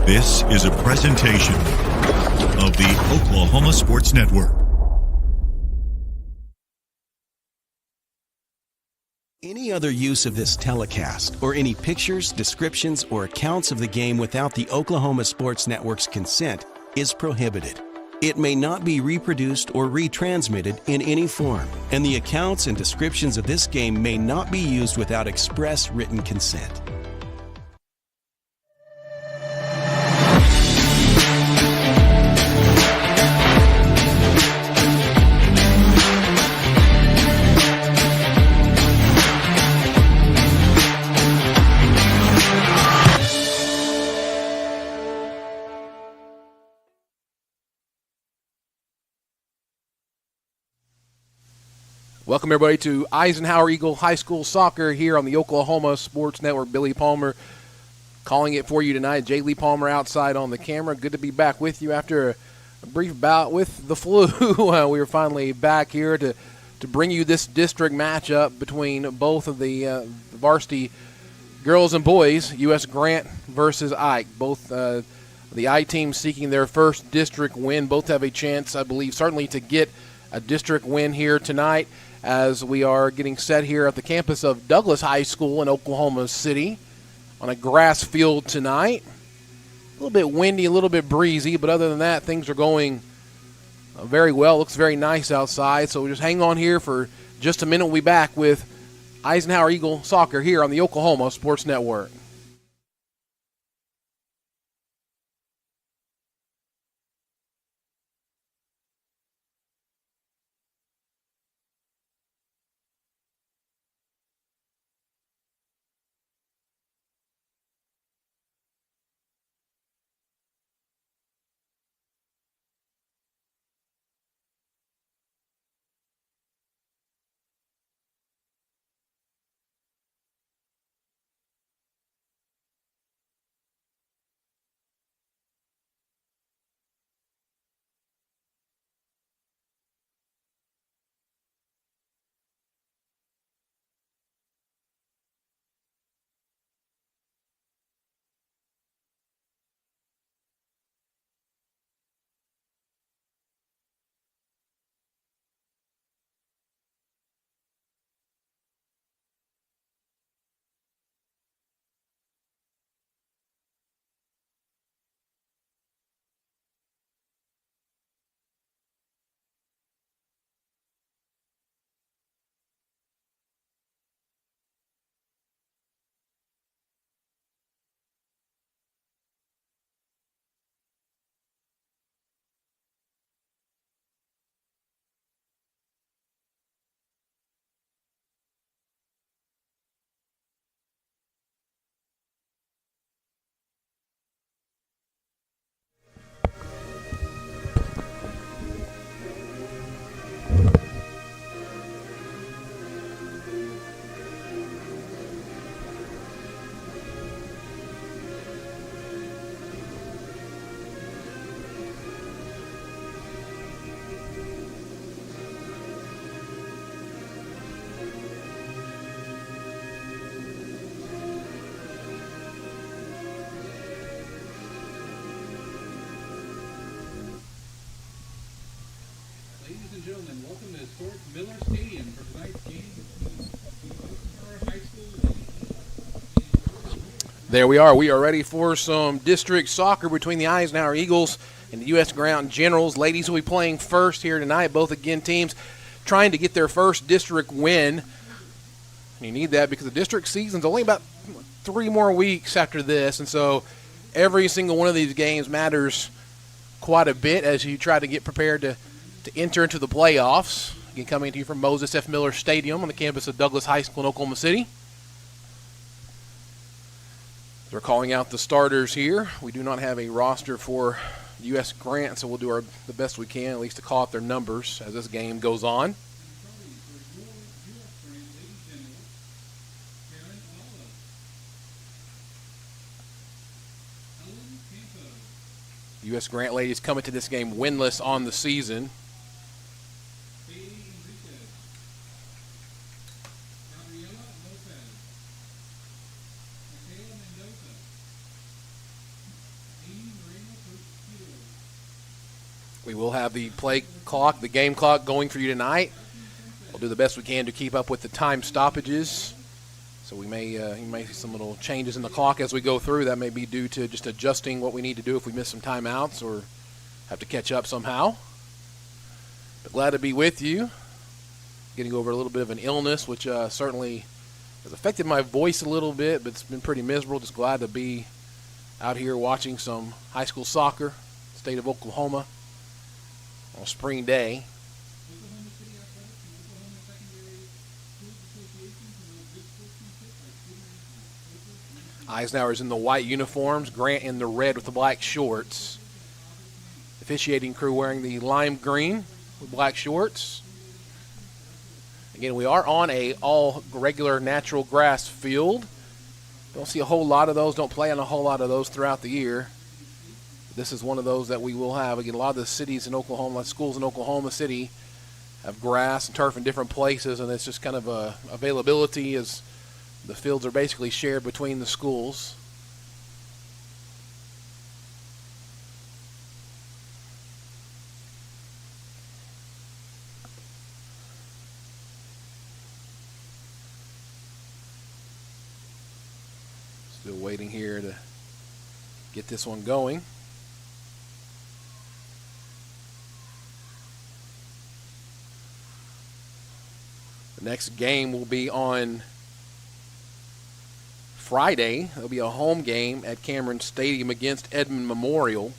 This is a presentation of the Oklahoma Sports Network. Any other use of this telecast or any pictures, descriptions, or accounts of the game without the Oklahoma Sports Network's consent is prohibited. It may not be reproduced or retransmitted in any form, and the accounts and descriptions of this game may not be used without express written consent. Welcome, everybody, to Eisenhower Eagle High School Soccer here on the Oklahoma Sports Network. Billy Palmer calling it for you tonight. Jay Lee Palmer outside on the camera. Good to be back with you after a brief bout with the flu. We are finally back here to bring you this district matchup between both of the varsity girls and boys, U.S. Grant versus Ike. Both the I team seeking their first district win. Both have a chance, I believe, certainly to get a district win here tonight, as we are getting set here at the campus of Douglas High School in Oklahoma City on a grass field tonight. A little bit windy, a little bit breezy, but other than that, things are going very well. Looks very nice outside, so just hang on here for just a minute. We'll be back with Eisenhower Eagle Soccer here on the Oklahoma Sports Network. Ladies and gentlemen, welcome to historic Miller Stadium for tonight's game between High School. There we are. We are ready for some district soccer between the Eisenhower Eagles and the U.S. Grant Generals. Ladies will be playing first here tonight. Both, again, teams trying to get their first district win. And you need that because the district season's only about 3 more weeks after this. And so every single one of these games matters quite a bit as you try to get prepared to enter into the playoffs. Again, coming to you from Moses F. Miller Stadium on the campus of Douglas High School in Oklahoma City. They're calling out the starters here. We do not have a roster for U.S. Grant, so we'll do the best we can, at least to call out their numbers as this game goes on. U.S. Grant ladies coming to this game winless on the season. We will have the play clock, the game clock going for you tonight. We'll do the best we can to keep up with the time stoppages. So you may see some little changes in the clock as we go through. That may be due to just adjusting what we need to do if we miss some timeouts or have to catch up somehow. But glad to be with you. Getting over a little bit of an illness, which certainly has affected my voice a little bit, but it's been pretty miserable. Just glad to be out here watching some high school soccer, state of Oklahoma, on a spring day. Oklahoma City Athletics and Oklahoma Secondary Schools Association promote good sportsmanship by students. Eisenhower's in the white uniforms, Grant in the red with the black shorts. Officiating crew wearing the lime green with black shorts. Again, we are on a all regular natural grass field. Don't see a whole lot of those, don't play on a whole lot of those throughout the year. This is one of those that we will have. Again, a lot of the cities in Oklahoma, schools in Oklahoma City, have grass and turf in different places, and it's just kind of availability as the fields are basically shared between the schools. Still waiting here to get this one going. The next game will be on Friday. There'll be a home game at Cameron Stadium against Edmond Memorial.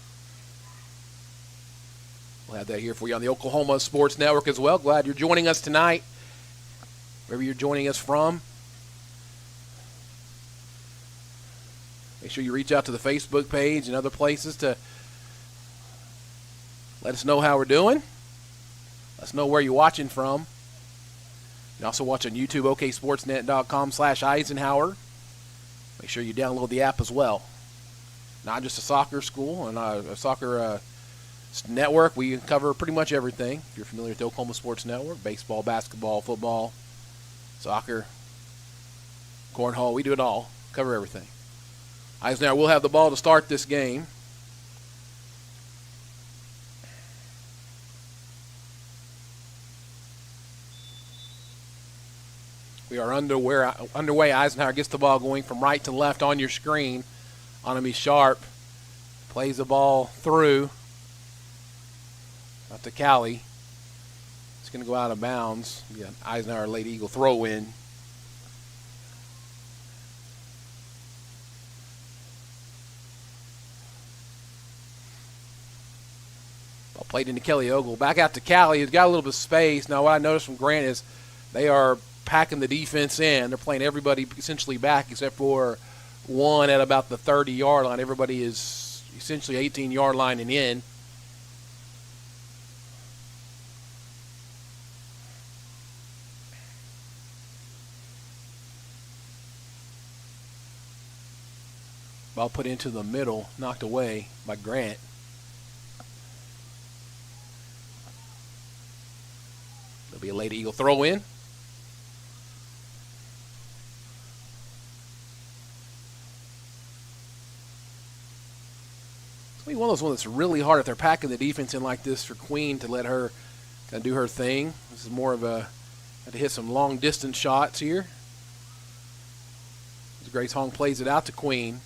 We'll have that here for you on the Oklahoma Sports Network as well. Glad you're joining us tonight, wherever you're joining us from. Make sure you reach out to the Facebook page and other places to let us know how we're doing. Let us know where you're watching from. You can also watch on YouTube, oksportsnet.com/Eisenhower. Make sure you download the app as well. Not just a soccer school and a soccer network. We cover pretty much everything. If you're familiar with the Oklahoma Sports Network, baseball, basketball, football, soccer, cornhole, we do it all. Cover everything. Eisenhower will have the ball to start this game. We are underway. Eisenhower gets the ball going from right to left on your screen. Onami Sharp plays the ball through. Out to Callie. It's going to go out of bounds. Yeah, Eisenhower Lady Eagle throw in. Ball played into Kelly Ogle. Back out to Callie. He's got a little bit of space. Now, what I noticed from Grant is they are packing the defense in. They're playing everybody essentially back except for one at about the 30-yard line. Everybody is essentially 18-yard line and in. Ball put into the middle, knocked away by Grant. There'll be a Lady Eagle throw in. It's one of those ones that's really hard if they're packing the defense in like this for Queen to let her kind of do her thing. This is more of a, have to hit some long distance shots here. As Grace Hong plays it out to Queen.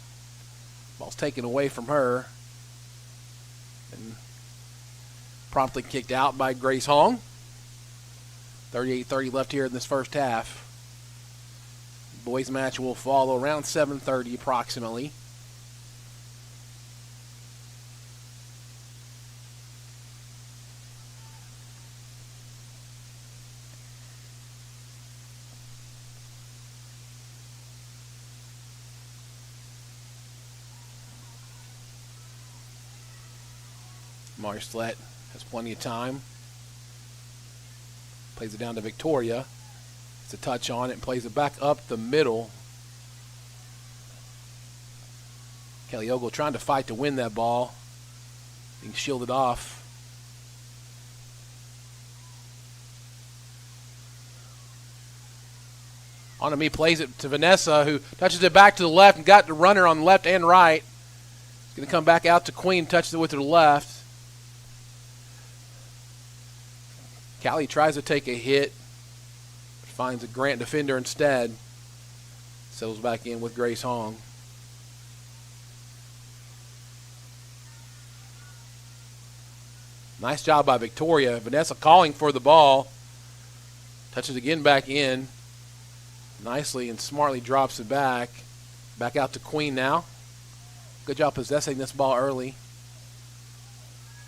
Ball's taken away from her and promptly kicked out by Grace Hong. 38-30 left here in this first half. Boys match will follow around 7:30 approximately. Marslett has plenty of time. Plays it down to Victoria. It's a touch on it and plays it back up the middle. Kelly Ogle trying to fight to win that ball. Being shielded off. Onami plays it to Vanessa, who touches it back to the left and got the runner on the left and right. He's going to come back out to Queen, touches it with her left. Callie tries to take a hit, finds a Grant defender instead. Settles back in with Grace Hong. Nice job by Victoria. Vanessa calling for the ball. Touches again back in. Nicely and smartly drops it back. Back out to Queen now. Good job possessing this ball early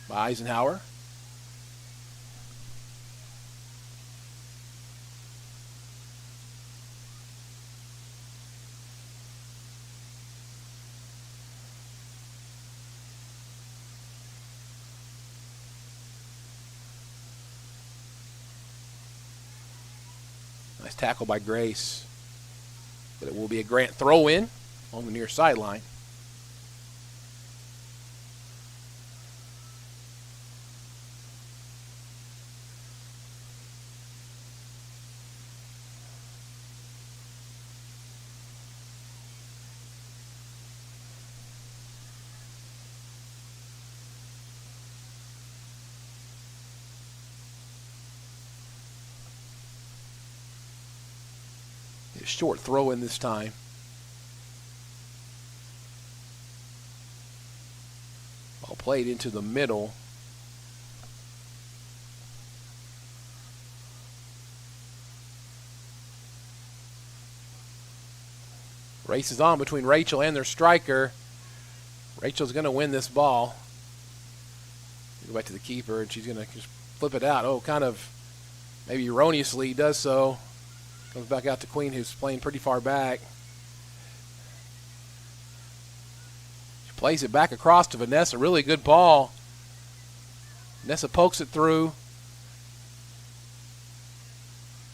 by Eisenhower. Nice tackle by Grace. But it will be a Grant throw-in on the near sideline. Short throw in this time. Ball played into the middle. Race is on between Rachel and their striker. Rachel's going to win this ball. Go back to the keeper, and she's going to just flip it out. Oh, kind of maybe erroneously does so. Comes back out to Queen, who's playing pretty far back. She plays it back across to Vanessa. Really good ball. Vanessa pokes it through.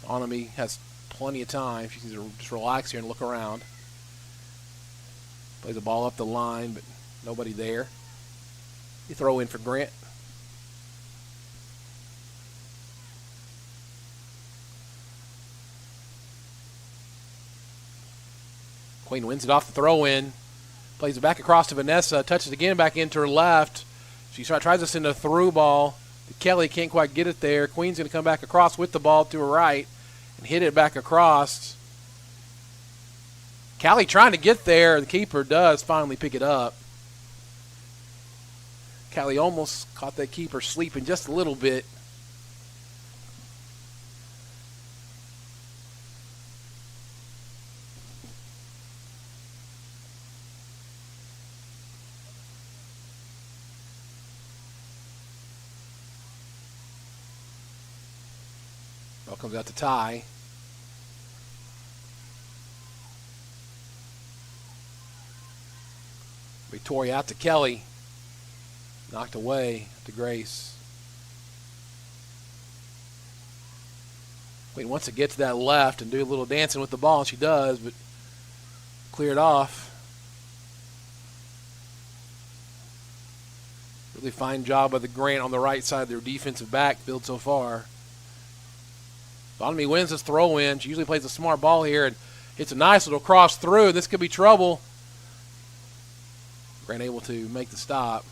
Onami has plenty of time. She can just relax here and look around. Plays the ball up the line, but nobody there. You throw in for Grant. Queen wins it off the throw-in. Plays it back across to Vanessa. Touches again back into her left. She tries to send a through ball. Kelly can't quite get it there. Queen's going to come back across with the ball to her right and hit it back across. Callie trying to get there. The keeper does finally pick it up. Callie almost caught that keeper sleeping just a little bit. Ball comes out to Ty. Victoria out to Kelly. Knocked away to Grace. Queen wants to get to that left and do a little dancing with the ball, and she does, but cleared off. Really fine job by the Grant on the right side of their defensive backfield so far. Bonamy wins this throw-in. She usually plays a smart ball here and hits a nice little cross through. This could be trouble. Grant able to make the stop.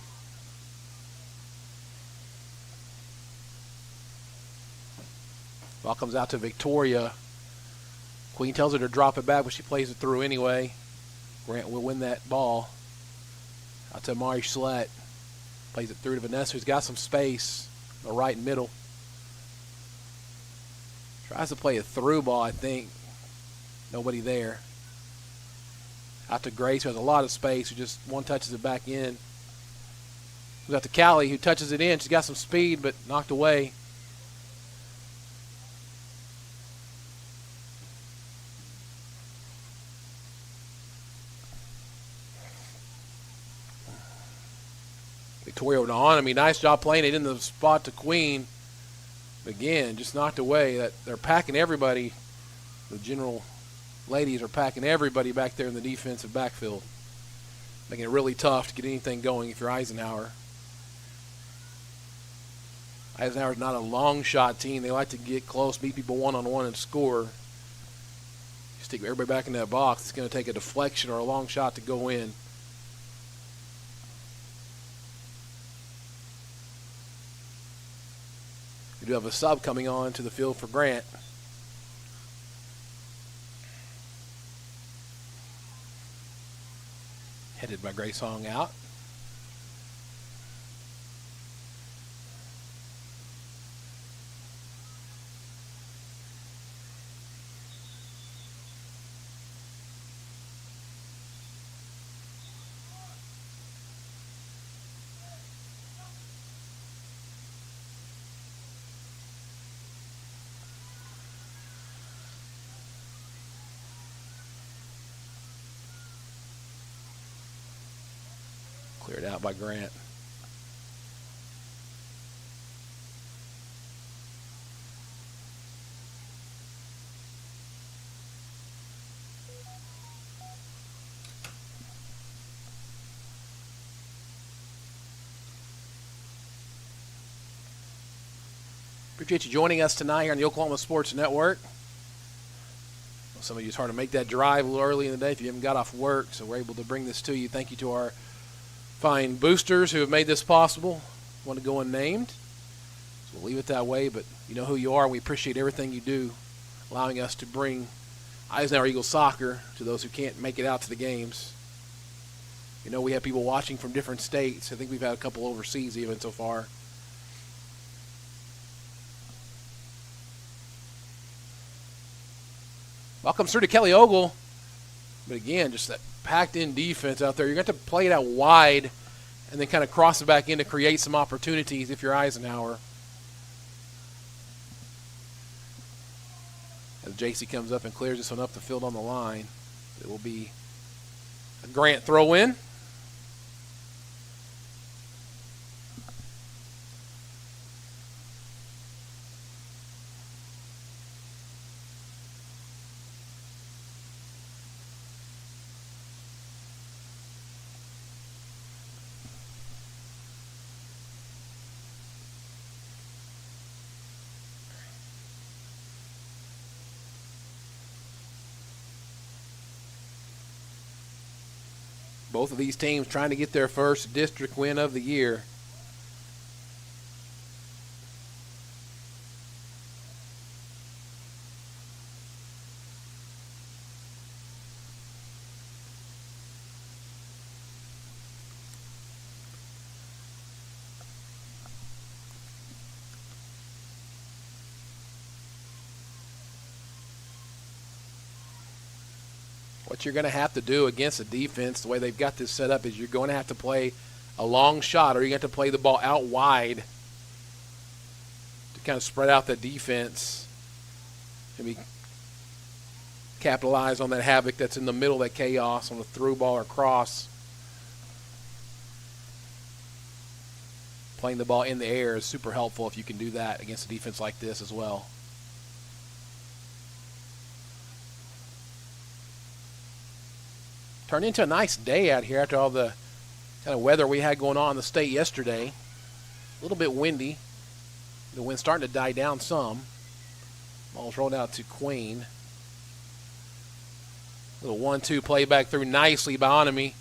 Ball comes out to Victoria. Queen tells her to drop it back, but she plays it through anyway. Grant will win that ball. Out to Amari Schlett. Plays it through to Vanessa, who's got some space in the right and middle. Tries to play a through ball, I think. Nobody there. Out to Grace, who has a lot of space, who just one touches it back in. We got to Callie, who touches it in. She's got some speed, but knocked away. Victoria over to Onami. Nice job playing it in the spot to Queen. Again, just knocked away. That they're packing everybody. The general ladies are packing everybody back there in the defensive backfield, making it really tough to get anything going if you're Eisenhower. Eisenhower's not a long shot team. They like to get close, beat people one-on-one, and score. You stick everybody back in that box, it's going to take a deflection or a long shot to go in. We do have a sub coming on to the field for Grant. Headed by Grace Hong out. Cleared out by Grant. Appreciate you joining us tonight here on the Oklahoma Sports Network. Some of you, it's hard to make that drive a little early in the day if you haven't got off work, so we're able to bring this to you. Thank you to our fine boosters who have made this possible. Want to go unnamed, so we'll leave it that way, but you know who you are. We appreciate everything you do, allowing us to bring Eisenhower Eagles soccer to those who can't make it out to the games. You know, we have people watching from different states. I think we've had a couple overseas even so far. Ball comes through to Kelly Ogle. But again, just that packed-in defense out there. You're going to have to play it out wide and then kind of cross it back in to create some opportunities if you're Eisenhower. As JC comes up and clears this one up the field on the line, it will be a Grant throw-in. Both of these teams trying to get their first district win of the year. What you're going to have to do against a defense, the way they've got this set up, is you're going to have to play a long shot, or you're going to have to play the ball out wide to kind of spread out the defense and capitalize on that havoc that's in the middle, that chaos on a through ball or cross. Playing the ball in the air is super helpful if you can do that against a defense like this as well. Turned into a nice day out here after all the kind of weather we had going on in the state yesterday. A little bit windy. The wind's starting to die down some. Ball's rolled out to Queen. Little 1-2 play back through nicely by Onemy.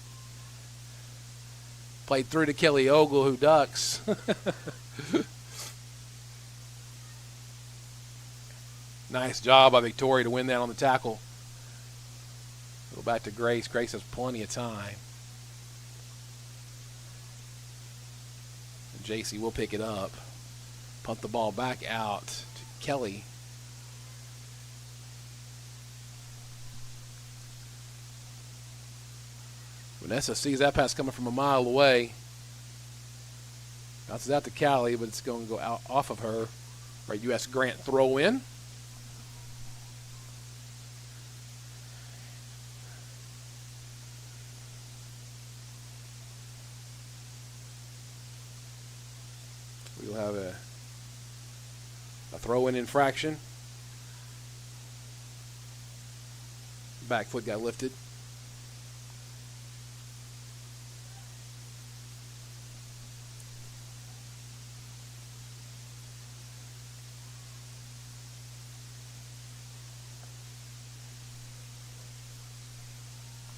Played through to Kelly Ogle, who ducks. Nice job by Victoria to win that on the tackle. Go back to Grace. Grace has plenty of time. And JC will pick it up. Punt the ball back out to Kelly. Vanessa sees that pass coming from a mile away. Bounces out to Callie, but it's going to go out off of her. Right, U.S. Grant throw in. We'll have a throw-in infraction. Back foot got lifted.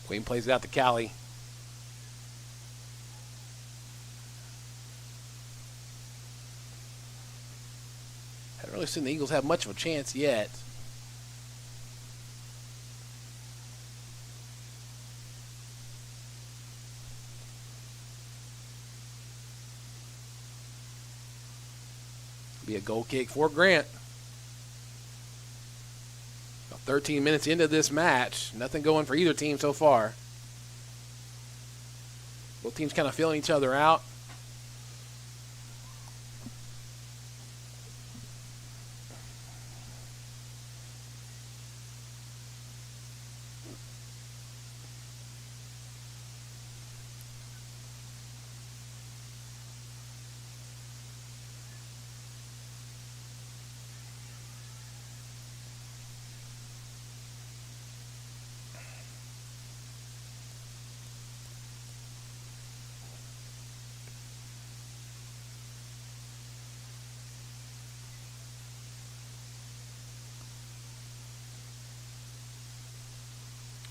Queen plays it out to Callie. really seen the Eagles have much of a chance yet. Be a goal kick for Grant. About 13 minutes into this match. Nothing going for either team so far. Both teams kind of feeling each other out.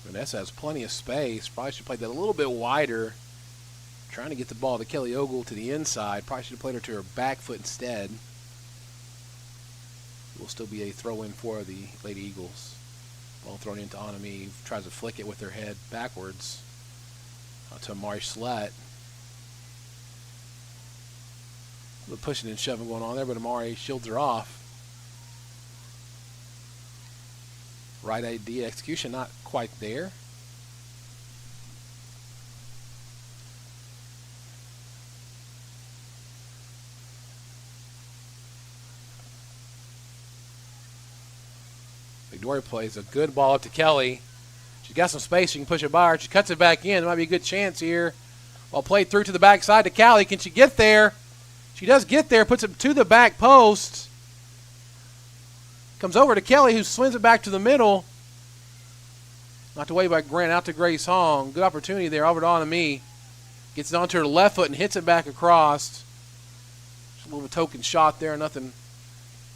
Vanessa has plenty of space. Probably should play that a little bit wider. Trying to get the ball to Kelly Ogle to the inside. Probably should have played her to her back foot instead. It will still be a throw-in for the Lady Eagles. Ball thrown into Anami. Tries to flick it with her head backwards. To Amari Slett. A little pushing and shoving going on there, but Amari shields her off. Right idea, execution not quite there. Victoria plays a good ball up to Kelly. She's got some space. She can push it by her. She cuts it back in. There might be a good chance here. Ball played through to the backside to Callie. Can she get there? She does get there. Puts it to the back post. Comes over to Kelly, who swings it back to the middle. Knocked away by Grant, out to Grace Hong. Good opportunity there, over to Anami. Gets it onto her left foot and hits it back across. Just a little token shot there, nothing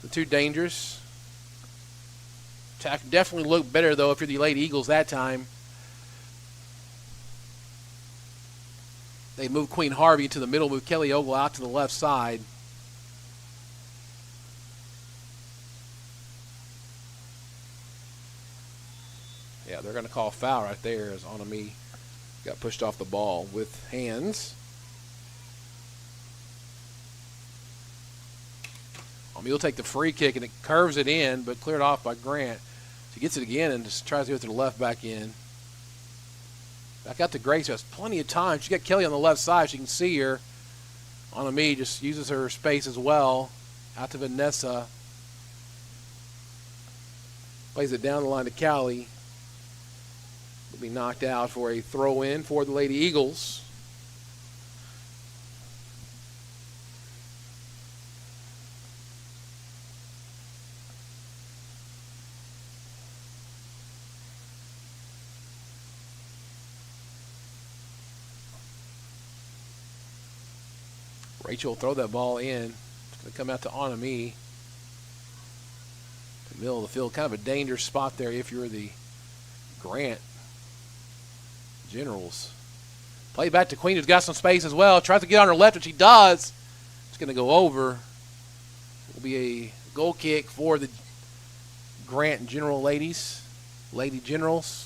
too dangerous. Attack definitely looked better, though, if you're the Lady Eagles that time. They moved Queen Harvey into the middle, moved Kelly Ogle out to the left side. Yeah, they're going to call a foul right there as Anami got pushed off the ball with hands. Anami will take the free kick, and it curves it in, but cleared off by Grant. She gets it again and just tries to go to the left back in. Back out to Grace, who has plenty of time. She got Kelly on the left side. She can see her. Anami just uses her space as well. Out to Vanessa. Plays it down the line to Callie. Will be knocked out for a throw-in for the Lady Eagles. Rachel will throw that ball in. It's going to come out to Anami. The middle of the field, kind of a dangerous spot there if you're the Grant Generals. Play back to Queen, who's got some space as well. Tries to get on her left, and she does. It's going to go over. It will be a goal kick for the Grant General ladies, Lady Generals.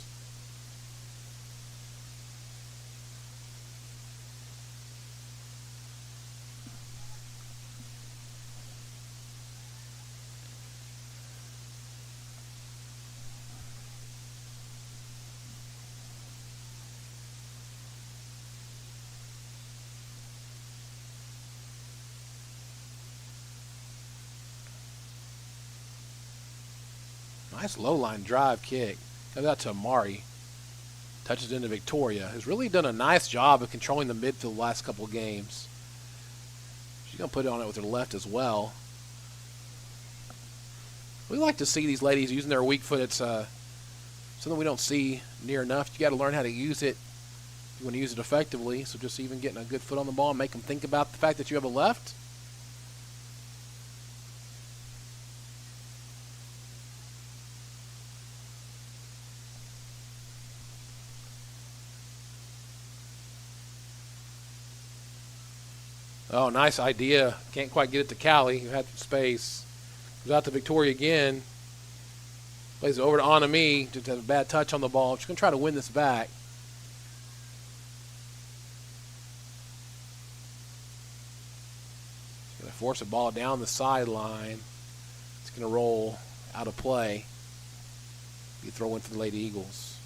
Nice low-line drive kick. Comes out to Amari. Touches into Victoria, who's really done a nice job of controlling the midfield the last couple of games. She's going to put it on it with her left as well. We like to see these ladies using their weak foot. It's something we don't see near enough. You got to learn how to use it if you want to use it effectively. So just even getting a good foot on the ball and make them think about the fact that you have a left. Oh, nice idea. Can't quite get it to Callie, who had some space. Goes out to Victoria again. Plays it over to Anami. Just has a bad touch on the ball. She's going to try to win this back. She's going to force a ball down the sideline. It's going to roll out of play. Be a throw in for the Lady Eagles.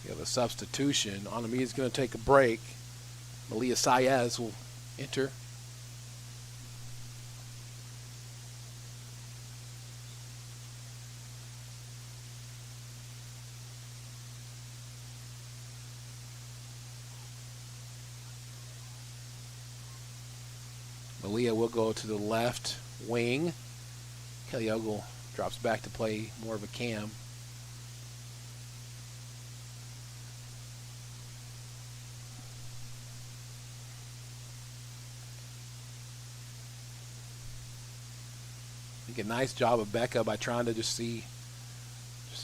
You have a substitution. Anami is going to take a break. Malia Saez will enter. Malia will go to the left wing. Kelly Ogle drops back to play more of a cam. I think a nice job of Becca by trying to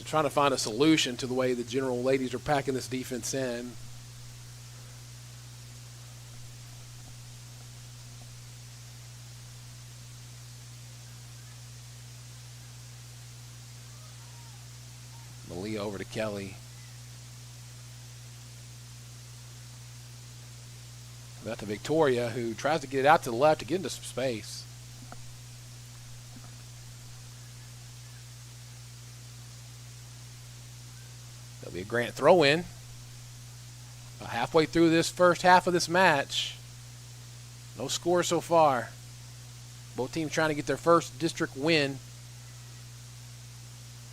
trying to find a solution to the way the General ladies are packing this defense in. Malia over to Kelly. Back to Victoria, who tries to get it out to the left to get into some space. There'll be a Grant throw-in. About halfway through this first half of this match. No score so far. Both teams trying to get their first district win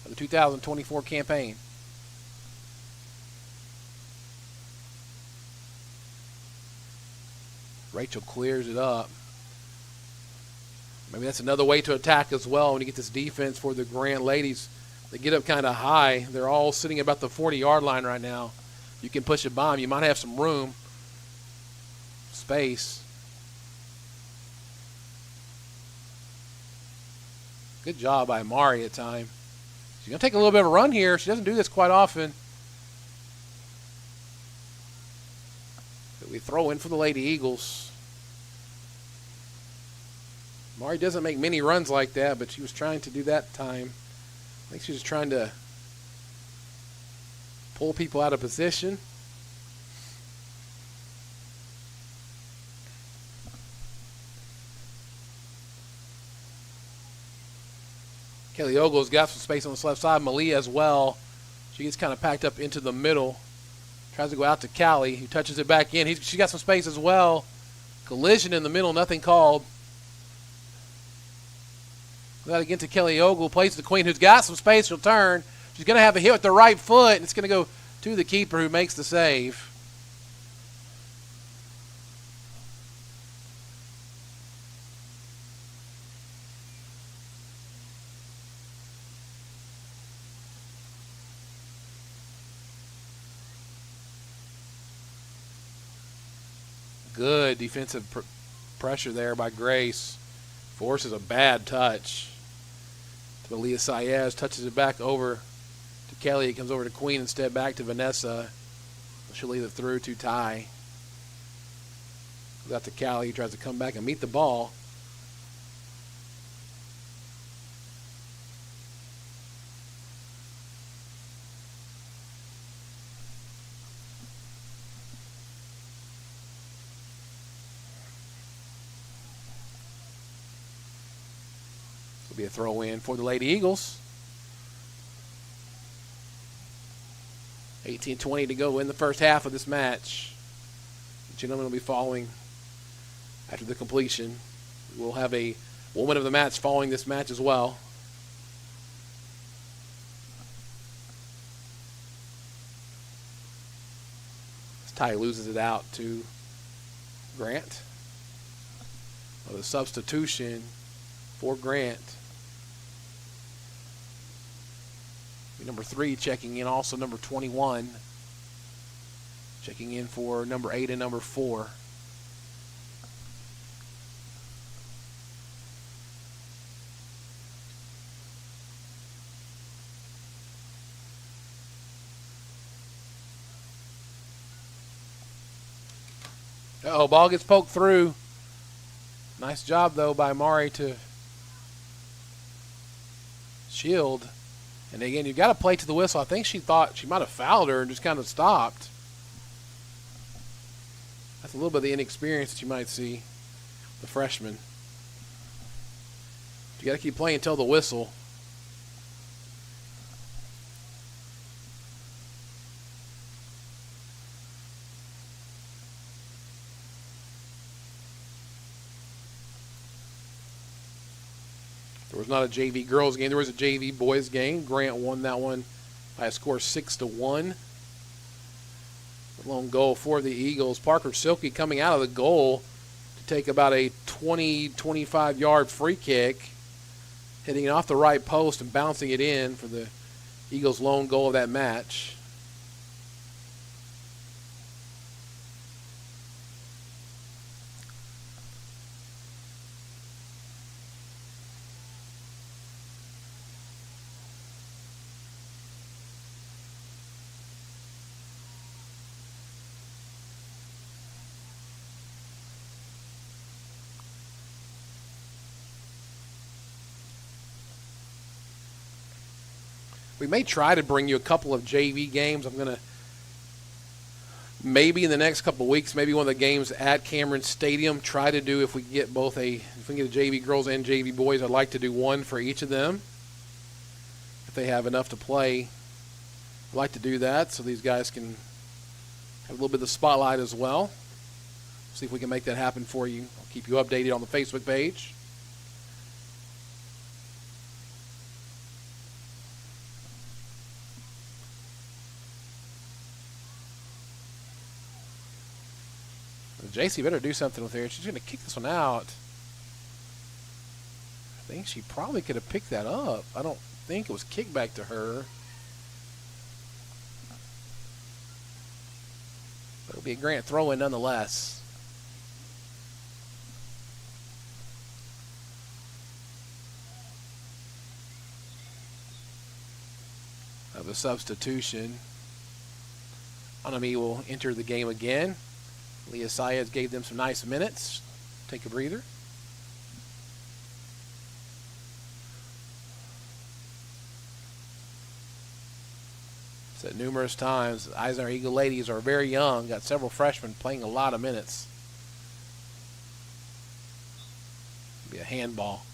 of the 2024 campaign. Rachel clears it up. Maybe that's another way to attack as well when you get this defense for the Grant ladies. They get up kind of high. They're all sitting about the 40-yard line right now. You can push it by them. You might have some room, space. Good job by Amari at time. She's going to take a little bit of a run here. She doesn't do this quite often. But we throw in for the Lady Eagles. Amari doesn't make many runs like that, but she was trying to do that time. I think she was trying to pull people out of position. Kelly Ogle's got some space on this left side. Malia as well. She gets kind of packed up into the middle. Tries to go out to Callie, who touches it back in. She got some space as well. Collision in the middle, nothing called. That again to Kelly Ogle, plays the Queen, who's got some space. She'll turn. She's going to have a hit with the right foot, and it's going to go to the keeper, who makes the save. Good defensive pressure there by Grace. Forces a bad touch. To Malia Saez, touches it back over to Kelly. It comes over to Queen instead, back to Vanessa. She'll leave it through to Ty. Goes out to Callie, who tries to come back and meet the ball. Will be a throw in for the Lady Eagles. 18-20 to go in the first half of this match. The gentlemen will be following after the completion. We'll have a woman of the match following this match as well. As Ty loses it out to Grant. Oh, the substitution for Grant. Number 3 checking in, also number 21 checking in for number 8 and number 4. Uh-oh, ball gets poked through. Nice job, though, by Mari to shield. And again, you've got to play to the whistle. I think she thought she might have fouled her and just kind of stopped. That's a little bit of the inexperience that you might see, the freshman. You got to keep playing until the whistle. There was not a JV girls game. There was a JV boys game. Grant won that one by a score of 6-1. The lone goal for the Eagles. Parker Silky coming out of the goal to take about a 20, 25-yard free kick, hitting it off the right post and bouncing it in for the Eagles' lone goal of that match. We may try to bring you a couple of JV games. I'm going to maybe in the next couple of weeks, maybe one of the games at Cameron Stadium, try to do if we can get if we can get a JV girls and JV boys, I'd like to do one for each of them. If they have enough to play, I'd like to do that so these guys can have a little bit of the spotlight as well. See if we can make that happen for you. I'll keep you updated on the Facebook page. JC better do something with her. She's going to kick this one out. I think she probably could have picked that up. I don't think it was kicked back to her. But it'll be a Grant throw-in nonetheless. Of a substitution. Anami will enter the game again. Leah Saez gave them some nice minutes. Take a breather. Said numerous times, the Eisenhower Eagle ladies are very young. Got several freshmen playing a lot of minutes. Be a handball.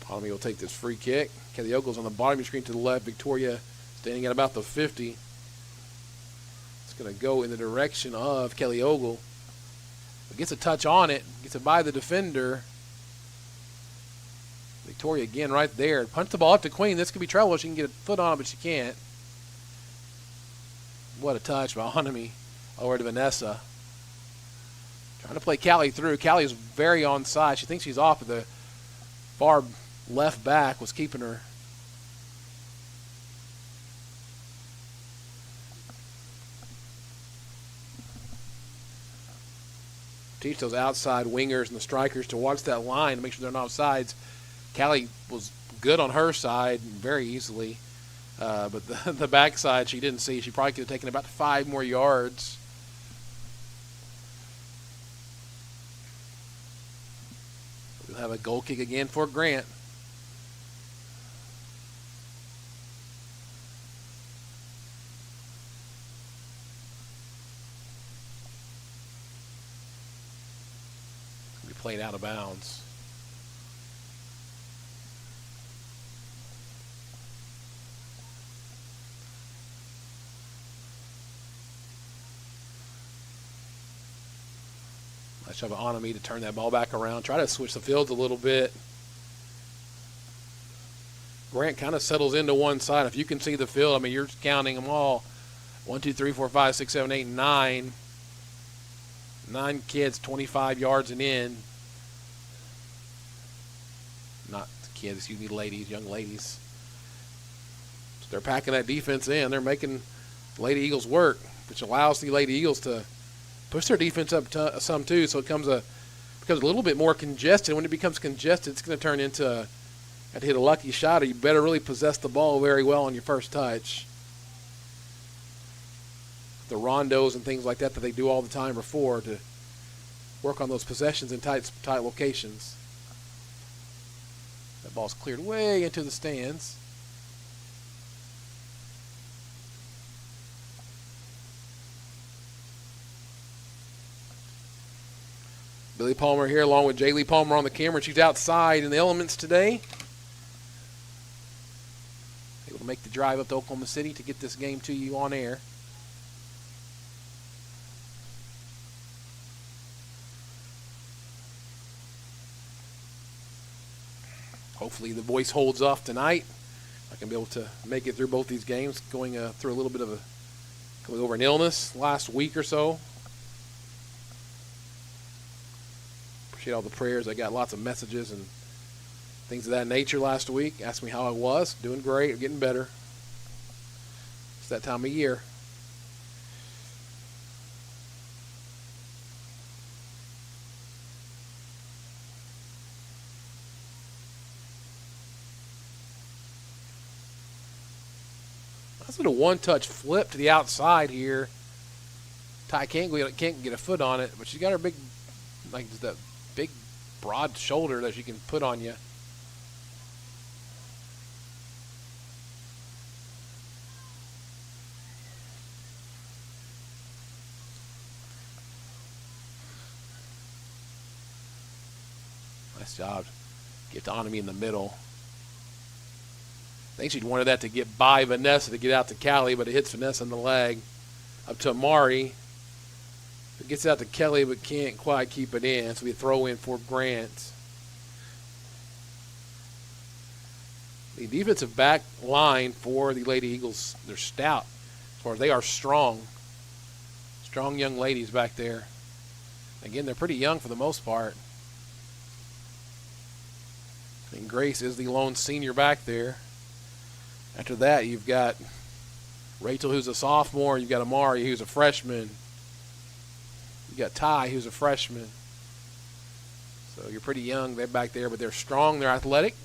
Autonomy will take this free kick. Kelly Ogle's on the bottom of your screen to the left. Victoria standing at about the 50. It's going to go in the direction of Kelly Ogle. Gets a touch on it. Gets it by the defender. Victoria again right there. Punch the ball up to Queen. This could be trouble. She can get a foot on it, but she can't. What a touch by Onami over to Vanessa. Trying to play Callie through. Callie is very onside. She thinks she's off, but the far left back was keeping her. Teach those outside wingers and the strikers to watch that line to make sure they're not offsides. Callie was good on her side very easily, but the backside she didn't see. She probably could have taken about 5 more yards. We'll have a goal kick again for Grant. Played out of bounds. Nice job of Onami to turn that ball back around. Try to switch the fields a little bit. Grant kind of settles into one side. If you can see the field, I mean, you're counting them all. 1, 2, 3, 4, 5, 6, 7, 8, 9. 9 kids, 25 yards and in. Not kids, excuse me, ladies, young ladies. So they're packing that defense in. They're making Lady Eagles work, which allows the Lady Eagles to push their defense up some too. So it becomes a little bit more congested. When it becomes congested, it's going to turn into Had to hit a lucky shot, or you better really possess the ball very well on your first touch. The rondos and things like that they do all the time before to work on those possessions in tight locations. That ball's cleared way into the stands. Billy Palmer here along with J. Lee Palmer on the camera. She's outside in the elements today. Able to make the drive up to Oklahoma City to get this game to you on air. Hopefully the voice holds off tonight. I can be able to make it through both these games, going through a little bit of coming over an illness last week or so. Appreciate all the prayers. I got lots of messages and things of that nature last week. Asked me how I was. Doing great. Getting better. It's that time of year. That's been a one-touch flip to the outside here. Ty can't get a foot on it, but she's got her big, like that big, broad shoulder that she can put on you. Nice job. Get to Anami in the middle. I think she wanted that to get by Vanessa to get out to Callie, but it hits Vanessa in the leg. Up to Amari. It gets out to Kelly, but can't quite keep it in. So we throw in for Grant. The defensive back line for the Lady Eagles, they're stout. As far as they are strong. Strong young ladies back there. Again, they're pretty young for the most part. And Grace is the lone senior back there. After that, you've got Rachel, who's a sophomore. You've got Amari, who's a freshman. You've got Ty, who's a freshman. So you're pretty young. They're back there, but they're strong. They're athletic.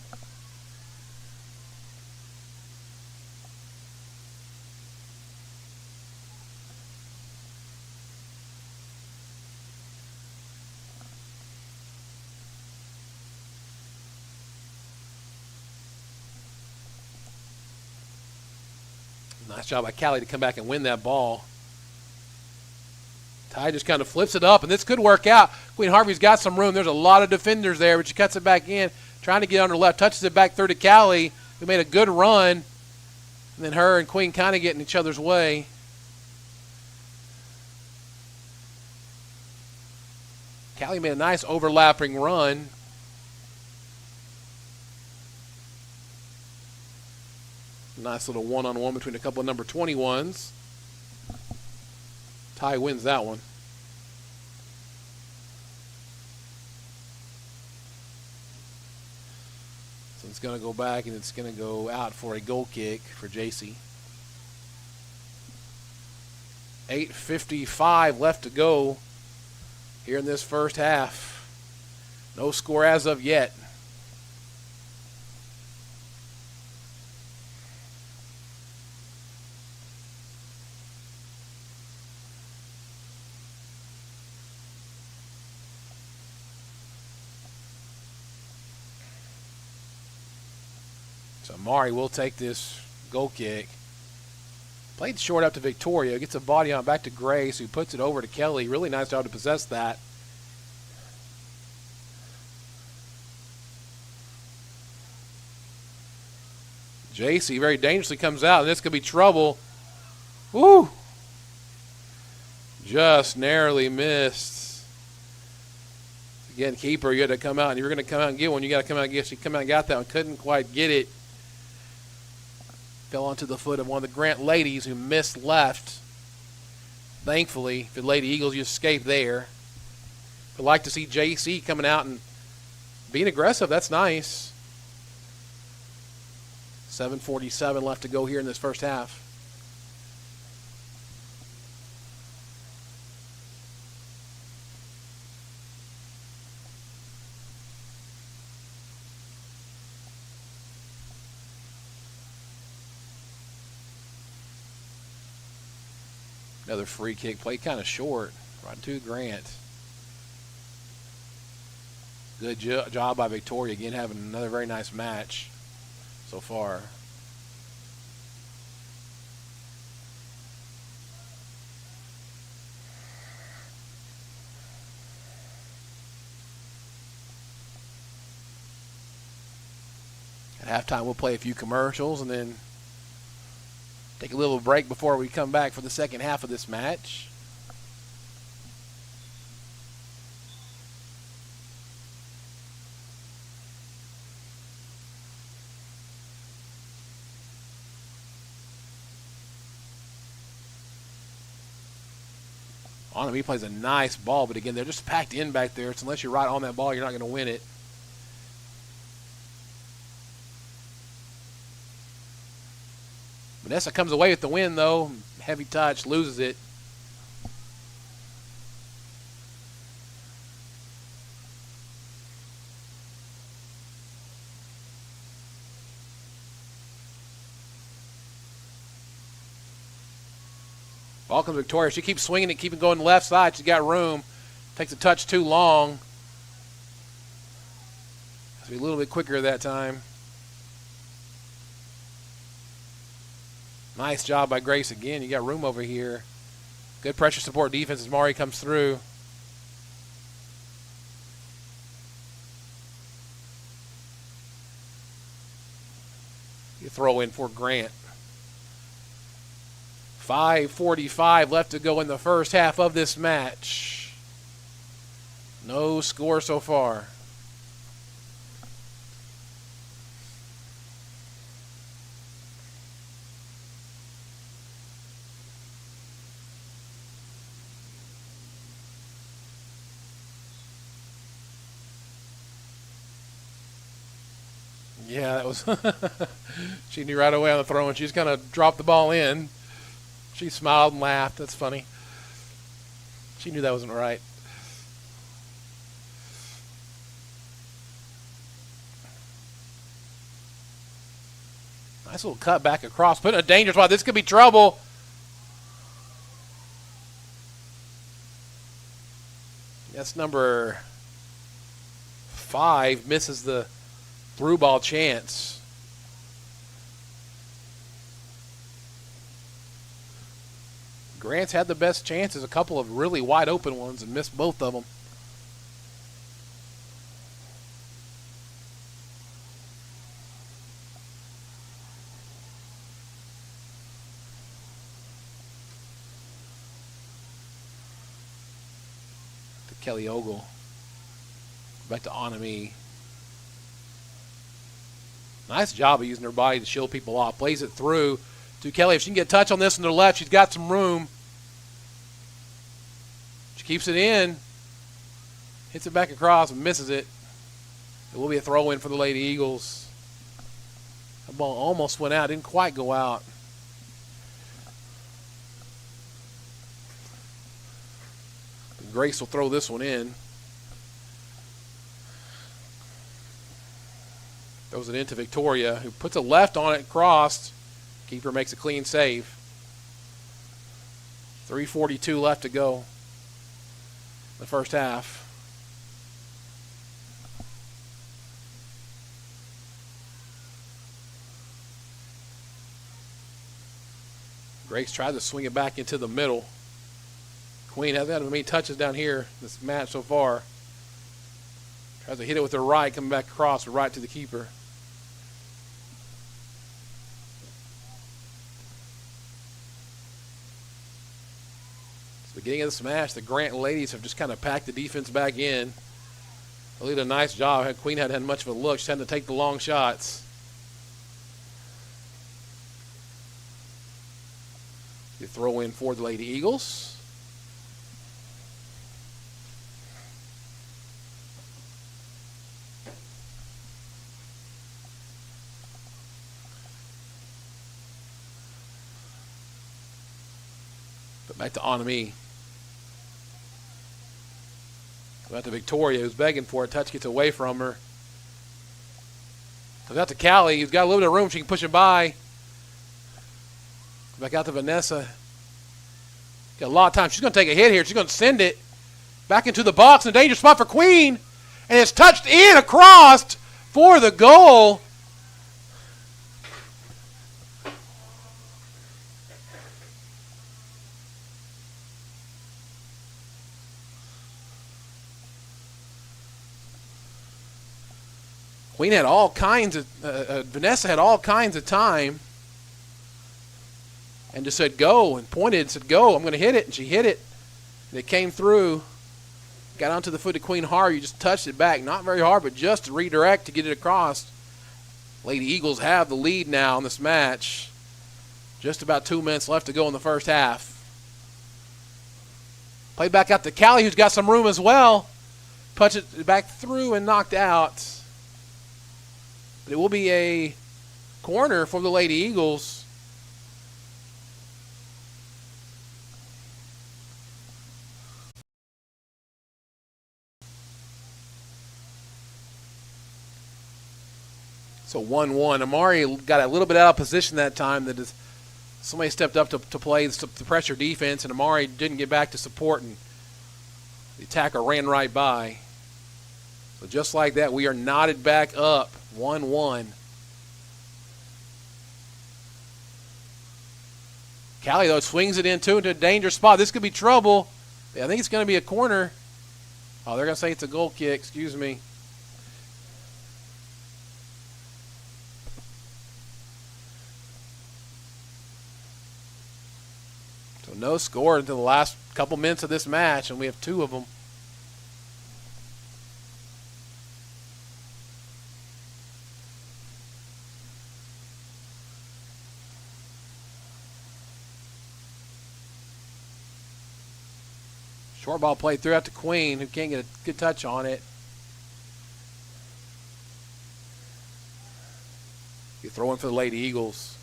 Nice job by Callie to come back and win that ball. Ty just kind of flips it up, and this could work out. Queen Harvey's got some room. There's a lot of defenders there, but she cuts it back in, trying to get on her left, touches it back through to Callie, who made a good run, and then her and Queen kind of get in each other's way. Callie made a nice overlapping run. Nice little one-on-one between a couple of number 21s. Ty wins that one. So it's going to go back, and it's going to go out for a goal kick for JC. 8:55 left to go here in this first half. No score as of yet. So Mari will take this goal kick. Played short up to Victoria. Gets a body on back to Grace, who puts it over to Kelly. Really nice job to possess that. JC very dangerously comes out, and this could be trouble. Woo! Just narrowly missed. Again, keeper, you had to come out, and you were going to come out and get one. You got to come out and get. She come out and got that one. Couldn't quite get it. Fell onto the foot of one of the Grant ladies who missed left. Thankfully, for the Lady Eagles, you escaped there. But like to see JC coming out and being aggressive. That's nice. 7:47 left to go here in this first half. Another free kick. Played kind of short. Right to Grant. Good job by Victoria. Again, having another very nice match so far. At halftime, we'll play a few commercials and then take a little break before we come back for the second half of this match. Onami plays a nice ball, but again, they're just packed in back there. So unless you're right on that ball, you're not going to win it. Vanessa comes away with the win, though. Heavy touch, loses it. Ball comes Victoria. She keeps swinging it, keeping going to the left side. She's got room. Takes a touch too long. Has to be a little bit quicker that time. Nice job by Grace again. You got room over here. Good pressure support defense as Mari comes through. You throw in for Grant. 5:45 left to go in the first half of this match. No score so far. Yeah, that was she knew right away on the throw, and she just kind of dropped the ball in. She smiled and laughed. That's funny. She knew that wasn't right. Nice little cut back across. Put in a danger spot. This could be trouble. That's number 5. Misses the through ball chance. Grant's had the best chances, a couple of really wide open ones, and missed both of them. To Kelly Ogle. Back to Onami. Nice job of using her body to shield people off. Plays it through to Kelly. If she can get a touch on this on the left, she's got some room. She keeps it in. Hits it back across and misses it. It will be a throw-in for the Lady Eagles. The ball almost went out. Didn't quite go out. Grace will throw this one in. Throws it into Victoria, who puts a left on it, crossed. Keeper makes a clean save. 3:42 left to go in the first half. Grace tried to swing it back into the middle. Queen hasn't had many touches down here this match so far. Tries to hit it with her right, coming back across, right to the keeper. Beginning of the smash, the Grant ladies have just kind of packed the defense back in. They did a nice job. Queen hadn't had much of a look. She's had to take the long shots. You throw in for the Lady Eagles. But back to Onami. Back to Victoria, who's begging for it. Touch gets away from her. Comes out to Callie, who's got a little bit of room. She can push it by. Back out to Vanessa. Got a lot of time. She's going to take a hit here. She's going to send it back into the box in a dangerous spot for Queen. And it's touched in across for the goal. Queen had all kinds of, Vanessa had all kinds of time and just said go and pointed and said go, I'm going to hit it. And she hit it. And it came through, got onto the foot of Queen Har. You just touched it back. Not very hard, but just to redirect to get it across. Lady Eagles have the lead now in this match. Just about 2 minutes left to go in the first half. Played back out to Callie, who's got some room as well. Punched it back through and knocked out. But it will be a corner for the Lady Eagles. So 1-1. Amari got a little bit out of position that time. Somebody stepped up to play the pressure defense, and Amari didn't get back to support, and the attacker ran right by. So just like that, we are knotted back up, 1-1. Callie, though, swings it into a dangerous spot. This could be trouble. I think it's going to be a corner. Oh, they're going to say it's a goal kick. Excuse me. So no score until the last couple minutes of this match, and we have two of them. Short ball played through out to Queen, who can't get a good touch on it. You throw in for the Lady Eagles.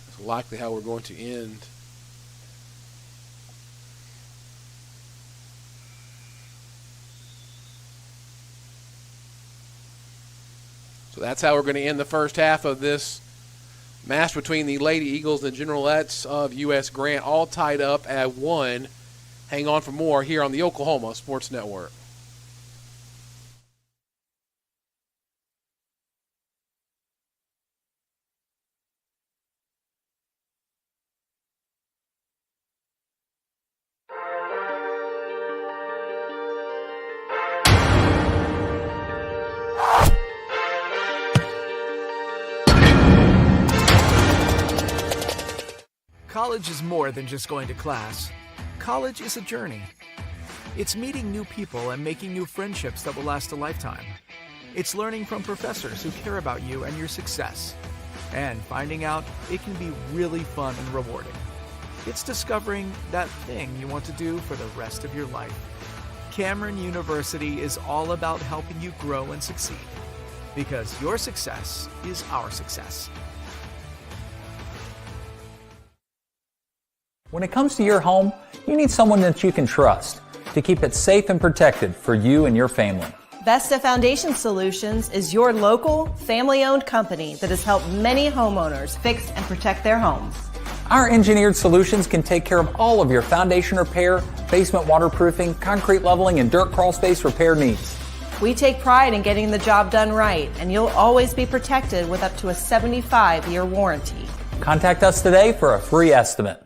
That's likely how we're going to end. So that's how we're going to end the first half of this match between the Lady Eagles and the Generalettes of U.S. Grant, all tied up at 1. Hang on for more here on the Oklahoma Sports Network. College is more than just going to class. College is a journey. It's meeting new people and making new friendships that will last a lifetime. It's learning from professors who care about you and your success. And finding out it can be really fun and rewarding. It's discovering that thing you want to do for the rest of your life. Cameron University is all about helping you grow and succeed. Because your success is our success. When it comes to your home, you need someone that you can trust to keep it safe and protected for you and your family. Vesta Foundation Solutions is your local, family-owned company that has helped many homeowners fix and protect their homes. Our engineered solutions can take care of all of your foundation repair, basement waterproofing, concrete leveling, and dirt crawl space repair needs. We take pride in getting the job done right, and you'll always be protected with up to a 75-year warranty. Contact us today for a free estimate.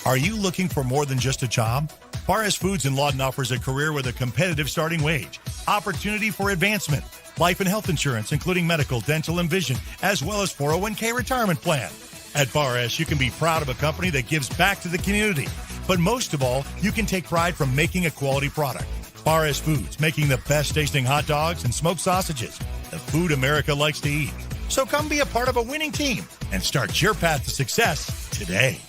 Are you looking for more than just a job? Bar S Foods in Lawton offers a career with a competitive starting wage, opportunity for advancement, life and health insurance, including medical, dental, and vision, as well as 401k retirement plan. At Bar S, you can be proud of a company that gives back to the community. But most of all, you can take pride from making a quality product. Bar S Foods, making the best tasting hot dogs and smoked sausages, the food America likes to eat. So come be a part of a winning team and start your path to success today.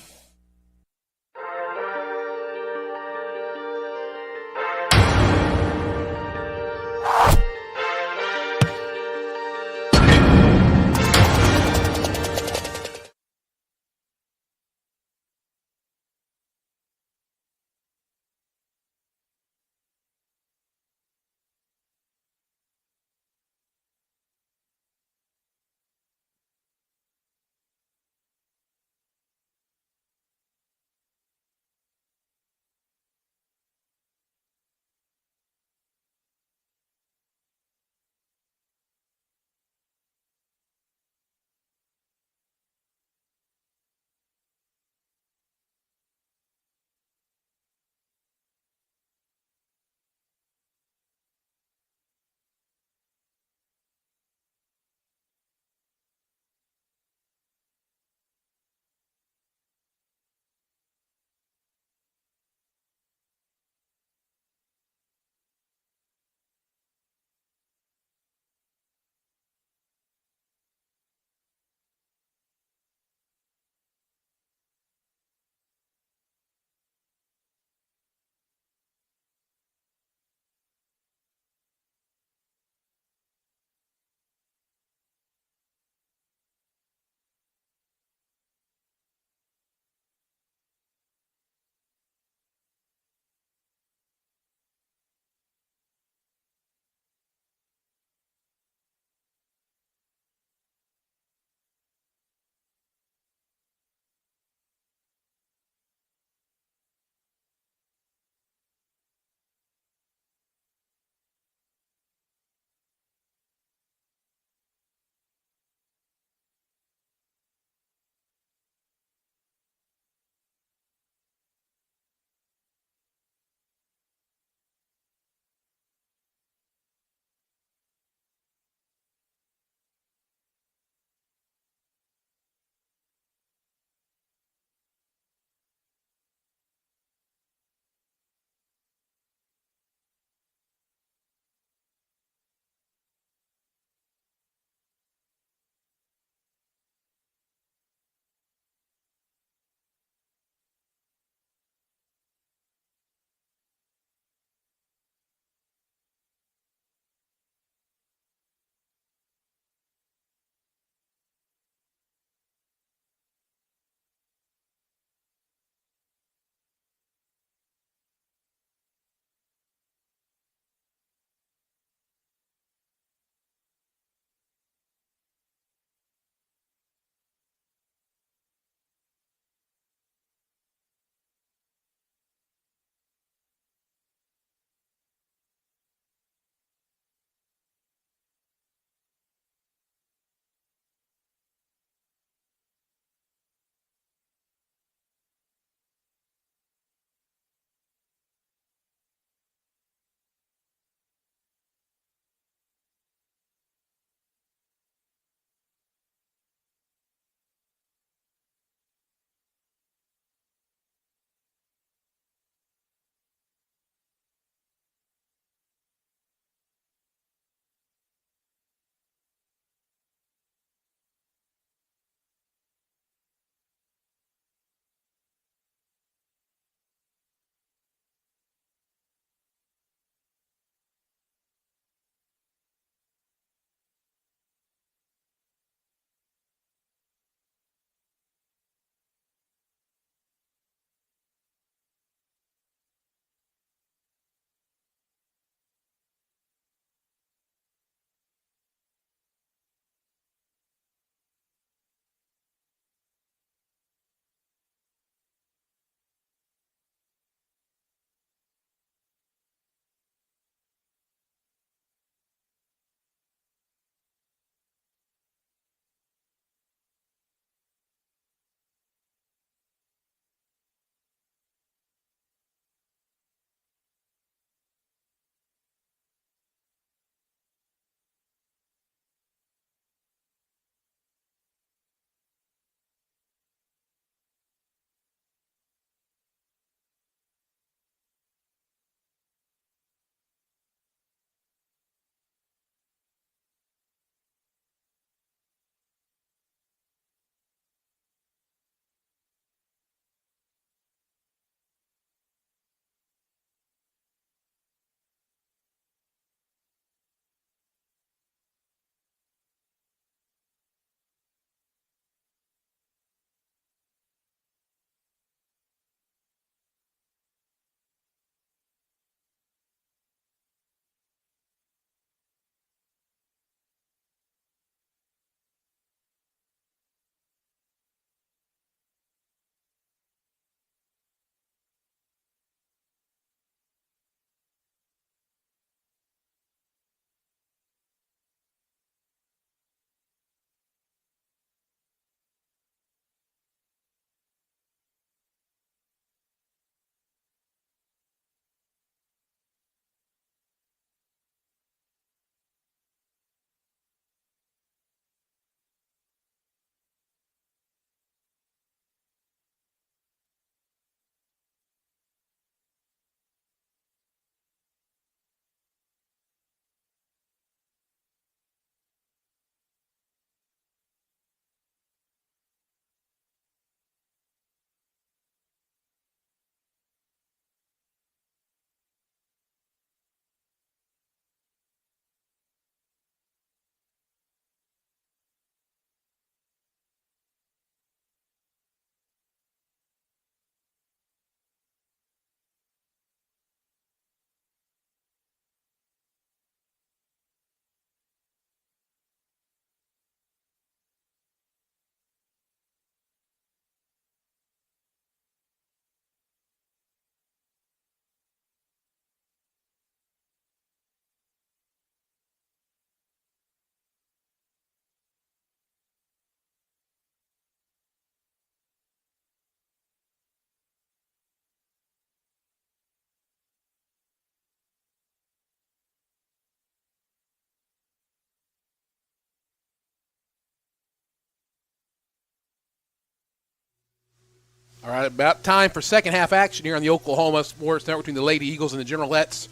All right, about time for second half action here on the Oklahoma Sports Network between the Lady Eagles and the Generalettes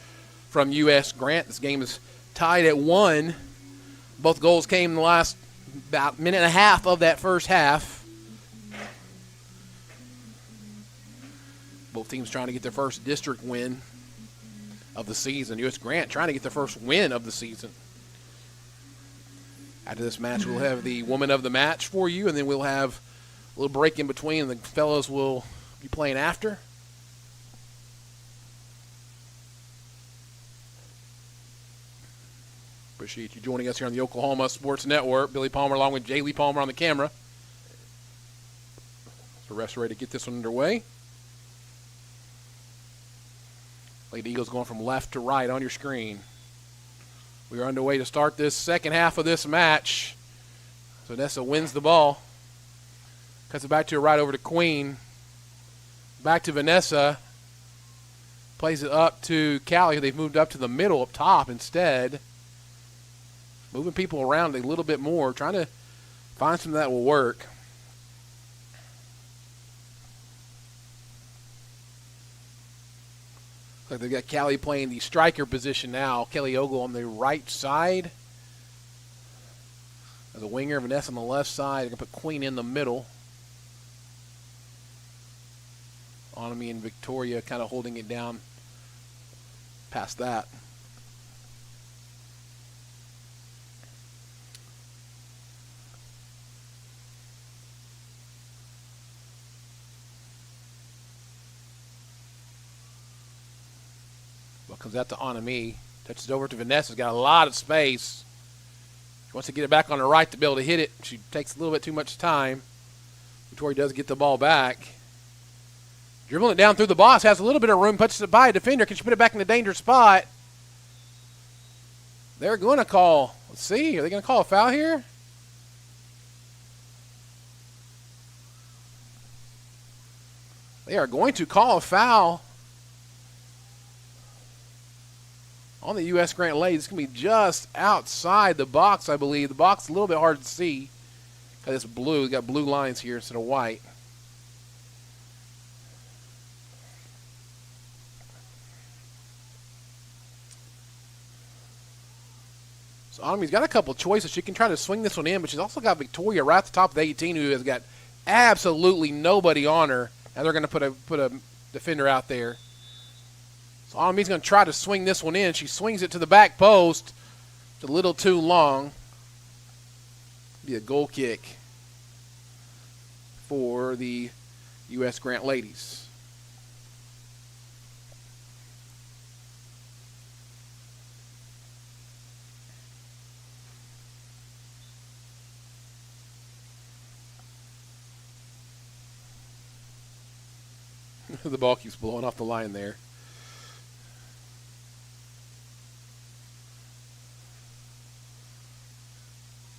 from U.S. Grant. This game is tied at 1. Both goals came in the last about minute and a half of that first half. Both teams trying to get their first district win of the season. U.S. Grant trying to get their first win of the season. After this match, we'll have the woman of the match for you, and then we'll have a little break in between, and the fellows will be playing after. Appreciate you joining us here on the Oklahoma Sports Network. Billy Palmer along with Jay Lee Palmer on the camera. So refs ready to get this one underway. Lady Eagles going from left to right on your screen. We are underway to start this second half of this match. So Vanessa wins the ball. Cuts it back to her right over to Queen. Back to Vanessa. Plays it up to Callie. They've moved up to the middle up top instead. Moving people around a little bit more. Trying to find something that will work. Looks like they've got Callie playing the striker position now. Kelly Ogle on the right side. As a winger, Vanessa on the left side. They're going to put Queen in the middle. Onami and Victoria kind of holding it down past that. Well, comes out to Onami. Touches it over to Vanessa. Got a lot of space. She wants to get it back on the right to be able to hit it. She takes a little bit too much time. Victoria does get the ball back. Dribbling it down through the box, has a little bit of room, puts it by a defender. Can she put it back in the dangerous spot? They're going to call. Let's see. Are they going to call a foul here? They are going to call a foul on the U.S. Grant ladies. It's going to be just outside the box, I believe. The box is a little bit hard to see. It's blue. We've got blue lines here instead of white. So Onami's got a couple choices. She can try to swing this one in, but she's also got Victoria right at the top of the 18 who has got absolutely nobody on her. Now they're going to put a defender out there. So Onami's going to try to swing this one in. She swings it to the back post. It's a little too long. Be a goal kick for the U.S. Grant ladies. The ball keeps blowing off the line there.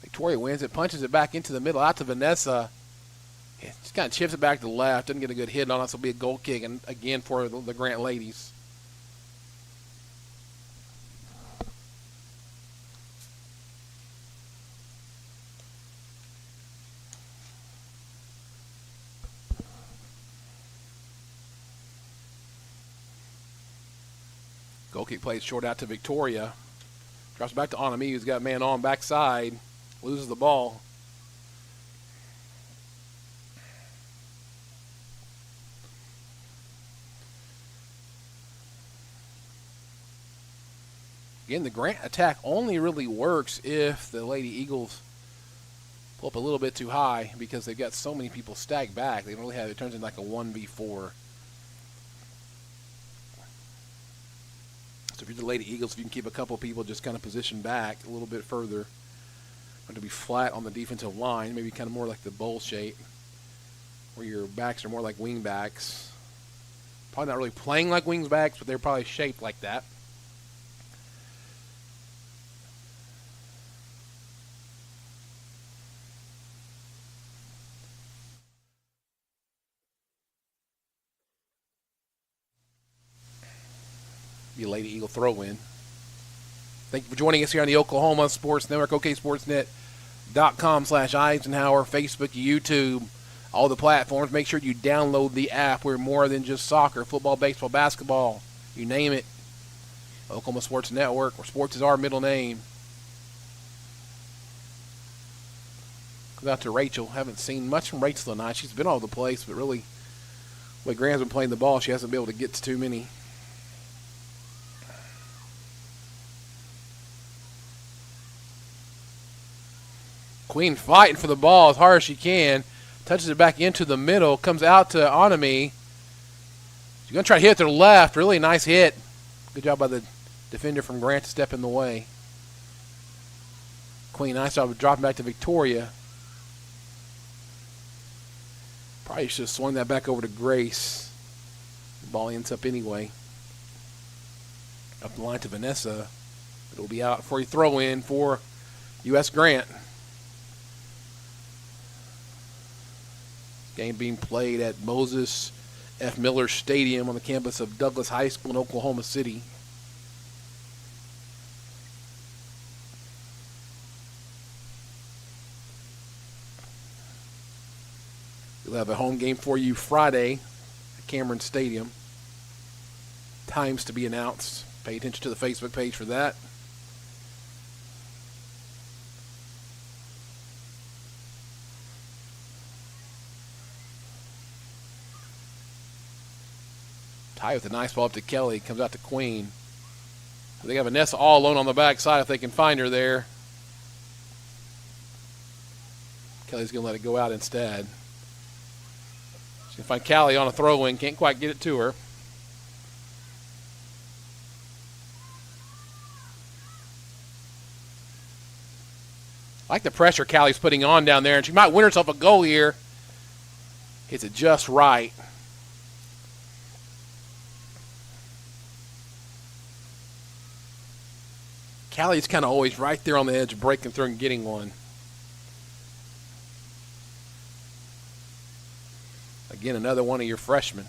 Victoria wins it, punches it back into the middle, out to Vanessa. Yeah, just kind of chips it back to the left. Doesn't get a good hit on it, so it'll be a goal kick, and again for the Grant ladies. Goal kick plays short out to Victoria. Drops back to Onami, who's got man on backside. Loses the ball. Again, the Grant attack only really works if the Lady Eagles pull up a little bit too high because they've got so many people stacked back. They don't really have, it turns into like a 1v4. So if you're the Lady Eagles, if you can keep a couple people just kind of positioned back a little bit further, going to be flat on the defensive line, maybe kind of more like the bowl shape, where your backs are more like wing backs. Probably not really playing like wings backs, but they're probably shaped like that. Be a Lady Eagle throw-in. Thank you for joining us here on the Oklahoma Sports Network, oksportsnet.com/Eisenhower, Facebook, YouTube. all the platforms. Make sure you download the app. We're more than just soccer, football, baseball, basketball, you name it. Oklahoma Sports Network, where sports is our middle name. Goes out to Rachel. Haven't seen much from Rachel tonight. She's been all over the place, but really, the way Graham's been playing the ball, she hasn't been able to get to too many. Queen fighting for the ball as hard as she can. Touches it back into the middle. Comes out to Anami. She's going to try to hit it to the left. Really nice hit. Good job by the defender from Grant to step in the way. Queen, nice job of dropping back to Victoria. Probably should have swung that back over to Grace. The ball ends up anyway. Up the line to Vanessa. It'll be out for a throw-in for U.S. Grant. Game being played at Moses F. Miller Stadium on the campus of Douglas High School in Oklahoma City. We'll have a home game for you Friday at Cameron Stadium. Times to be announced. Pay attention to the Facebook page for that. Ty with a nice ball up to Kelly. Comes out to Queen. They got Vanessa all alone on the backside if they can find her there. Kelly's going to let it go out instead. She's going to find Callie on a throw-in. Can't quite get it to her. I like the pressure Callie's putting on down there, and she might win herself a goal here. Hits it just right. Callie's kind of always right there on the edge, breaking through and getting one. Again, another one of your freshmen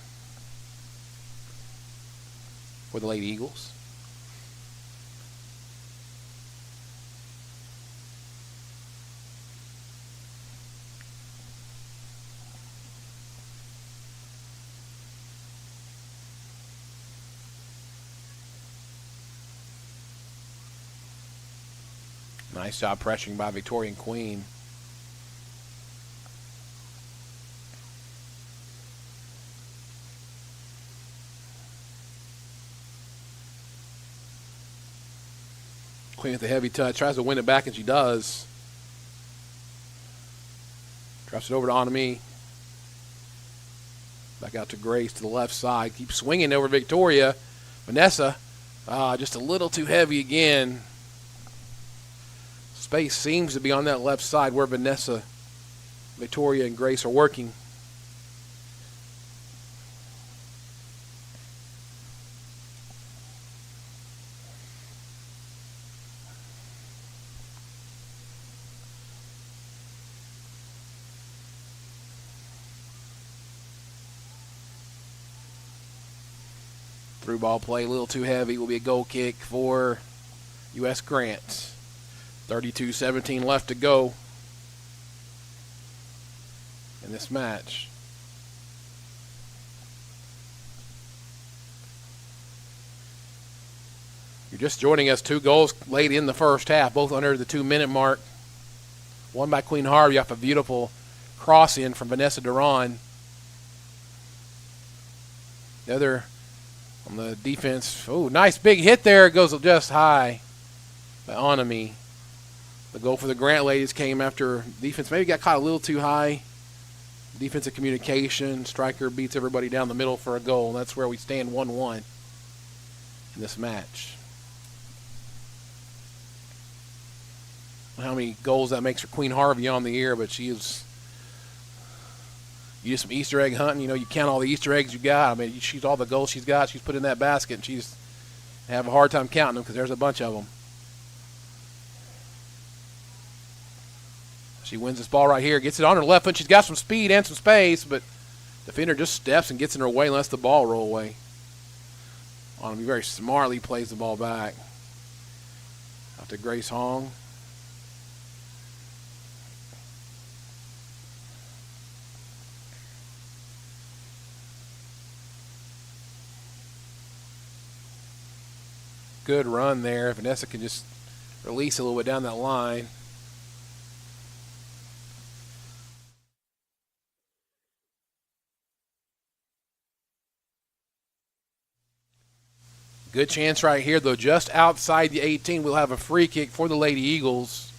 for the Lady Eagles. Nice job pressuring by Victorian Queen. Queen with the heavy touch. Tries to win it back, and she does. Drops it over to Anami. Back out to Grace to the left side. Keeps swinging over Victoria. Vanessa, just a little too heavy again. Space seems to be on that left side where Vanessa, Victoria, and Grace are working. Through ball play, a little too heavy. Will be a goal kick for U.S. Grant. 32-17 left to go in this match. You're just joining us. 2 goals late in the first half, both under the 2-minute mark. One by Queen Harvey off a beautiful cross-in from Vanessa Duran. The other on the defense. Oh, nice big hit there. It goes just high by Anami. The goal for the Grant ladies came after defense maybe got caught a little too high. Defensive communication. Striker beats everybody down the middle for a goal. That's where we stand 1-1 in this match. I don't know how many goals that makes for Queen Harvey on the year, but she is. You do some Easter egg hunting. You know, you count all the Easter eggs you got. I mean, she's all the goals she's got. She's put in that basket, and she's have a hard time counting them because there's a bunch of them. She wins this ball right here, gets it on her left foot. She's got some speed and some space, but defender just steps and gets in her way and lets the ball roll away. Anami very smartly plays the ball back. Out to Grace Hong. Good run there. Vanessa can just release a little bit down that line. Good chance right here, though, just outside the 18. We'll have a free kick for the Lady Eagles.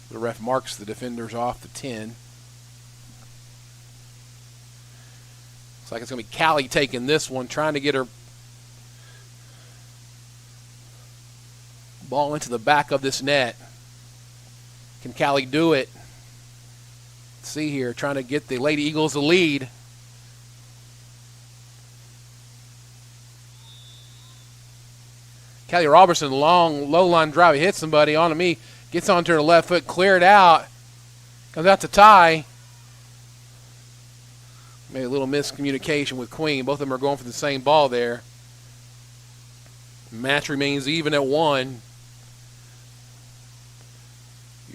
The ref marks the defenders off the 10. Looks like it's going to be Callie taking this one, trying to get her ball into the back of this net. Can Callie do it? Let's see here, trying to get the Lady Eagles the lead. Callie Robertson, long, low line drive. He hits somebody on to me. Gets onto her left foot, cleared out. Comes out to tie. Maybe a little miscommunication with Queen. Both of them are going for the same ball there. Match remains even at 1.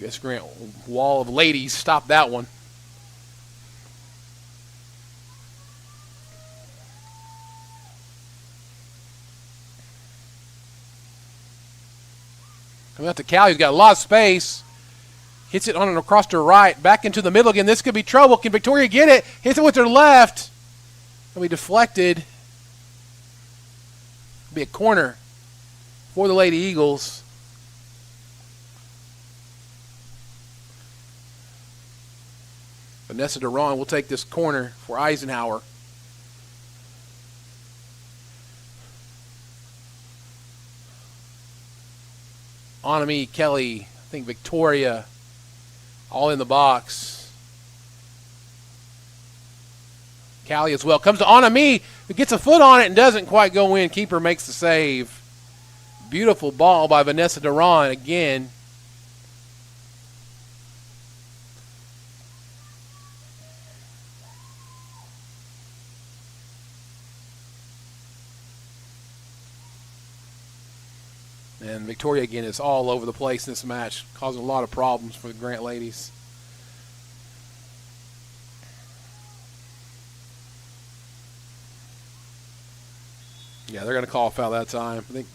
U.S. Grant wall of ladies stopped that one. Coming out to Callie, who's got a lot of space. Hits it on and across to her right. Back into the middle again. This could be trouble. Can Victoria get it? Hits it with her left. It'll be deflected. It'll be a corner for the Lady Eagles. Vanessa Duran will take this corner for Eisenhower. Anami, Kelly, I think Victoria, all in the box. Callie as well. Comes to Anami, who gets a foot on it and doesn't quite go in. Keeper makes the save. Beautiful ball by Vanessa Duran again. And Victoria, again, is all over the place in this match, causing a lot of problems for the Grant ladies. Yeah, they're going to call a foul that time. I think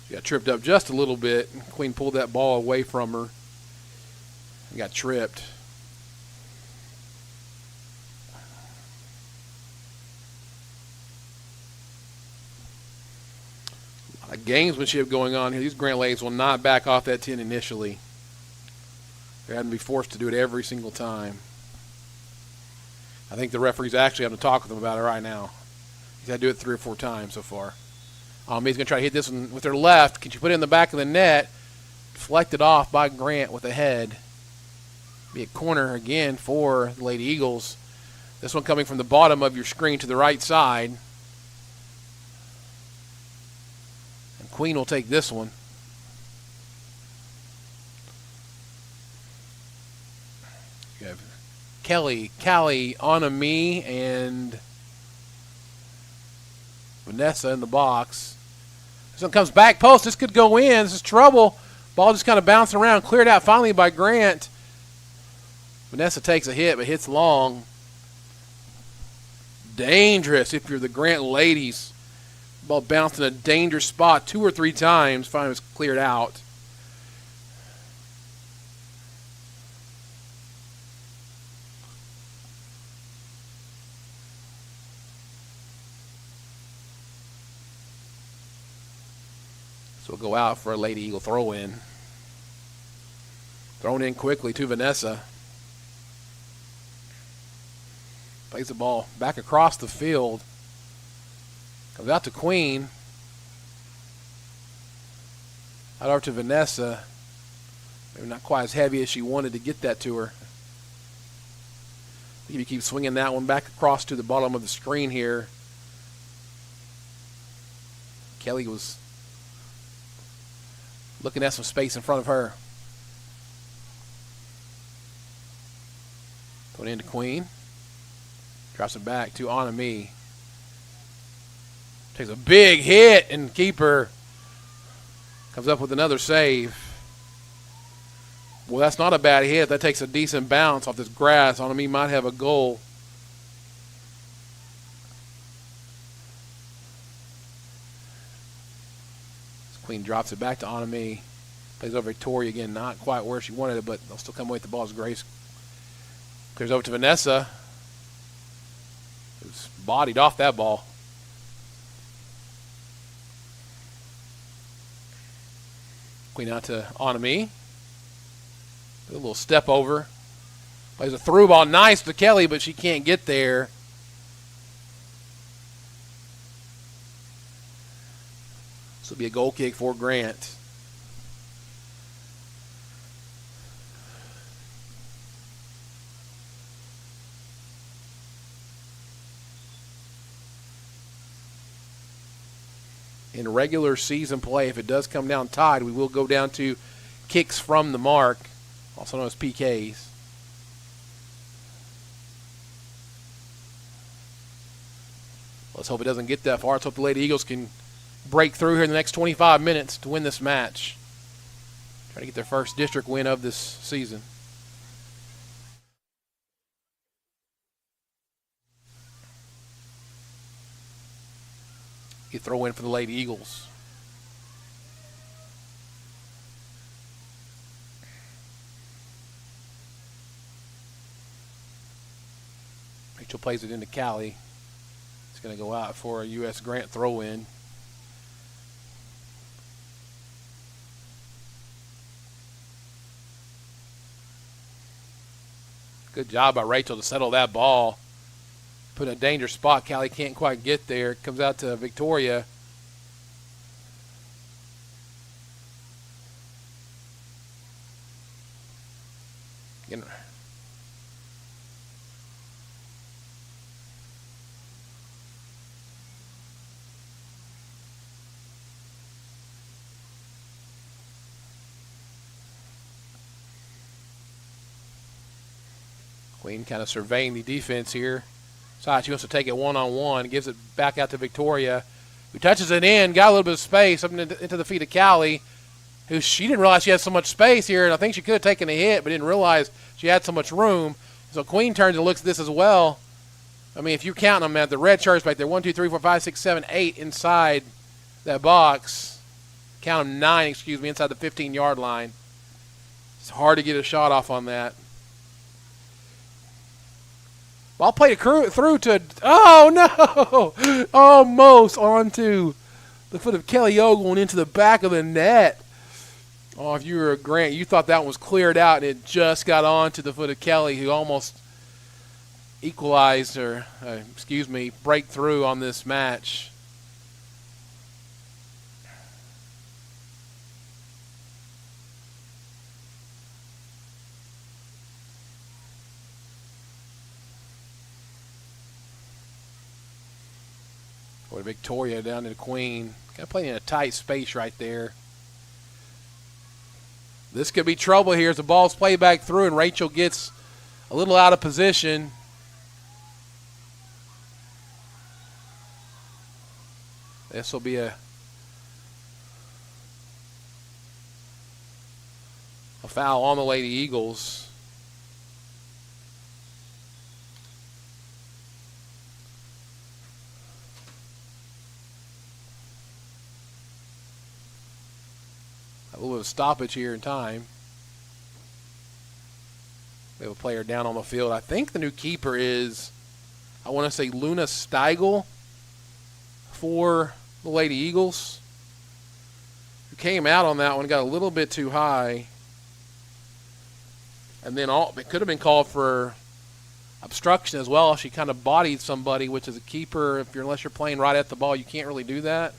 she got tripped up just a little bit. Queen pulled that ball away from her and got tripped. Gamesmanship going on here. These Grant ladies will not back off that 10 initially. They're having to be forced to do it every single time. I think the referee's actually having to talk with them about it right now. He's had to do it 3 or 4 times so far. He's going to try to hit this one with her left. Can she put it in the back of the net? Deflected off by Grant with a head. Be a corner again for the Lady Eagles. This one coming from the bottom of your screen to the right side. Queen will take this one. You have Kelly, Callie, Anami, and Vanessa in the box. This one comes back post. This could go in. This is trouble. Ball just kind of bouncing around. Cleared out finally by Grant. Vanessa takes a hit, but hits long. Dangerous if you're the Grant ladies. Ball bounced in a dangerous spot 2 or 3 times. Finally was cleared out. So we'll go out for a Lady Eagle throw in. Thrown in quickly to Vanessa. Plays the ball back across the field. Comes out to Queen. Out over to Vanessa. Maybe not quite as heavy as she wanted to get that to her. If you keep swinging that one back across to the bottom of the screen here. Kelly was looking at some space in front of her. Put it into Queen. Drops it back to Anami. Takes a big hit, and keeper comes up with another save. Well, that's not a bad hit. That takes a decent bounce off this grass. Anami might have a goal. Queen drops it back to Anami. Plays over Victoria again, not quite where she wanted it, but they'll still come away with the ball as Grace clears over to Vanessa. Who's bodied off that ball. Queen out to Anami. A little step over. Plays a through ball. Nice to Kelly, but she can't get there. This will be a goal kick for Grant. In regular season play, if it does come down tied, we will go down to kicks from the mark, also known as PKs. Let's hope it doesn't get that far. Let's hope the Lady Eagles can break through here in the next 25 minutes to win this match. Try to get their first district win of this season. You throw in for the Lady Eagles. Rachel plays it into Callie. It's going to go out for a U.S. Grant throw-in. Good job by Rachel to settle that ball. Put in a dangerous spot. Callie can't quite get there. Comes out to Victoria. Queen kind of surveying the defense here. She wants to take it one-on-one. Gives it back out to Victoria, who touches it in. Got a little bit of space up into the feet of Callie, who she didn't realize she had so much space here, and I think she could have taken a hit, but didn't realize she had so much room. So Queen turns and looks at this as well. I mean, if you're counting them, the red shirts back there, 1, 2, 3, 4, 5, 6, 7, 8 inside that box. Count them 9, inside the 15-yard line. It's hard to get a shot off on that. Ball played through to, oh no! Almost onto the foot of Kelly Ogle and into the back of the net. Oh, if you were a Grant, you thought that one was cleared out, and it just got onto the foot of Kelly, who almost equalized or, break through on this match. Or Victoria down to the Queen. Kind of playing in a tight space right there. This could be trouble here as the ball's played back through and Rachel gets a little out of position. This will be a foul on the Lady Eagles. A little bit of stoppage here in time. We have a player down on the field. I think the new keeper is, I want to say Luna Steigel for the Lady Eagles. Who came out on that one, got a little bit too high. And then it could have been called for obstruction as well. She kind of bodied somebody, which is a keeper. Unless you're playing right at the ball, you can't really do that.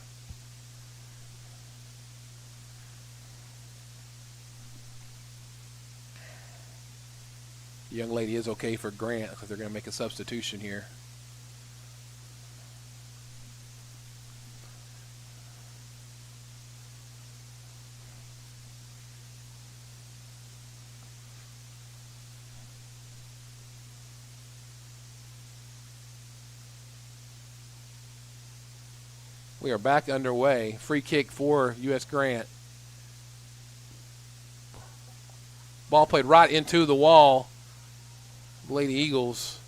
The young lady is okay for Grant because they're going to make a substitution here. We are back underway. Free kick for U.S. Grant. Ball played right into the wall. Lady Eagles.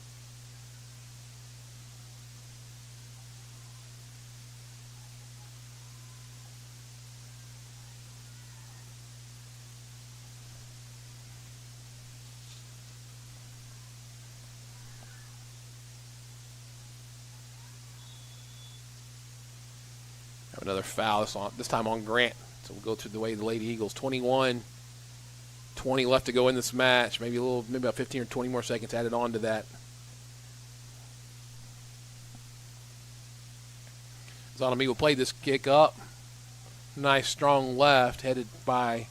Another foul, this time on Grant. So we'll go to the way of the Lady Eagles. 21-20 left to go in this match. Maybe about 15 or 20 more seconds added on to that. Zonami will play this kick up. Nice strong left headed by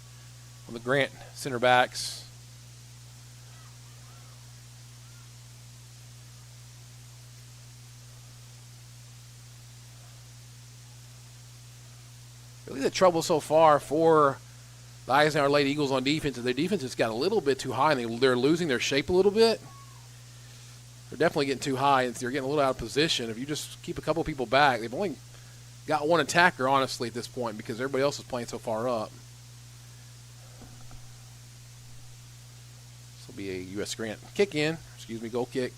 on the Grant center backs. Really the trouble so far for the Eisenhower Lady Eagles on defense is their defense has got a little bit too high, and they're losing their shape a little bit. They're definitely getting too high, and they're getting a little out of position. If you just keep a couple people back, they've only got one attacker, honestly, at this point because everybody else is playing so far up. This will be a U.S. Grant goal kick.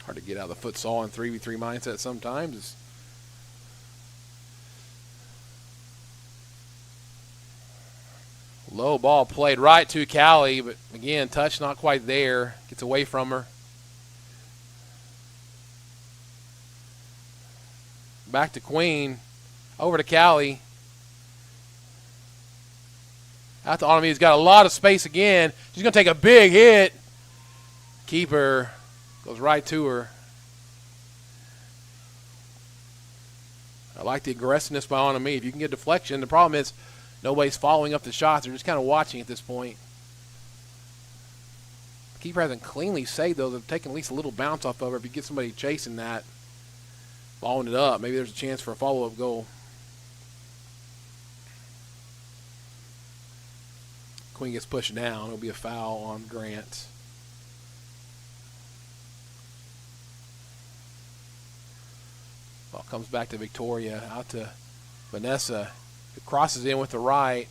Hard to get out of the futsal and 3v3 mindset sometimes. Low ball played right to Callie, but again, touch not quite there. Gets away from her. Back to Queen. Over to Callie. Out to Autumn. He's got a lot of space again. She's going to take a big hit. Keeper goes right to her. I like the aggressiveness by Onami. If you can get deflection, the problem is nobody's following up the shots. They're just kind of watching at this point. The keeper hasn't cleanly saved those. They've taken at least a little bounce off of her. If you get somebody chasing that, following it up, maybe there's a chance for a follow-up goal. Queen gets pushed down. It'll be a foul on Grant. Ball comes back to Victoria, out to Vanessa, who crosses in with the right.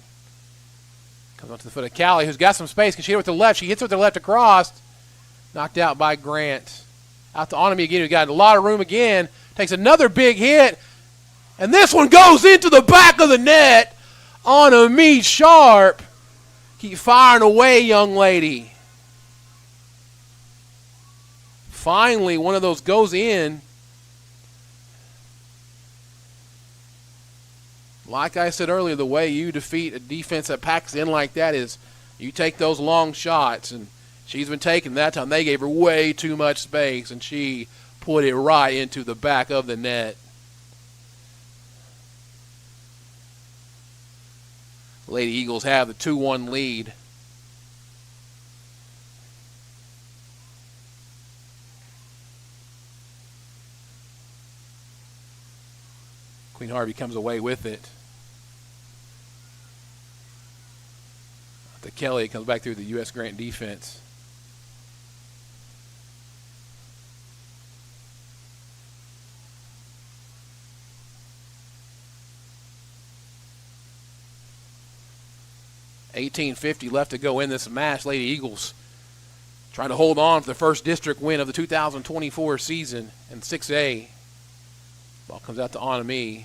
Comes onto the foot of Callie, who's got some space. Can she hit it with the left? She hits it with the left across. Knocked out by Grant. Out to Onami again, who got a lot of room again. Takes another big hit. And this one goes into the back of the net. Onami sharp. Keep firing away, young lady. Finally, one of those goes in. Like I said earlier, the way you defeat a defense that packs in like that is you take those long shots, and she's been taking that time. They gave her way too much space, and she put it right into the back of the net. Lady Eagles have the 2-1 lead. Queen Harvey comes away with it. The Kelly comes back through the U.S. Grant defense. $18.50 left to go in this match. Lady Eagles trying to hold on for the first district win of the 2024 season in 6A. Ball comes out to Onami.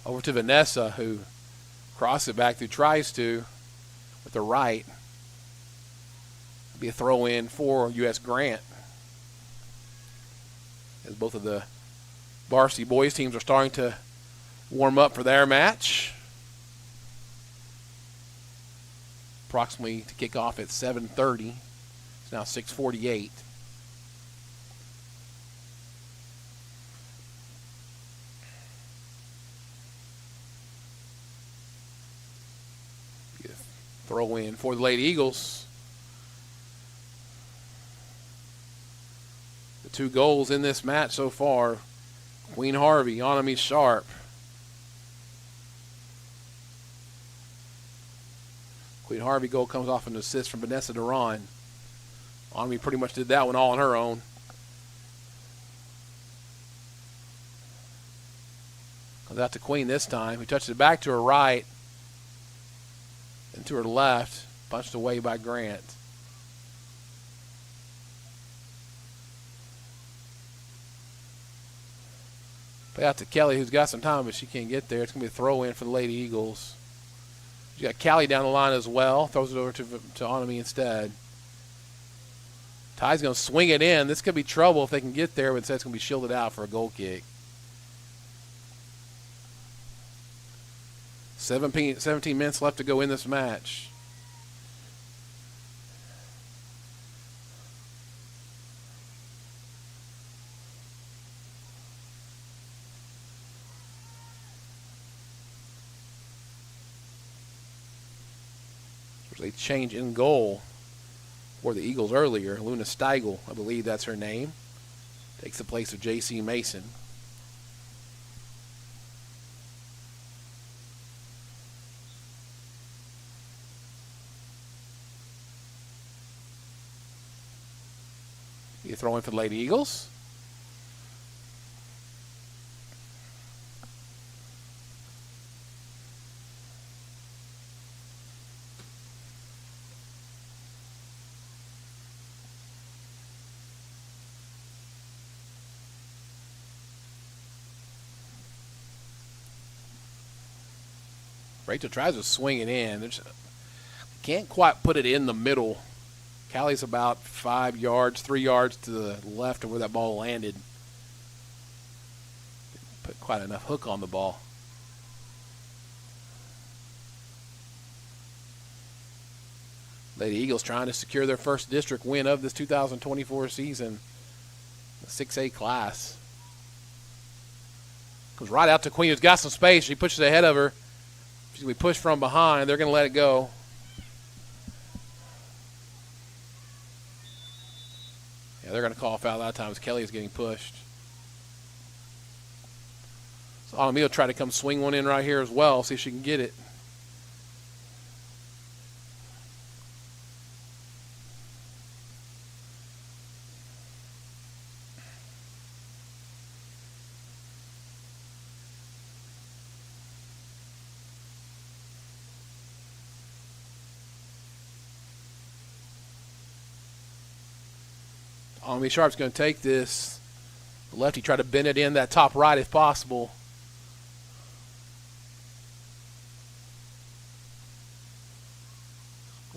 Over to Vanessa, who crosses it back through, tries to, with the right. Be a throw in for U.S. Grant. As both of the varsity boys teams are starting to warm up for their match. Approximately to kick off at 7:30. It's now 6:48. Throw in for the Lady Eagles. The 2 goals in this match so far. Queen Harvey, Onami Sharp. Queen Harvey goal comes off an assist from Vanessa Duran. Onami pretty much did that one all on her own. Comes out to Queen this time, who touches it back to her right. And to her left, punched away by Grant. Play out to Kelly, who's got some time, but she can't get there. It's going to be a throw-in for the Lady Eagles. You got Callie down the line as well. Throws it over to Onami instead. Ty's going to swing it in. This could be trouble if they can get there, but instead it's going to be shielded out for a goal kick. 17 minutes left to go in this match. There's a change in goal for the Eagles earlier. Luna Steigel, I believe that's her name, takes the place of J.C. Mason. You throw in for the Lady Eagles. Rachel tries to swing it in. Can't quite put it in the middle. Callie's about 5 yards, 3 yards to the left of where that ball landed. Put quite enough hook on the ball. Lady Eagles trying to secure their first district win of this 2024 season. The 6A class. Goes right out to Queen, who's got some space. She pushes ahead of her. She's going to be pushed from behind. They're going to let it go. Yeah, they're going to call a foul that time as Kelly is getting pushed. So Onami will try to come swing one in right here as well, see if she can get it. Onami Sharp's going to take this. The lefty try to bend it in that top right if possible.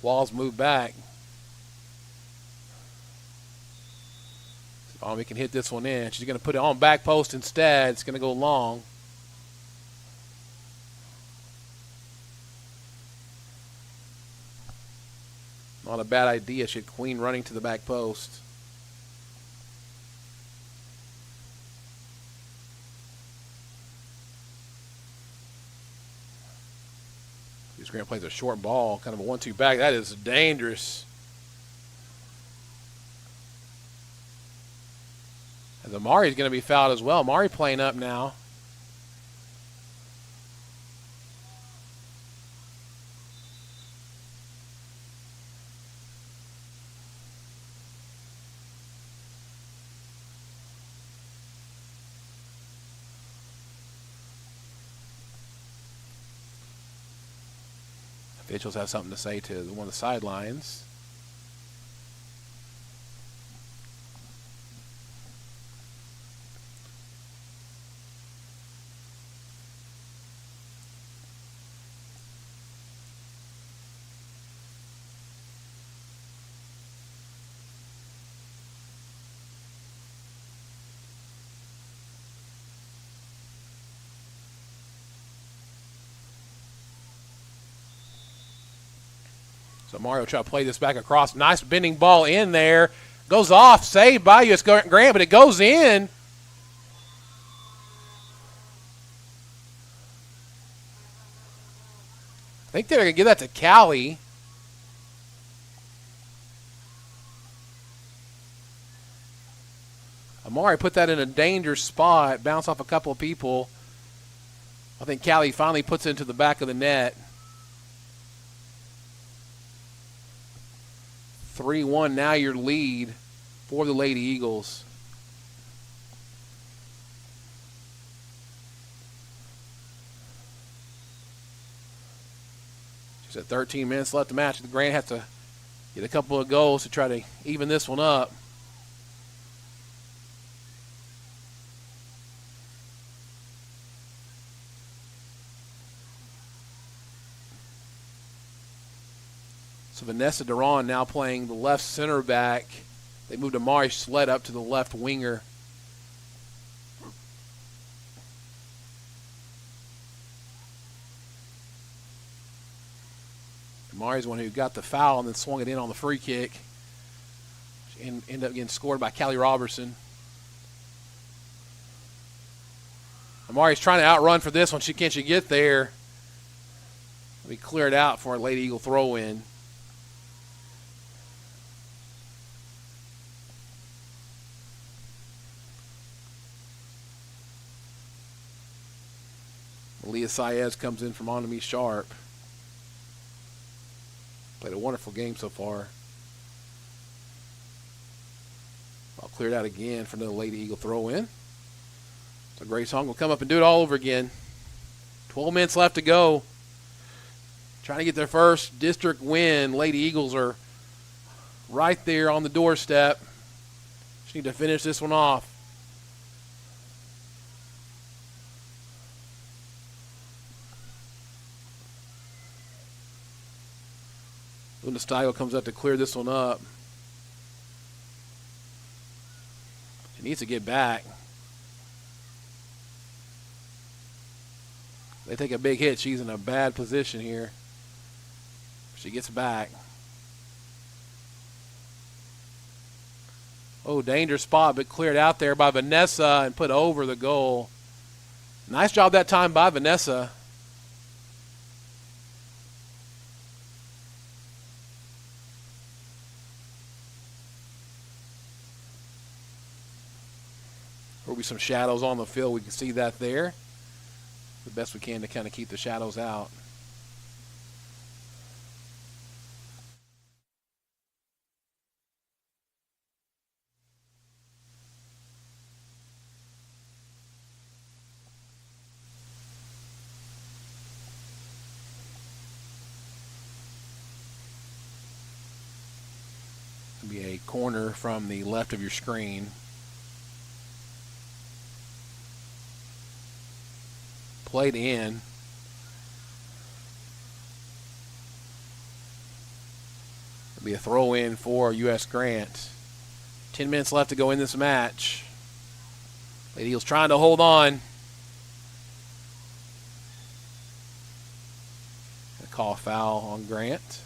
Walls move back. Onami can hit this one in. She's going to put it on back post instead. It's going to go long. Not a bad idea. She had Queen running to the back post. Grant plays a short ball, kind of a 1-2 back. That is dangerous. And Amari's going to be fouled as well. Amari playing up now. Officials have something to say to one of the sidelines. So Mario try to play this back across. Nice bending ball in there. Goes off. Saved by U.S. Grant, but it goes in. I think they're going to give that to Callie. Amari put that in a dangerous spot. Bounced off a couple of people. I think Callie finally puts it into the back of the net. 3-1 now your lead for the Lady Eagles. Just at 13 minutes left to match. Grant has to get a couple of goals to try to even this one up. So Vanessa Duran now playing the left center back. They moved Amari Sled up to the left winger. Amari's the one who got the foul and then swung it in on the free kick. And ended up getting scored by Callie Robertson. Amari's trying to outrun for this one. Can she get there? We cleared out for a late Eagle throw in. Leah Saez comes in from Onami Sharp. Played a wonderful game so far. Ball cleared out again for another late Eagle throw in. So Grace Hong will come up and do it all over again. 12 minutes left to go. Trying to get their first district win. Lady Eagles are right there on the doorstep. Just need to finish this one off. Luna Steigle comes up to clear this one up. He needs to get back. They take a big hit. She's in a bad position here. She gets back. Oh, danger spot, but cleared out there by Vanessa and put over the goal. Nice job that time by Vanessa. There will be some shadows on the field. We can see that there. The best we can to kind of keep the shadows out. It'll be a corner from the left of your screen. Played in. It'll be a throw in for U.S. Grant. 10 minutes left to go in this match. Lady Eagles trying to hold on. Gonna call a foul on Grant.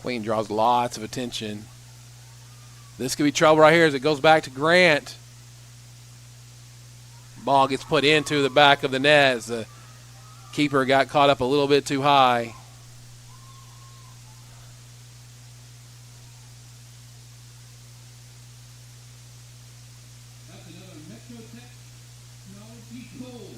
Queen draws lots of attention. This could be trouble right here as it goes back to Grant. Ball gets put into the back of the net as the keeper got caught up a little bit too high. That's another Metro Technology goal.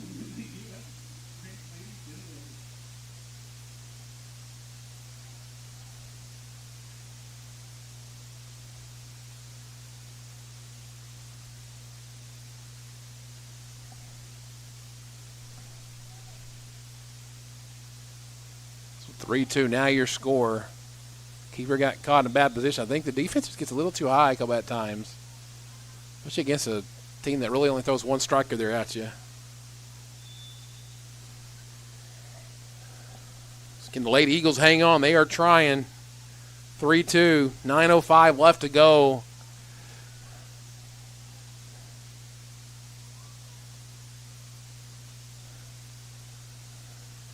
So 3-2, now your score. Keeper got caught in a bad position. I think the defense just gets a little too high a couple of times, especially against a team that really only throws one striker there at you. Can the Lady Eagles hang on? They are trying. 3-2, 9:05 left to go.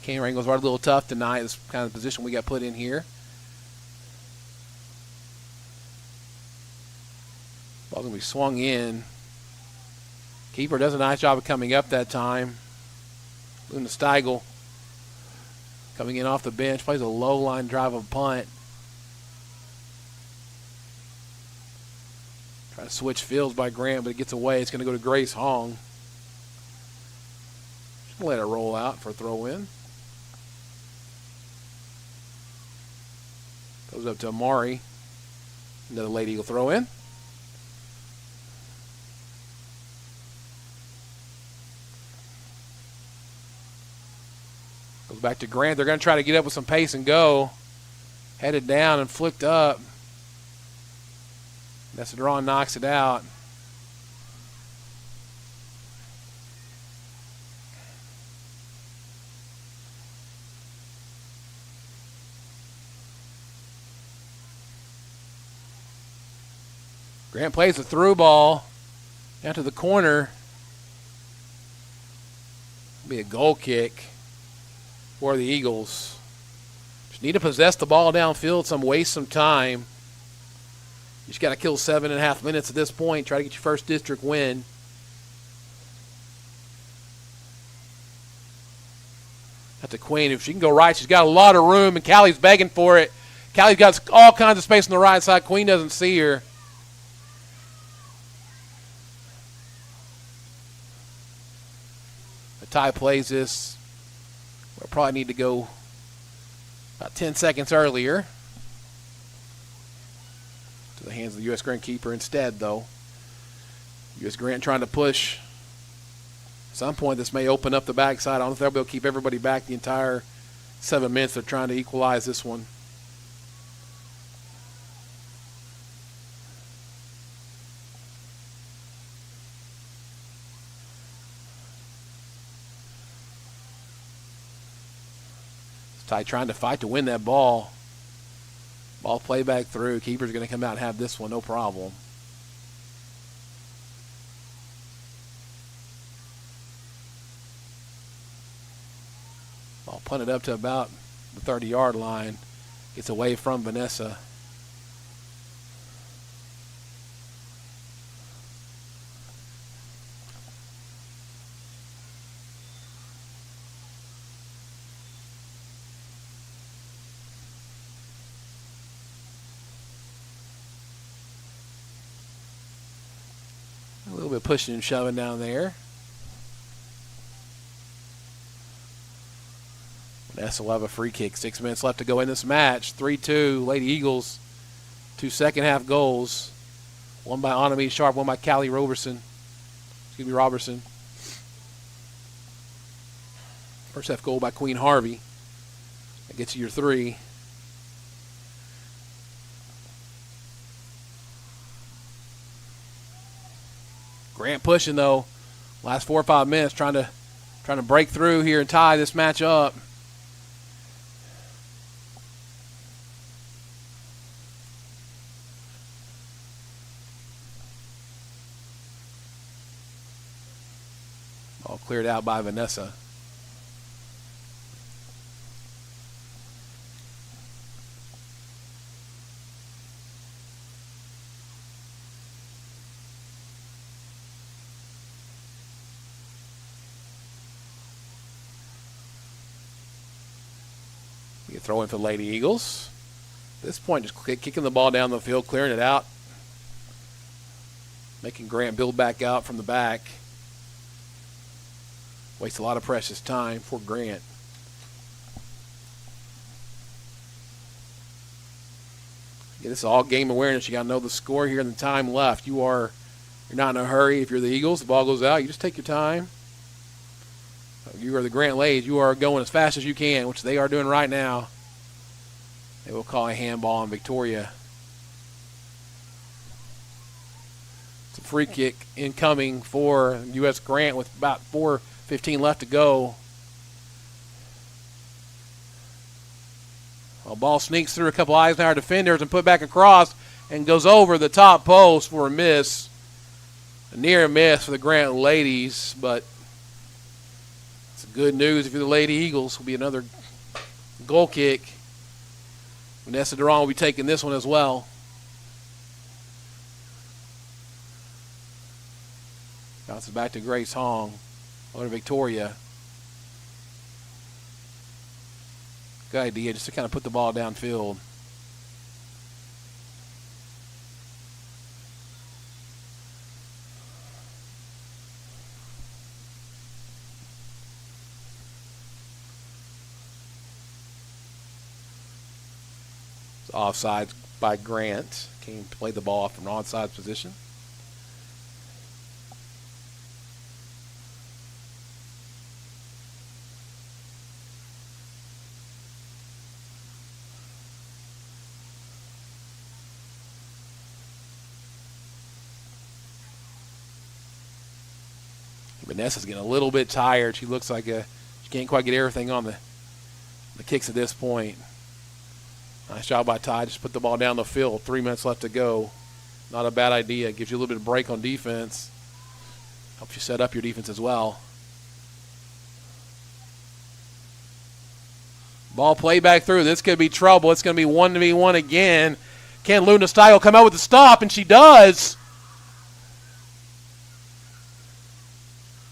Camera angles are a little tough tonight. This kind of position we got put in here. Ball's going to be swung in. Keeper does a nice job of coming up that time. Luna Steigle coming in off the bench, plays a low line drive of punt. Try to switch fields by Grant, but it gets away. It's going to go to Grace Hong. Just going to let it roll out for a throw in. Goes up to Amari. Another Lady Eagle throw in. back to Grant. They're going to try to get up with some pace and go. Headed down and flicked up. Vanessa Duran knocks it out. Grant plays the through ball down to the corner. Be a goal kick for the Eagles. Just need to possess the ball downfield, waste some time. You just got to kill 7.5 minutes at this point. Try to get your first district win. That's a Queen. If she can go right, she's got a lot of room, and Callie's begging for it. Callie's got all kinds of space on the right side. Queen doesn't see her. Ty plays this. We'll probably need to go about 10 seconds earlier. To the hands of the U.S. Grant keeper instead, though. U.S. Grant trying to push. At some point, this may open up the backside. I don't know if they'll be able to keep everybody back the entire 7 minutes. They're trying to equalize this one. Ty trying to fight to win that ball. Ball play back through. Keeper's going to come out and have this one, no problem. Ball punted up to about the 30-yard line. Gets away from Vanessa. A little bit pushing and shoving down there. Vanessa will have a free kick. 6 minutes left to go in this match. 3-2, Lady Eagles. 2 second-half goals. One by Anami Sharp, one by Callie Roberson. Robertson. First half goal by Queen Harvey. That gets you your 3. Grant pushing though. Last 4 or 5 minutes trying to break through here and tie this match up. All cleared out by Vanessa. You throw in for Lady Eagles. At this point, just kicking the ball down the field, clearing it out. Making Grant build back out from the back. Wastes a lot of precious time for Grant. Yeah, this is all game awareness. You got to know the score here and the time left. You're not in a hurry. If you're the Eagles, the ball goes out. You just take your time. You are the Grant Ladies. You are going as fast as you can, which they are doing right now. They will call a handball on Victoria. It's a free kick incoming for U.S. Grant with about 4:15 left to go. Well, ball sneaks through a couple Eisenhower defenders and put back across and goes over the top post for a miss. A near miss for the Grant Ladies, but it's good news if you're the Lady Eagles. Will be another goal kick. Vanessa Duran will be taking this one as well. Bounces back to Grace Hong. Over to Victoria. Good idea, just to kind of put the ball downfield. It's offsides by Grant. Came to play the ball from an onside position. Vanessa's getting a little bit tired. She looks like she can't quite get everything on the kicks at this point. Nice job by Ty. Just put the ball down the field. 3 minutes left to go. Not a bad idea. Gives you a little bit of break on defense. Helps you set up your defense as well. Ball played back through. This could be trouble. It's going to be 1v1 again. Can Luna Stiegel come out with the stop? And she does.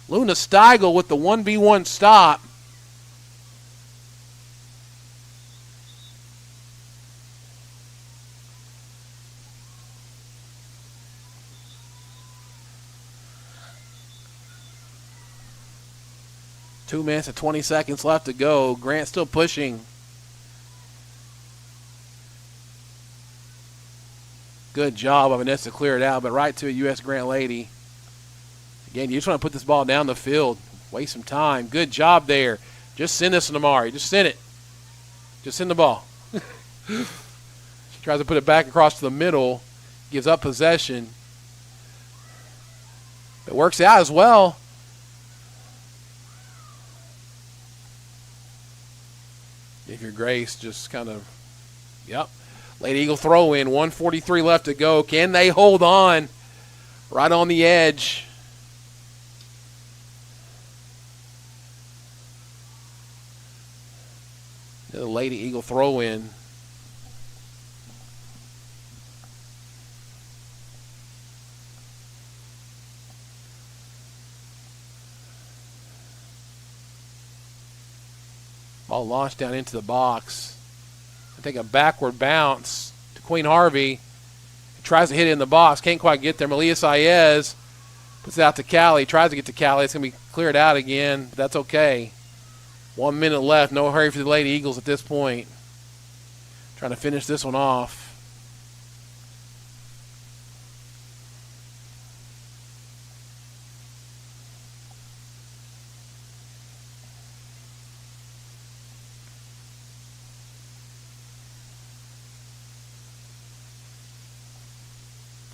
Luna Stiegel with the 1v1 stop. Two minutes and 20 seconds left to go. Grant still pushing. Good job of Vanessa to clear it out, but right to a U.S. Grant lady. Again, you just want to put this ball down the field. Waste some time. Good job there. Just send this to Amari. Just send it. Just send the ball. She tries to put it back across to the middle. Gives up possession. It works out as well. Give your grace just kind of, yep. Lady Eagle throw in. 1:43 left to go. Can they hold on? Right on the edge. The Lady Eagle throw in. Ball launched down into the box. I take a backward bounce to Queen Harvey. Tries to hit it in the box. Can't quite get there. Malia Saez puts it out to Callie. Tries to get to Callie. It's going to be cleared out again. But that's okay. 1 minute left. No hurry for the Lady Eagles at this point. Trying to finish this one off.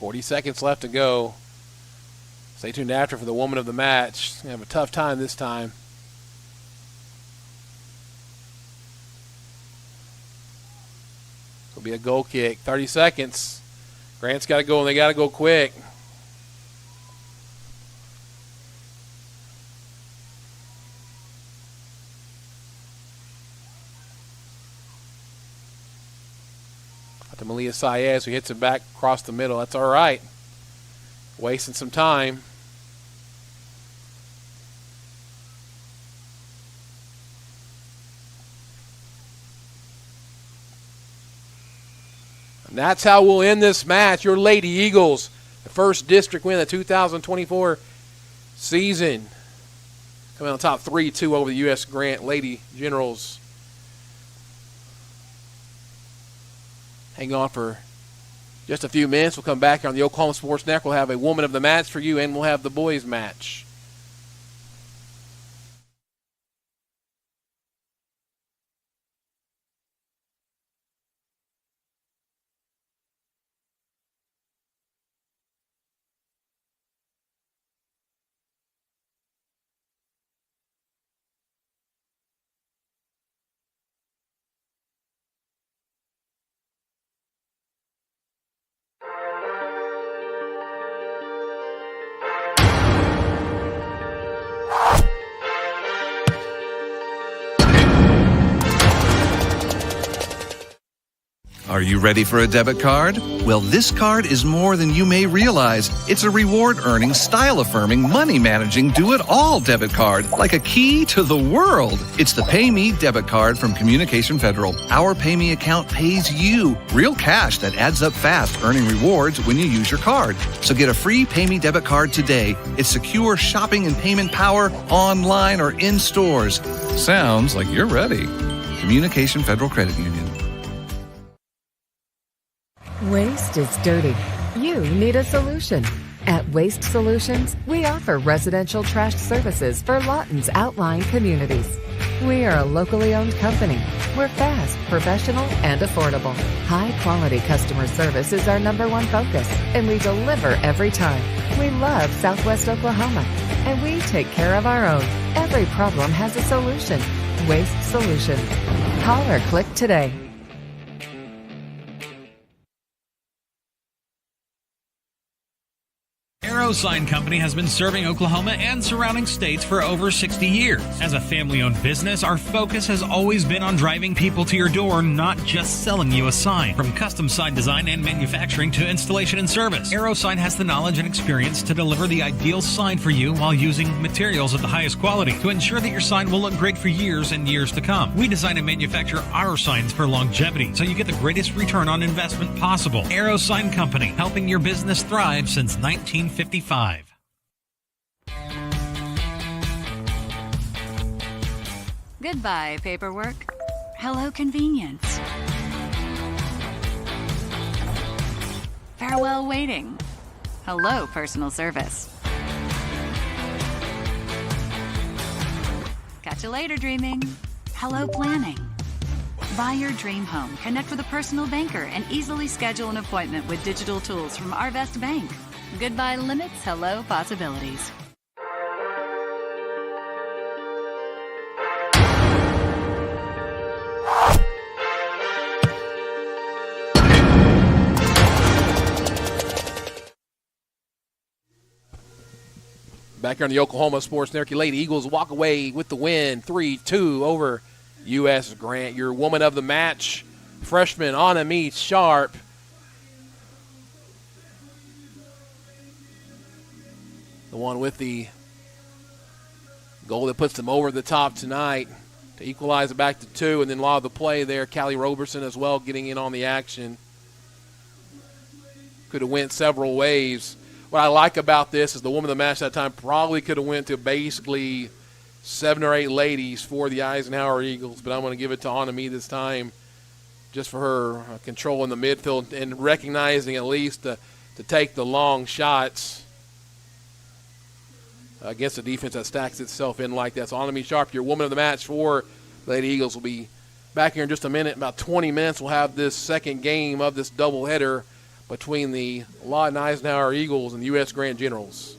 .40 seconds left to go. Stay tuned after for the woman of the match. She's going to have a tough time this time. It'll be a goal kick. 30 seconds. Grant's got to go, and they got to go quick. To Malia Saez, who hits it back across the middle. That's all right. Wasting some time. And that's how we'll end this match. Your Lady Eagles, the first district win of the 2024 season. Coming on top 3-2 over the U.S. Grant Lady Generals. Hang on for just a few minutes. We'll come back here on the Oklahoma Sports Network. We'll have a woman of the match for you, and we'll have the boys match. Are you ready for a debit card? Well, this card is more than you may realize. It's a reward-earning, style-affirming, money-managing, do-it-all debit card, like a key to the world. It's the Pay Me debit card from Communication Federal. Our Pay Me account pays you real cash that adds up fast, earning rewards when you use your card. So get a free Pay Me debit card today. It's secure shopping and payment power online or in stores. Sounds like you're ready. Communication Federal Credit Union. Waste is dirty. You need a solution. At Waste Solutions, we offer residential trash services for Lawton's outlying communities. We are a locally owned company. We're fast, professional, and affordable. High-quality customer service is our #1 focus, and we deliver every time. We love Southwest Oklahoma, and we take care of our own. Every problem has a solution. Waste Solution. Call or click today. Arrow Sign Company has been serving Oklahoma and surrounding states for over 60 years. As a family-owned business, our focus has always been on driving people to your door, not just selling you a sign. From custom sign design and manufacturing to installation and service, Arrow Sign has the knowledge and experience to deliver the ideal sign for you while using materials of the highest quality to ensure that your sign will look great for years and years to come. We design and manufacture our signs for longevity, so you get the greatest return on investment possible. Arrow Sign Company, helping your business thrive since 1955. Goodbye, paperwork. Hello, convenience. Farewell, waiting. Hello, personal service. Catch you later, dreaming. Hello, planning. Buy your dream home, connect with a personal banker, and easily schedule an appointment with digital tools from Arvest Bank. Goodbye limits, hello possibilities. Back here on the Oklahoma Sports Network, Lady Eagles walk away with the win, 3-2 over U.S. Grant. Your woman of the match, freshman Anna Meade Sharp. The one with the goal that puts them over the top tonight to equalize it back to 2, and then a lot of the play there. Callie Roberson as well getting in on the action. Could have went several ways. What I like about this is the woman of the match that time probably could have went to basically 7 or 8 ladies for the Eisenhower Eagles, but I'm going to give it to Anna Meade this time just for her control in the midfield and recognizing at least to take the long shots against a defense that stacks itself in like that. So Anna Meade Sharp, your woman of the match for Lady Eagles, will be back here in just a minute. In about 20 minutes, we'll have this second game of this doubleheader between the Lawton Eisenhower Eagles and the U.S. Grant Generals.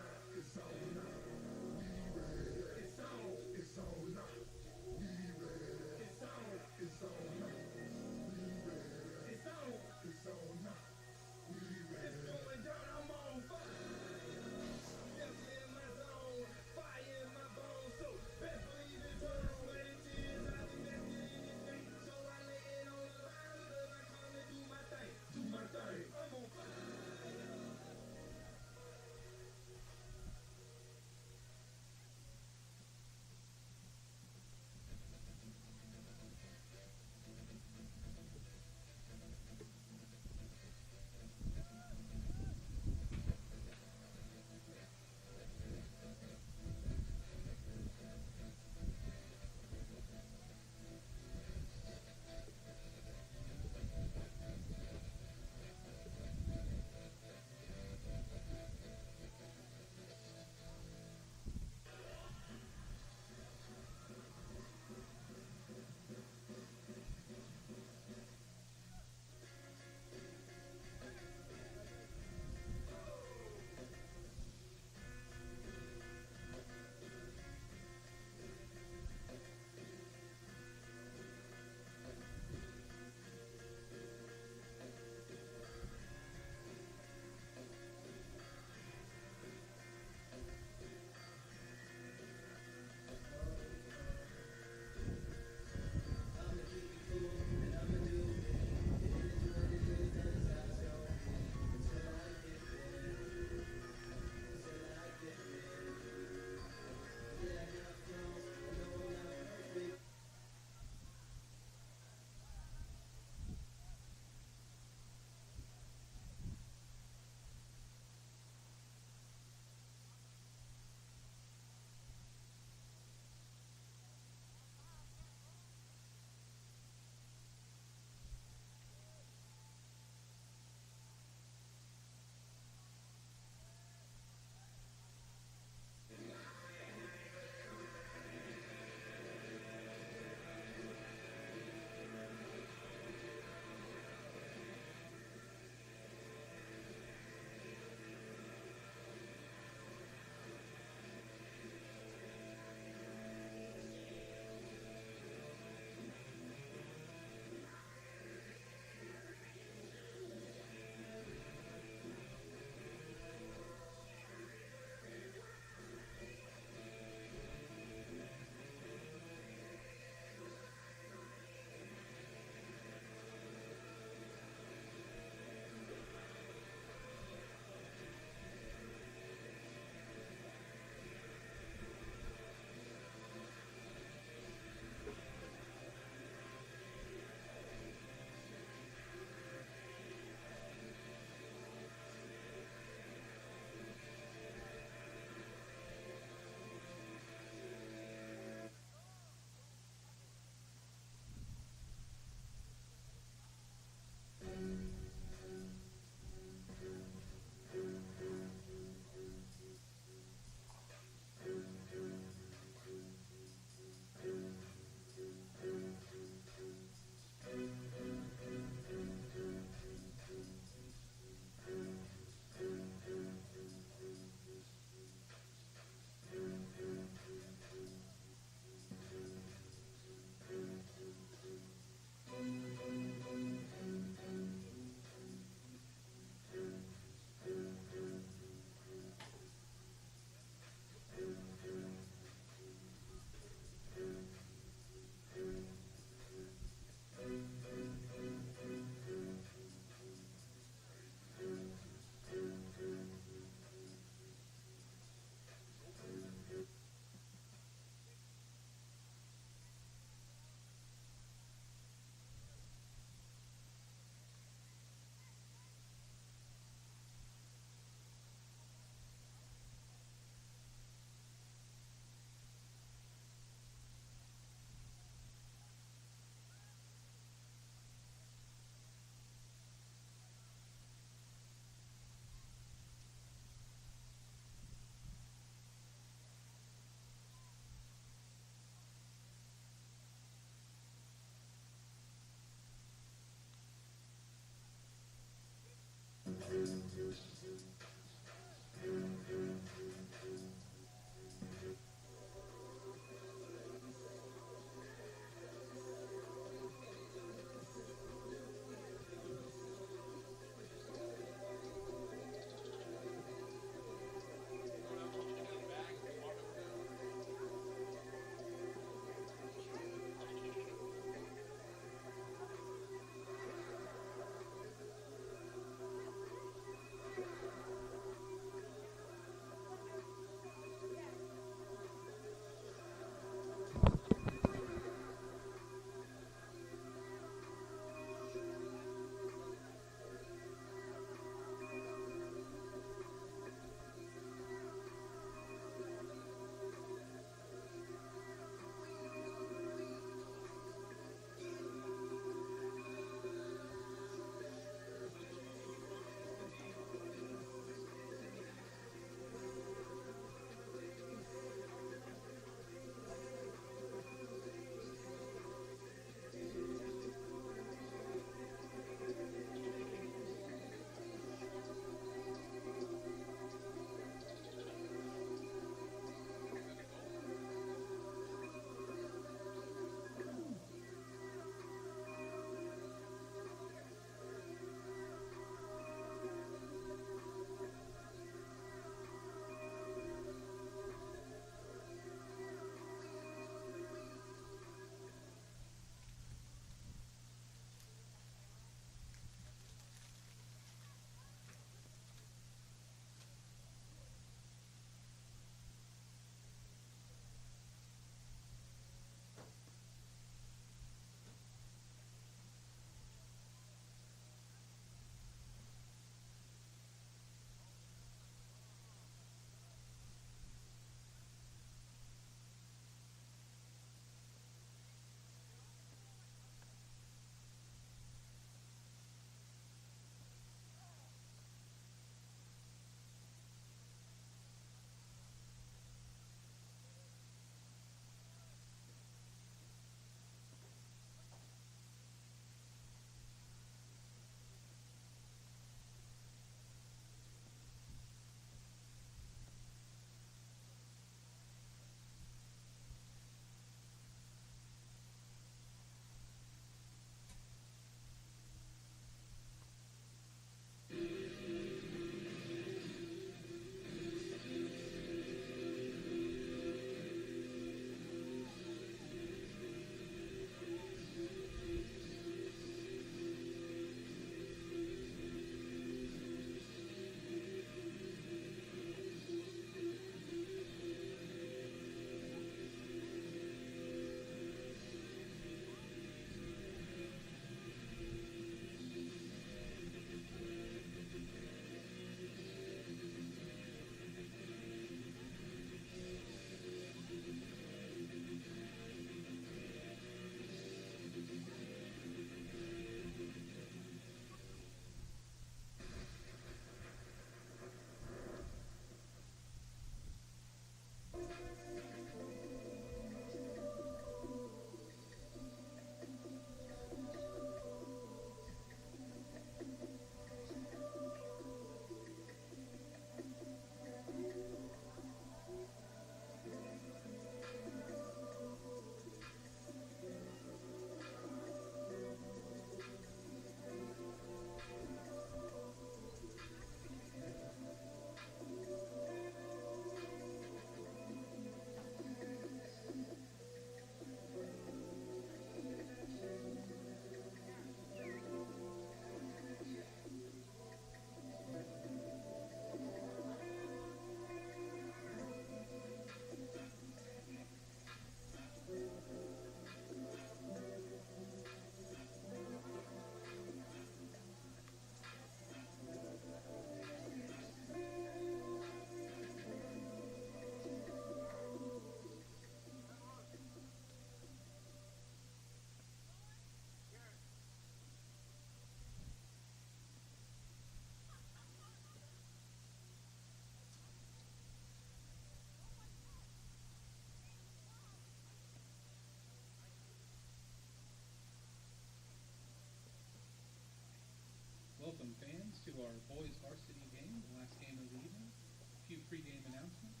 to our boys varsity game, the last game of the evening. A few pregame announcements.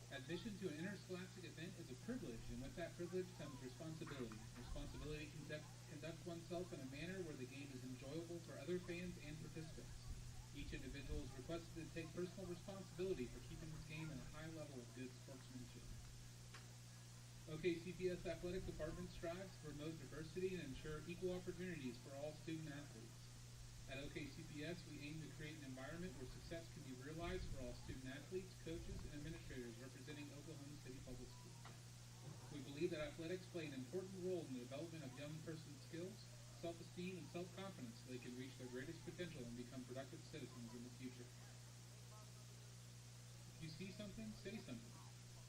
Admission to an interscholastic event is a privilege, and with that privilege comes responsibility. Responsibility to conduct oneself in a manner where the game is enjoyable for other fans and participants. Each individual is requested to take personal responsibility for keeping this game at a high level of good sportsmanship. OKCPS Athletic Department strives to promote diversity and ensure equal opportunities for all student athletes. At OKCPS, we aim to create an environment where success can be realized for all student athletes, coaches, and administrators representing Oklahoma City Public Schools. We believe that athletics play an important role in the development of young person's skills, self-esteem, and self-confidence so they can reach their greatest potential and become productive citizens in the future. If you see something, say something.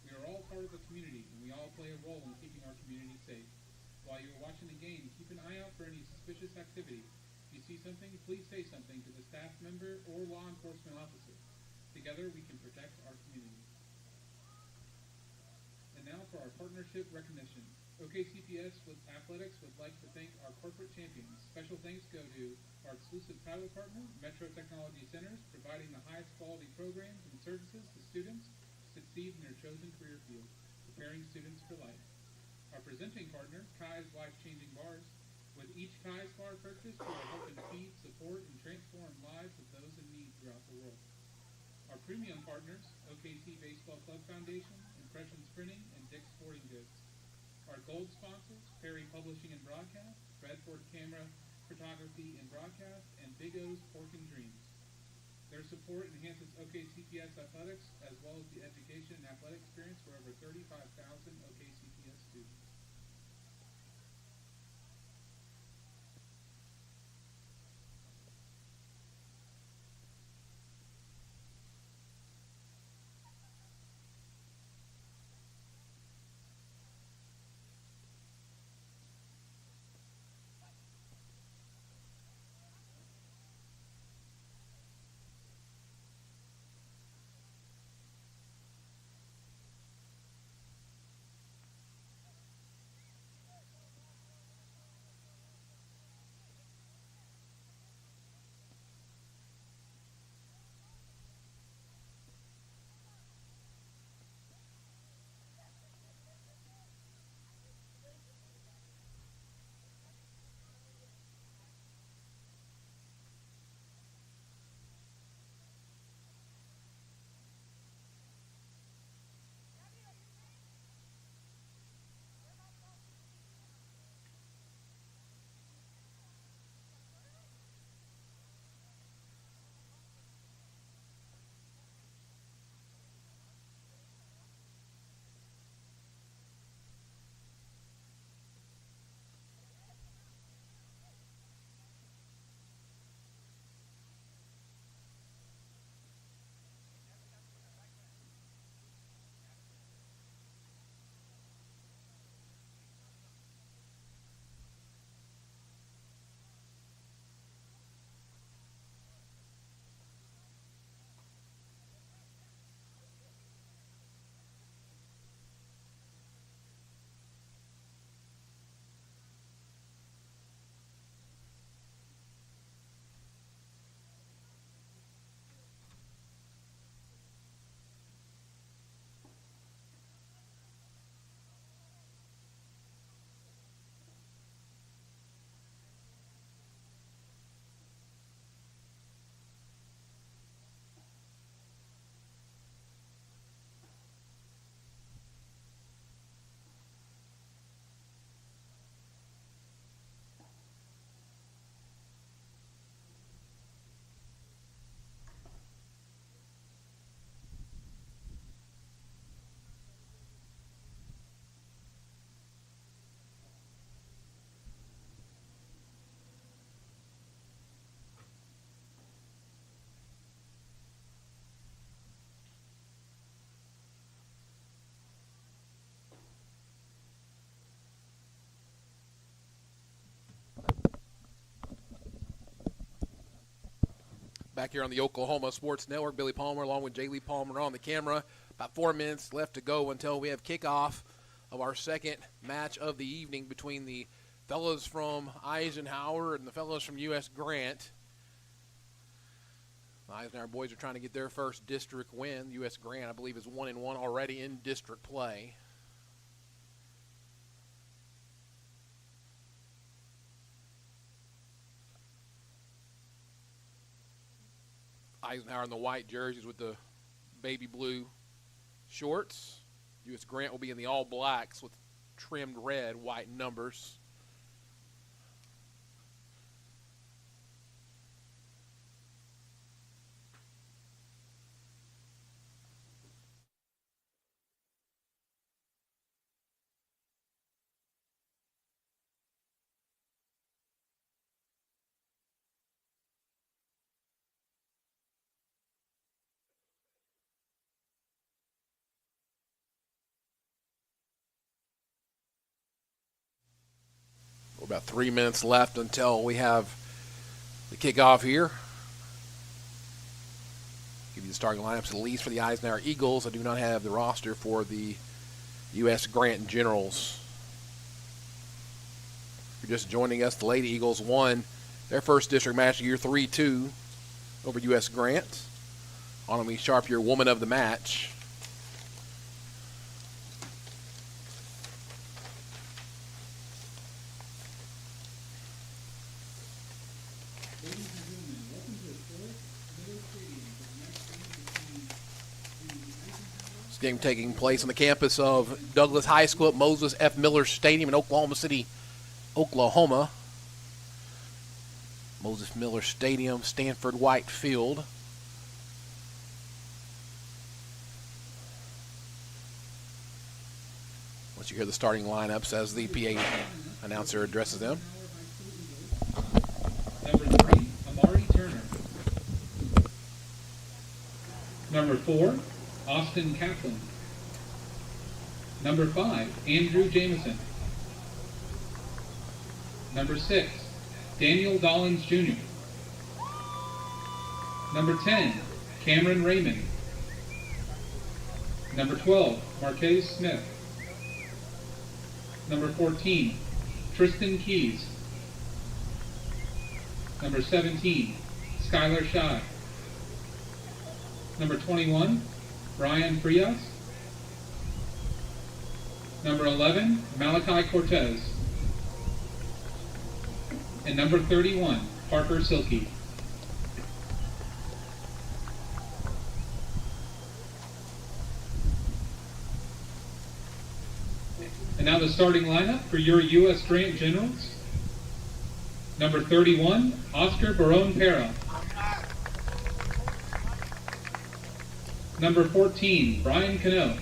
We are all part of the community, and we all play a role in keeping our community safe. While you are watching the game, keep an eye out for any suspicious activity. If you see something, please say something to the staff member or law enforcement officer. Together, we can protect our community. And now for our partnership recognition. OKCPS Athletics would like to thank our corporate champions. Special thanks go to our exclusive title partner, Metro Technology Centers, providing the highest quality programs and services to students to succeed in their chosen career field, preparing students for life. Our presenting partner, Kai's Life-Changing Bars. With each Kai's bar purchase, we are helping feed, support, and transform lives of those in need throughout the world. Our premium partners, OKC Baseball Club Foundation, Impressions Printing, and Dick's Sporting Goods. Our gold sponsors, Perry Publishing and Broadcast, Redford Camera, Photography and Broadcast, and Big O's Pork and Dreams. Their support enhances OKCPS athletics as well as the education and athletic experience for over 35,000 OKCPS students. Back here on the Oklahoma Sports Network, Billy Palmer along with Jay Lee Palmer on the camera. About 4 minutes left to go until we have kickoff of our second match of the evening between the fellows from Eisenhower and the fellows from U.S. Grant. Eisenhower boys are trying to get their first district win. U.S. Grant, I believe, is 1-1 already in district play. Eisenhower in the white jerseys with the baby blue shorts. U.S. Grant will be in the all blacks with trimmed red, white numbers. We're about 3 minutes left until we have the kickoff here. Give you the starting lineups at least for the Eisenhower Eagles. I do not have the roster for the U.S. Grant Generals. If you're just joining us, the Lady Eagles won their first district match of year 3-2 over U.S. Grant. Anami Sharp, your woman of the match. Game taking place on the campus of Douglas High School at Moses F. Miller Stadium in Oklahoma City, Oklahoma. Moses Miller Stadium, Stanford White Field. Once you hear the starting lineups as the PA announcer addresses them. Number 3, Amari Turner. Number 4, Austin Kaplan. Number 5, Andrew Jameson. Number 6, Daniel Dollins Jr. Number 10, Cameron Raymond. Number 12, Marquez Smith. Number 14, Tristan Keys. Number 17, Skylar Shy. Number 21, Brian Frias. Number 11, Malachi Cortez. And number 31, Parker Silkey. And now the starting lineup for your U.S. Grant Generals. Number 31, Oscar Barone Pera. Number 14, Brian Cano.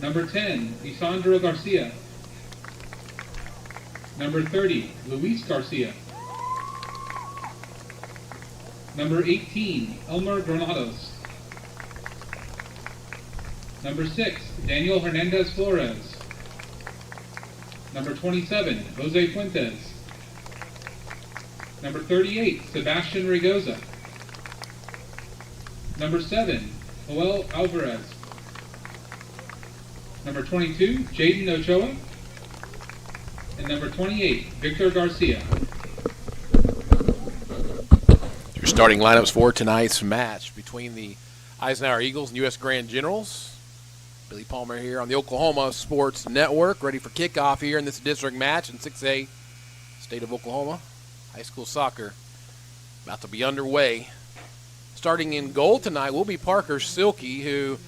Number 10, Isandro Garcia. Number 30, Luis Garcia. Number 18, Elmer Granados. Number 6, Daniel Hernandez Flores. Number 27, Jose Fuentes. Number 38, Sebastian Rigoza. Number 7, Joel Alvarez. Number 22, Jaden Ochoa. And number 28, Victor Garcia. Your starting lineups for tonight's match between the Eisenhower Eagles and U.S. Grand Generals. Billy Palmer here on the Oklahoma Sports Network, ready for kickoff here in this district match in 6A, state of Oklahoma. High school soccer about to be underway. Starting in goal tonight will be Parker Silkey, who,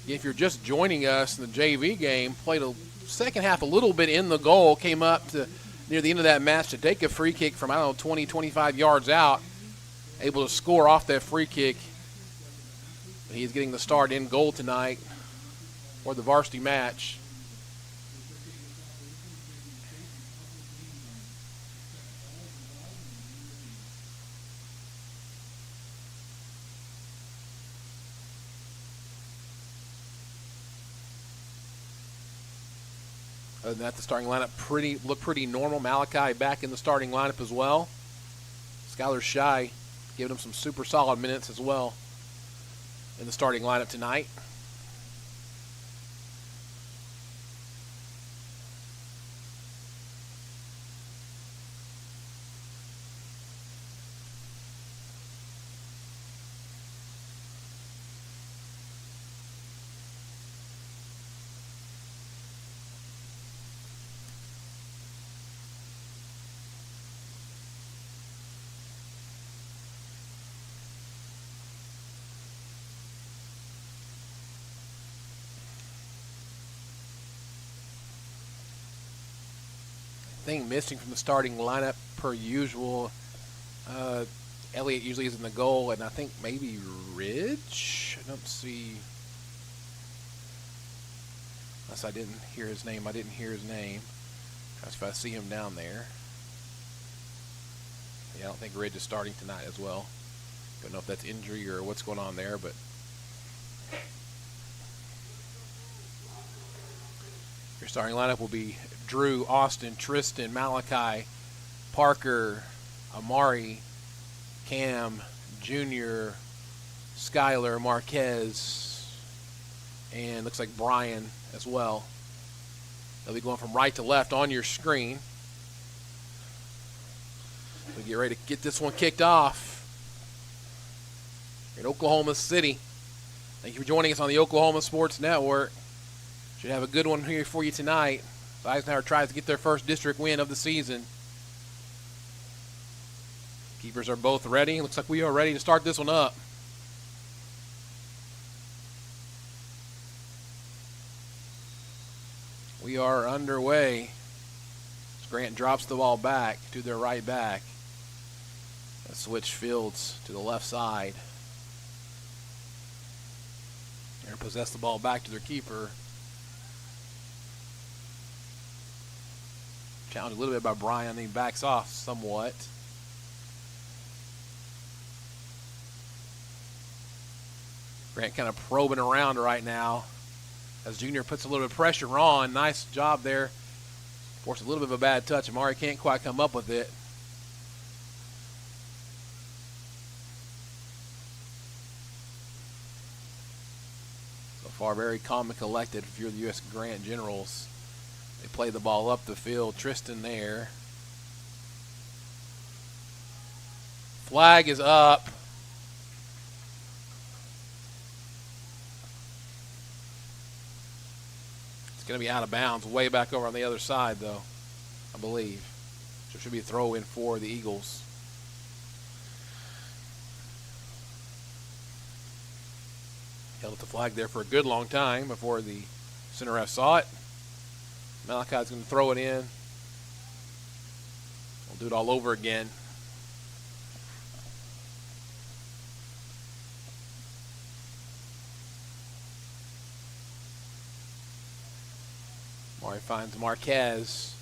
if you're just joining us in the JV game, played a second half a little bit in the goal, came up to near the end of that match to take a free kick from, 20, 25 yards out, able to score off that free kick. But he's getting the start in goal tonight for the varsity match. Other than that, the starting lineup looked pretty normal. Malachi back in the starting lineup as well. Skylar Shy giving him some super solid minutes as well in the starting lineup tonight. thing missing from the starting lineup per usual. Elliott usually is in the goal, and I think maybe Ridge. I don't see. Unless I didn't hear his name. I didn't hear his name. That's if I see him down there. Yeah, I don't think Ridge is starting tonight as well. Don't know if that's injury or what's going on there, but your starting lineup will be Drew, Austin, Tristan, Malachi, Parker, Amari, Cam, Junior, Skylar, Marquez, and looks like Brian as well. They'll be going from right to left on your screen. We get ready to get this one kicked off in Oklahoma City. Thank you for joining us on the Oklahoma Sports Network. Should have a good one here for you tonight. Eisenhower tries to get their first district win of the season. Keepers are both ready. Looks like we are ready to start this one up. We are underway. Grant drops the ball back to their right back. And switch fields to the left side. They're going to possess the ball back to their keeper. Challenged a little bit by Brian. He backs off somewhat. Grant kind of probing around right now as Junior puts a little bit of pressure on. Nice job there. Forced a little bit of a bad touch. Amari can't quite come up with it. So far, very calm and collected if you're the U.S. Grant Generals. They play the ball up the field. Tristan there. Flag is up. It's going to be out of bounds, way back over on the other side, though, I believe. So it should be a throw in for the Eagles. Held up the flag there for a good long time before the center ref saw it. Malachi's going to throw it in. We'll do it all over again. Mari finds Marquez.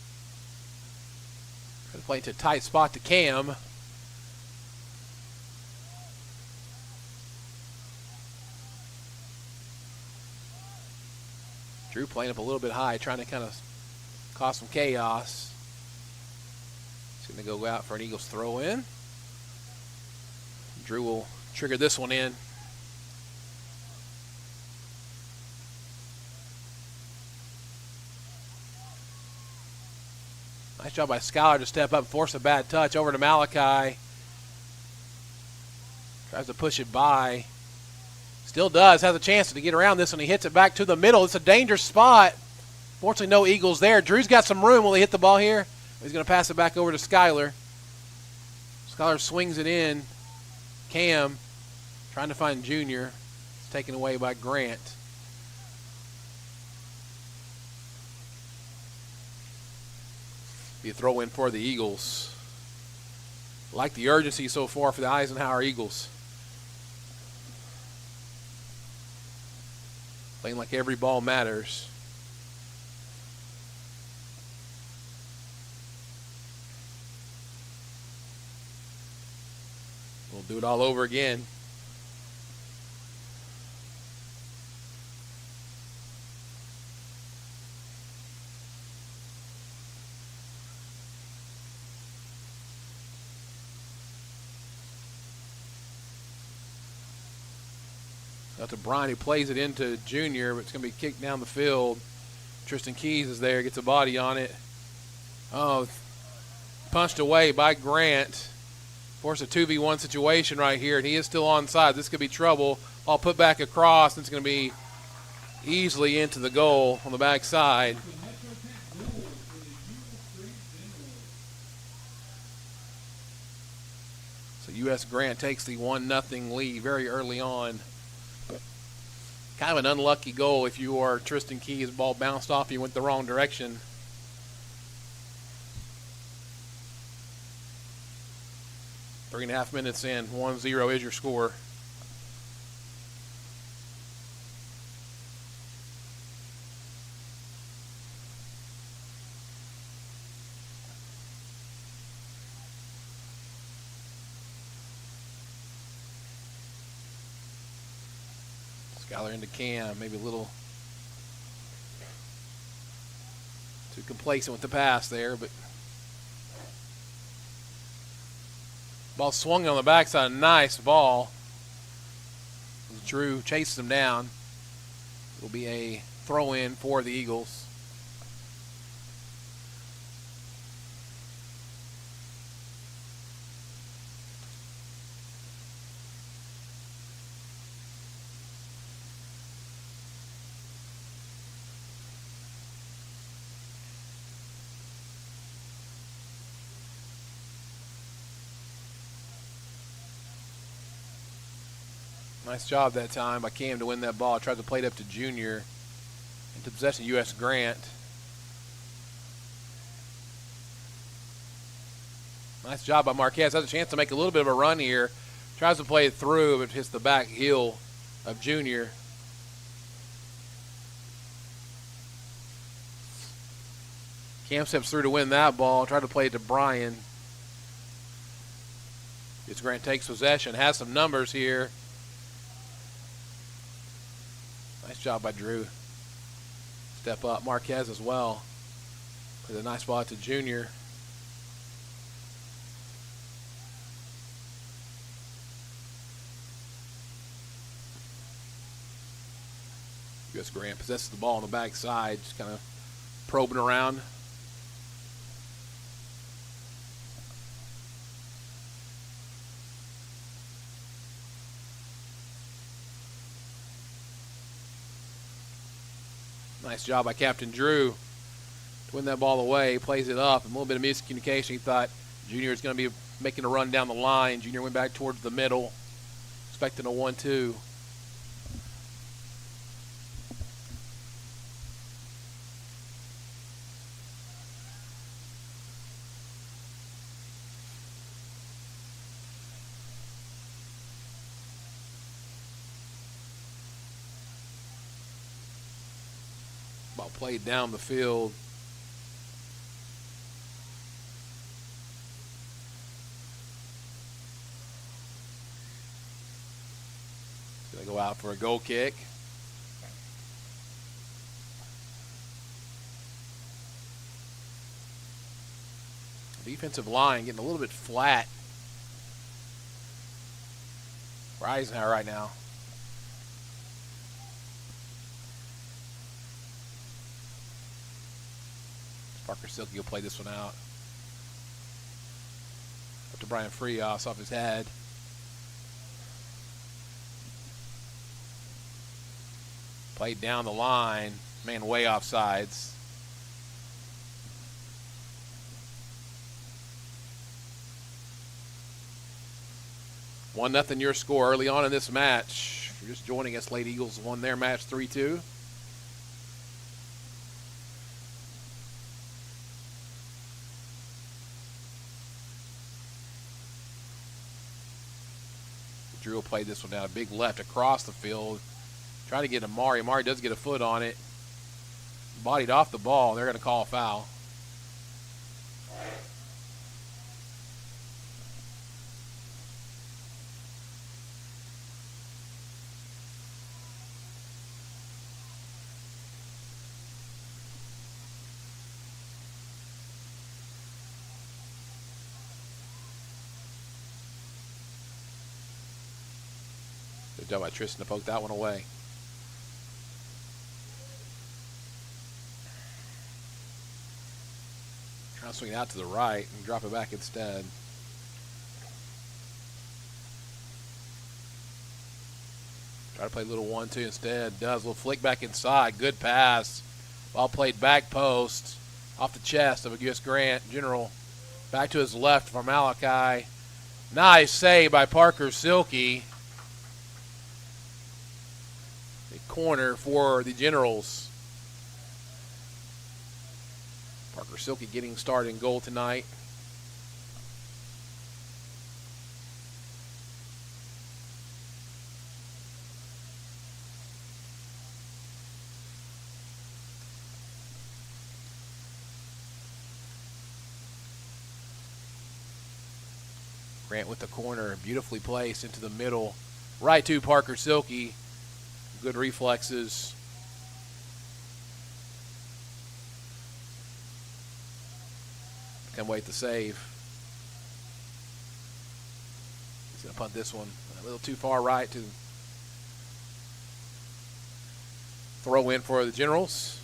Trying to play into a tight spot to Cam. Drew playing up a little bit high, trying to kind of cause some chaos. He's going to go out for an Eagles throw in. Drew will trigger this one in. Nice job by Skylar to step up and force a bad touch over to Malachi. Tries to push it by. Still does. Has a chance to get around this one. He hits it back to the middle. It's a dangerous spot. Fortunately, no Eagles there. Drew's got some room. Will he hit the ball here? He's going to pass it back over to Skylar. Skylar swings it in. Cam trying to find Junior. It's taken away by Grant. Be a throw in for the Eagles. Like the urgency so far for the Eisenhower Eagles. Playing like every ball matters. We'll do it all over again. Out to Brian, who plays it into Junior, but it's going to be kicked down the field. Tristan Keys is there, gets a body on it. Oh, punched away by Grant. Forced a 2v1 situation right here, and he is still onside. This could be trouble. Ball put back across, and it's going to be easily into the goal on the backside. So U.S. Grant takes the 1-0 lead very early on. Kind of an unlucky goal if you are Tristan Keys. Ball bounced off you, went the wrong direction. 3.5 minutes in, 1-0 is your score. Skyler into Cam, maybe a little too complacent with the pass there, but ball swung on the backside. A nice ball. Drew chases him down. It'll be a throw-in for the Eagles. Nice job that time by Cam to win that ball. Tried to play it up to Junior. Into possession, U.S. Grant. Nice job by Marquez. Has a chance to make a little bit of a run here. Tries to play it through, but hits the back heel of Junior. Cam steps through to win that ball. Tried to play it to Brian. U.S. Grant takes possession. Has some numbers here. Nice job by Drew. Step up. Marquez as well. With a nice ball to Junior. U.S. Grant possesses the ball on the backside, just kind of probing around. Nice job by Captain Drew to win that ball away. Plays it up. A little bit of miscommunication. He thought Junior was going to be making a run down the line. Junior went back towards the middle, expecting a 1-2. Ball played down the field. It's going to go out for a goal kick. Defensive line getting a little bit flat for Eisenhower right now. Parker Silky will play this one out. Up to Brian Frias off his head. Played down the line. Man way off sides. One nothing your score early on in this match. If you're just joining us, Lady Eagles won their match 3-2. Drew will play this one down. A big left across the field. Trying to get Amari. Amari does get a foot on it. Bodied off the ball. They're going to call a foul. Good job by Tristan to poke that one away. Trying to swing it out to the right and drop it back instead. Try to play a little 1-2 instead. Does a little flick back inside. Good pass. Ball played back post off the chest of a U.S. Grant. General back to his left for Malachi. Nice save by Parker Silky. Corner for the Generals. Parker Silky getting started in goal tonight. Grant with the corner, beautifully placed into the middle. Right to Parker Silkey. Good reflexes. Can wait the save. He's going to punt this one a little too far right to throw in for the Generals.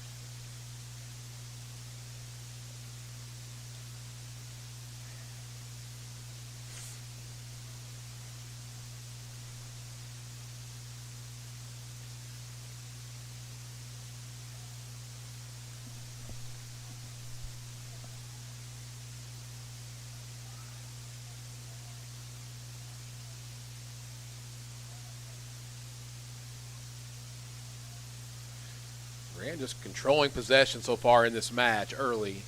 Grant just controlling possession so far in this match early.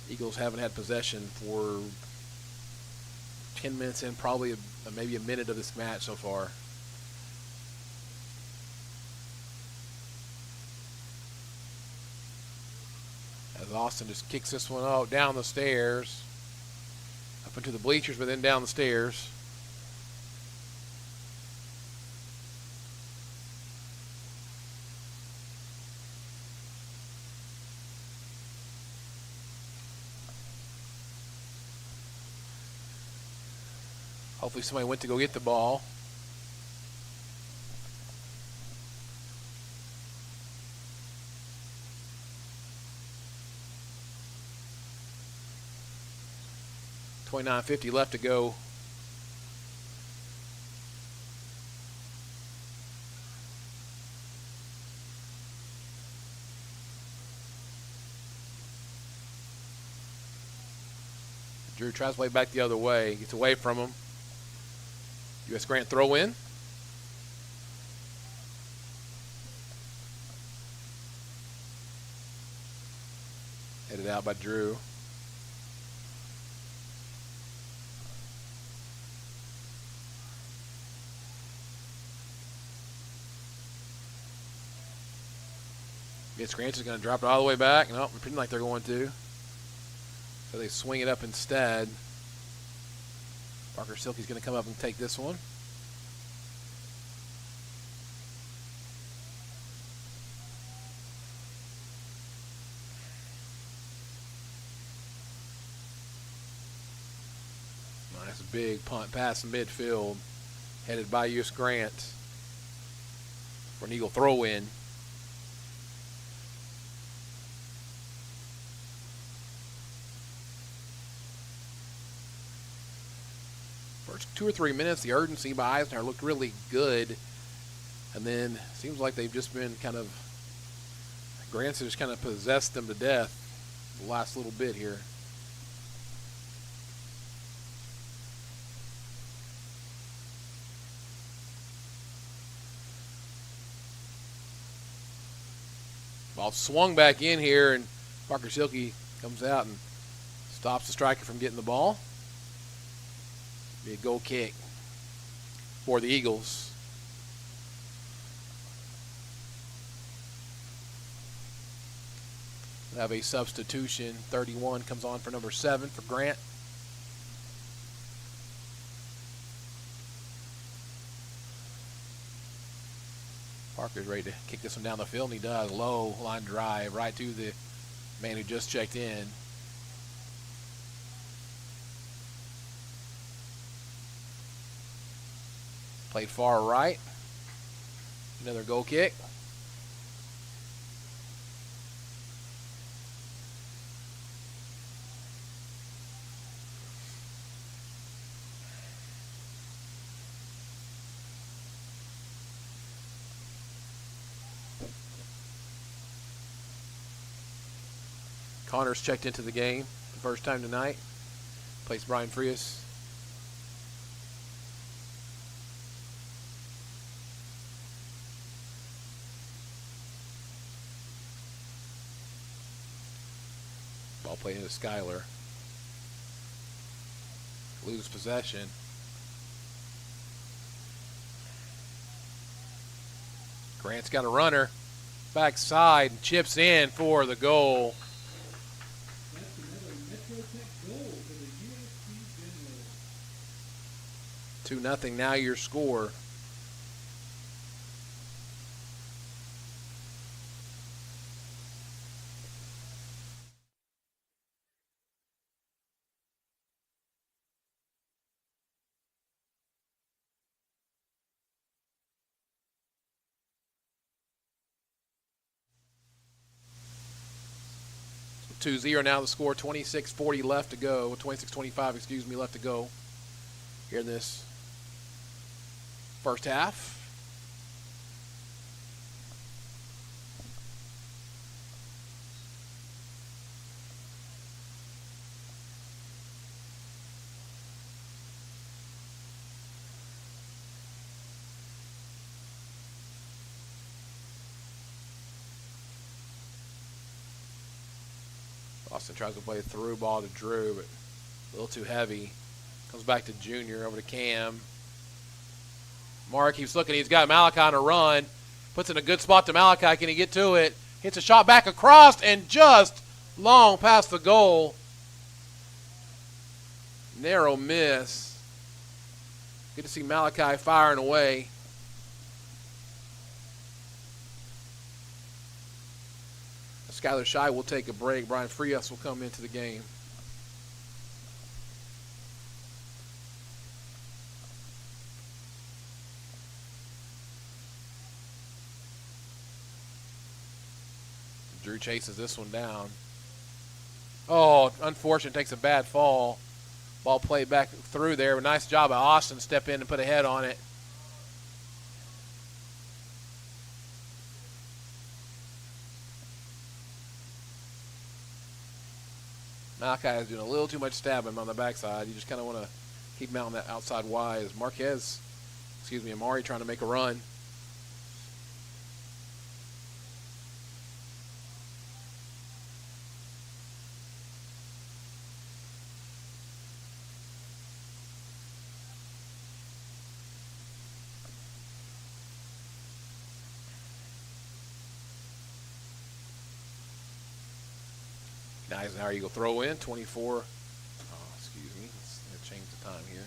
Eagles haven't had possession for 10 minutes in, probably maybe a minute of this match so far. As Austin just kicks this one out down the stairs, up into the bleachers, but then down the stairs. Hopefully somebody went to go get the ball. $29.50 left to go. Drew tries to play back the other way. Gets away from him. U.S. Grant throw in. Headed out by Drew. U.S. Grant is going to drop it all the way back. Nope, pretending like they're going to. So they swing it up instead. Parker Silkey's going to come up and take this one. Nice big punt pass in midfield, headed by U.S. Grant for an Eagle throw in. First 2 or 3 minutes, the urgency by Eisenhower looked really good. And then it seems like they've just been kind of, Grant's just kind of possessed them to death the last little bit here. Ball swung back in here, and Parker Silkey comes out and stops the striker from getting the ball. Be a goal kick for the Eagles. We'll have a substitution. 31 comes on for number 7 for Grant. Parker's ready to kick this one down the field, and he does. Low line drive right to the man who just checked in. Played far right. Another goal kick. Connors checked into the game the first time tonight. Plays Brian Frias. Ball played into Skyler. Lose possession. Grant's got a runner. Backside, chips in for the goal. That's another Metro Tech goal for the USC Generals. 2-0. Now your score. So 2-0 now the score. 26:40 left to go. 26:25, excuse me, left to go here in this first half. Austin tries to play a through ball to Drew, but a little too heavy. Comes back to Junior, over to Cam. Mark keeps looking. He's got Malachi on a run. Puts in a good spot to Malachi. Can he get to it? Hits a shot back across and just long past the goal. Narrow miss. Good to see Malachi firing away. Skylar Shy will take a break. Brian Frias will come into the game. Drew chases this one down. Oh, unfortunate, takes a bad fall. Ball played back through there. Nice job by Austin. Step in and put a head on it. Malachi is doing a little too much stabbing on the backside. You just kind of want to keep him out on that outside wide. As Amari trying to make a run. Eisenhower Eagle throw in, 24. Oh, excuse me. Let's change the time here.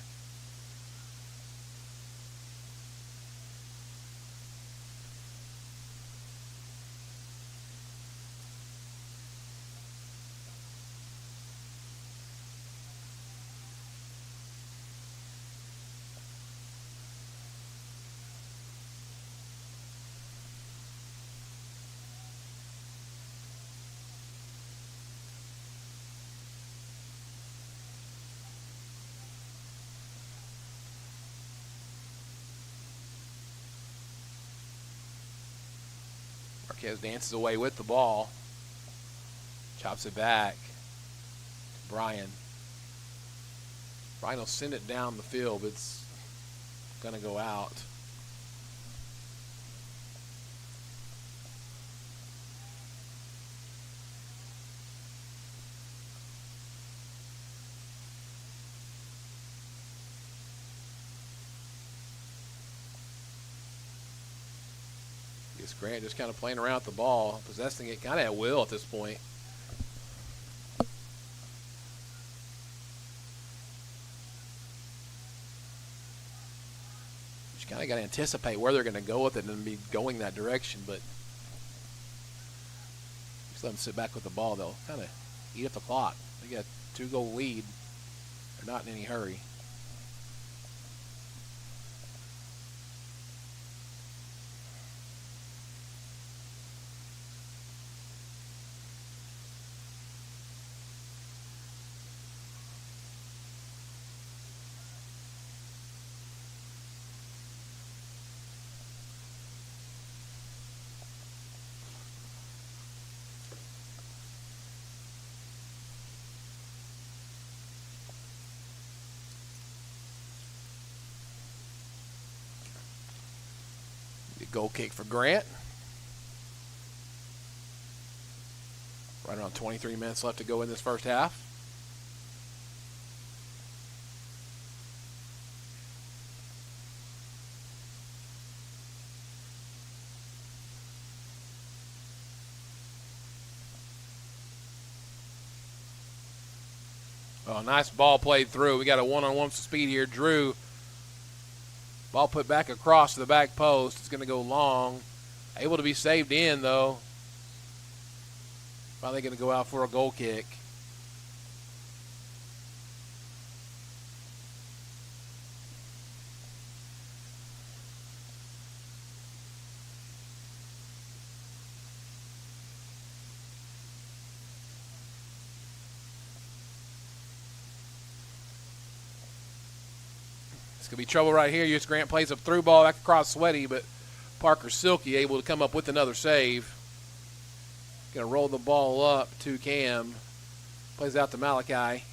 Marquez dances away with the ball. Chops it back to Brian. Brian will send it down the field, but it's going to go out. Grant just kind of playing around with the ball, possessing it kind of at will at this point. Just kind of got to anticipate where they're going to go with it and be going that direction, but just let them sit back with the ball. They'll kind of eat up the clock. They got a 2-goal lead. They're not in any hurry. Goal kick for Grant. Right around 23 minutes left to go in this first half. Oh, nice ball played through. We got a one-on-one speed here. Drew Ball put back across to the back post. It's going to go long. Able to be saved in, though. Finally going to go out for a goal kick. It's going to be trouble right here. U.S. Grant plays a through ball back across Sweaty, but Parker Silky able to come up with another save. Going to roll the ball up to Cam. Plays out to Malachi.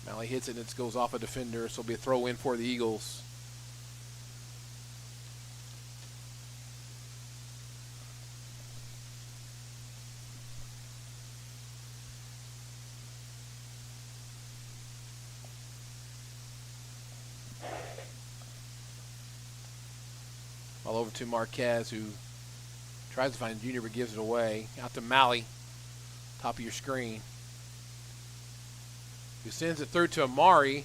Malley hits it and it goes off a defender, so it'll be a throw in for the Eagles. All over to Marquez, who tries to find Junior but gives it away. Out to Malley, top of your screen. Who sends it through to Amari,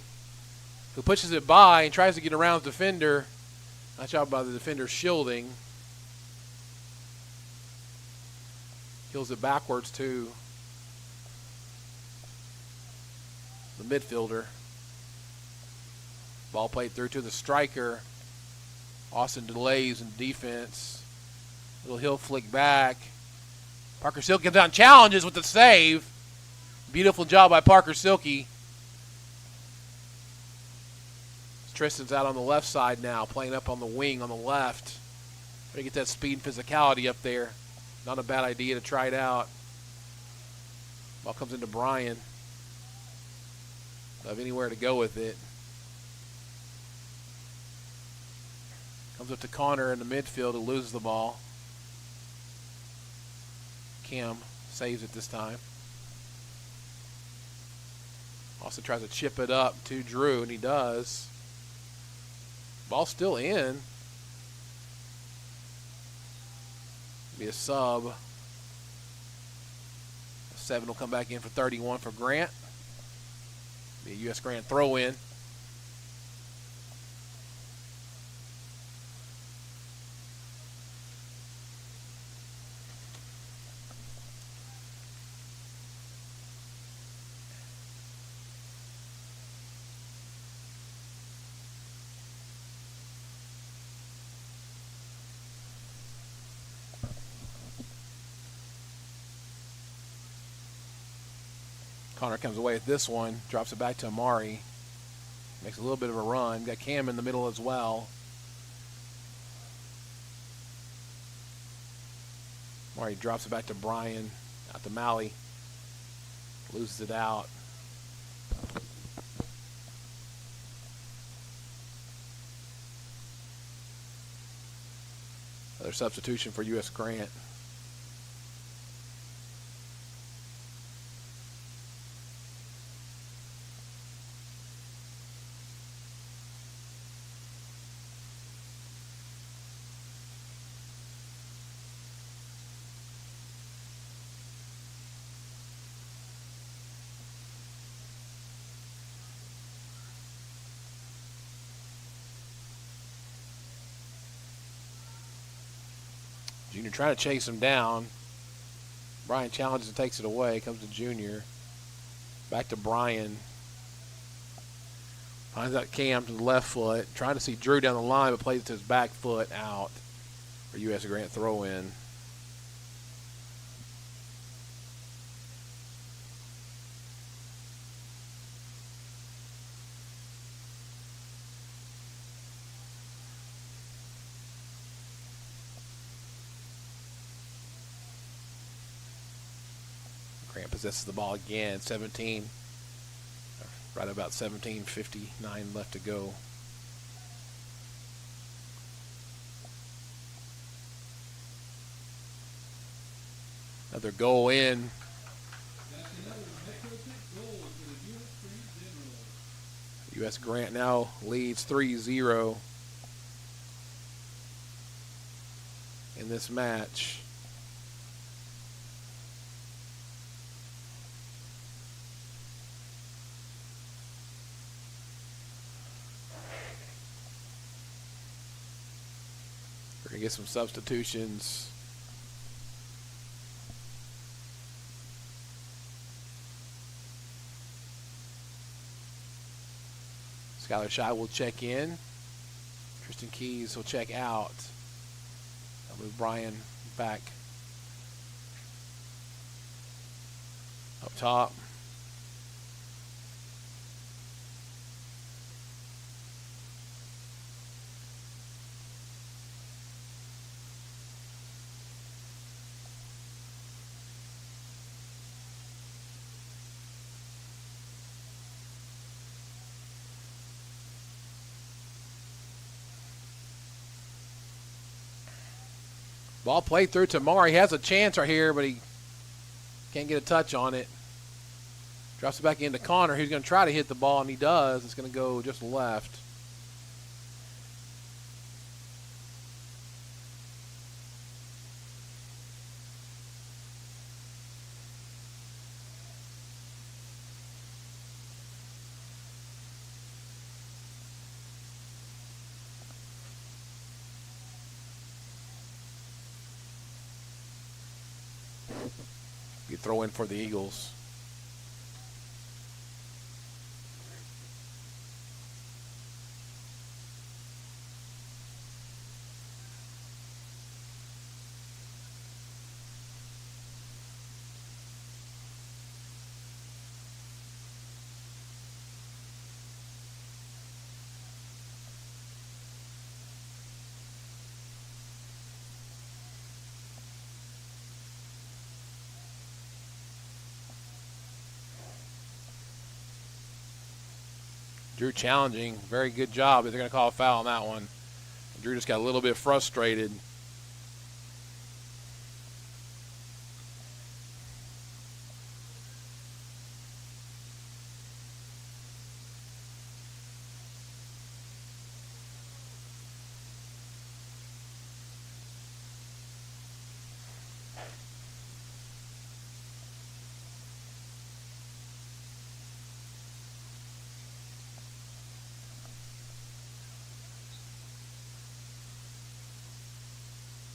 who pushes it by and tries to get around the defender. Nice job by the defender shielding. Kills it backwards to the midfielder. Ball played through to the striker. Austin delays in defense. Little heel flick back. Parker Silky comes out and challenges with the save. Beautiful job by Parker Silky. Tristan's out on the left side now, playing up on the wing on the left. Trying to get that speed and physicality up there. Not a bad idea to try it out. Ball comes into Brian. Don't have anywhere to go with it. Comes up to Connor in the midfield, who loses the ball. Cam saves it this time. Also tries to chip it up to Drew, and he does. Ball still in. Be a sub. 7 will come back in for 31 for Grant. Be a U.S. Grant throw in. Connor comes away with this one, drops it back to Amari. Makes a little bit of a run. Got Cam in the middle as well. Amari drops it back to Brian, out to Malley. Loses it out. Another substitution for U.S. Grant. Junior trying to chase him down. Brian challenges and takes it away. Comes to Junior. Back to Brian. Finds out Cam to the left foot. Trying to see Drew down the line, but plays it to his back foot out for U.S. Grant throw in. Grant possesses the ball again. 17. Right about 17:59 left to go. Another goal in. U.S. Grant now leads 3-0 in this match. Gonna get some substitutions. Skylar Shy will check in. Tristan Keys will check out. I'll move Brian back up top. Ball played through to Marr. He has a chance right here, but he can't get a touch on it. Drops it back into Connor, who's going to try to hit the ball, and he does. It's going to go just left. You throw in for the Eagles. Drew challenging, very good job, but they're going to call a foul on that one. Drew just got a little bit frustrated.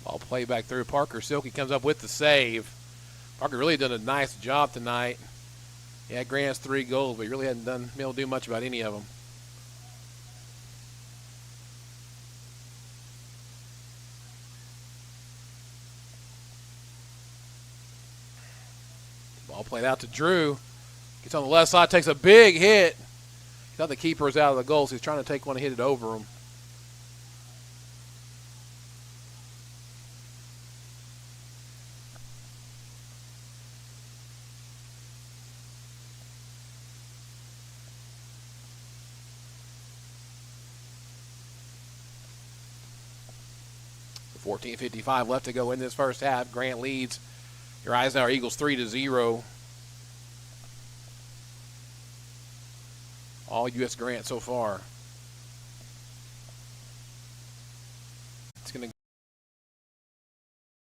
Ball play back through. Parker Silky comes up with the save. Parker really done a nice job tonight. Yeah, Grant has 3 goals, but he really hadn't been able to do much about any of them. Ball played out to Drew. Gets on the left side, takes a big hit. He thought the keeper was out of the goal, so he's trying to take one and hit it over him. .55 left to go in this first half. Grant leads your Eisenhower Eagles 3-0. All U.S. Grant so far. It's going to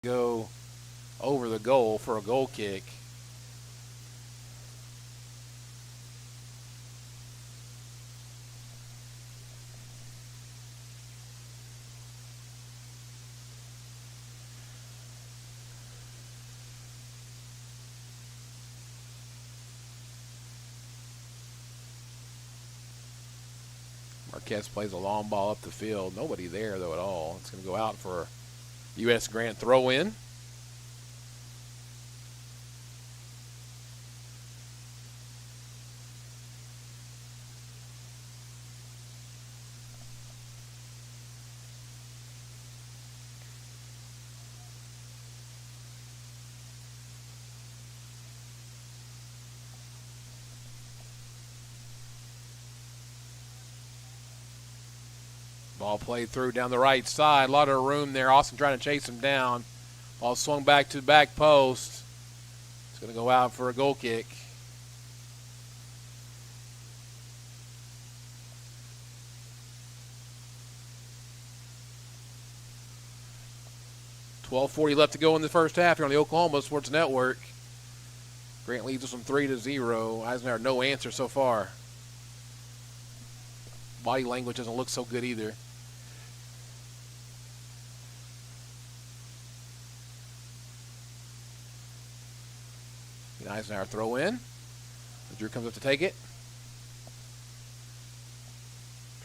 go over the goal for a goal kick. Marquez plays a long ball up the field. Nobody there, though, at all. It's going to go out for U.S. Grant throw-in. Ball played through down the right side. A lot of room there. Austin trying to chase him down. Ball swung back to the back post. It's going to go out for a goal kick. .12:40 left to go in the first half here on the Oklahoma Sports Network. Grant leads us from 3-0. Eisenhower no answer so far. Body language doesn't look so good either. Eisenhower throw in. Drew comes up to take it.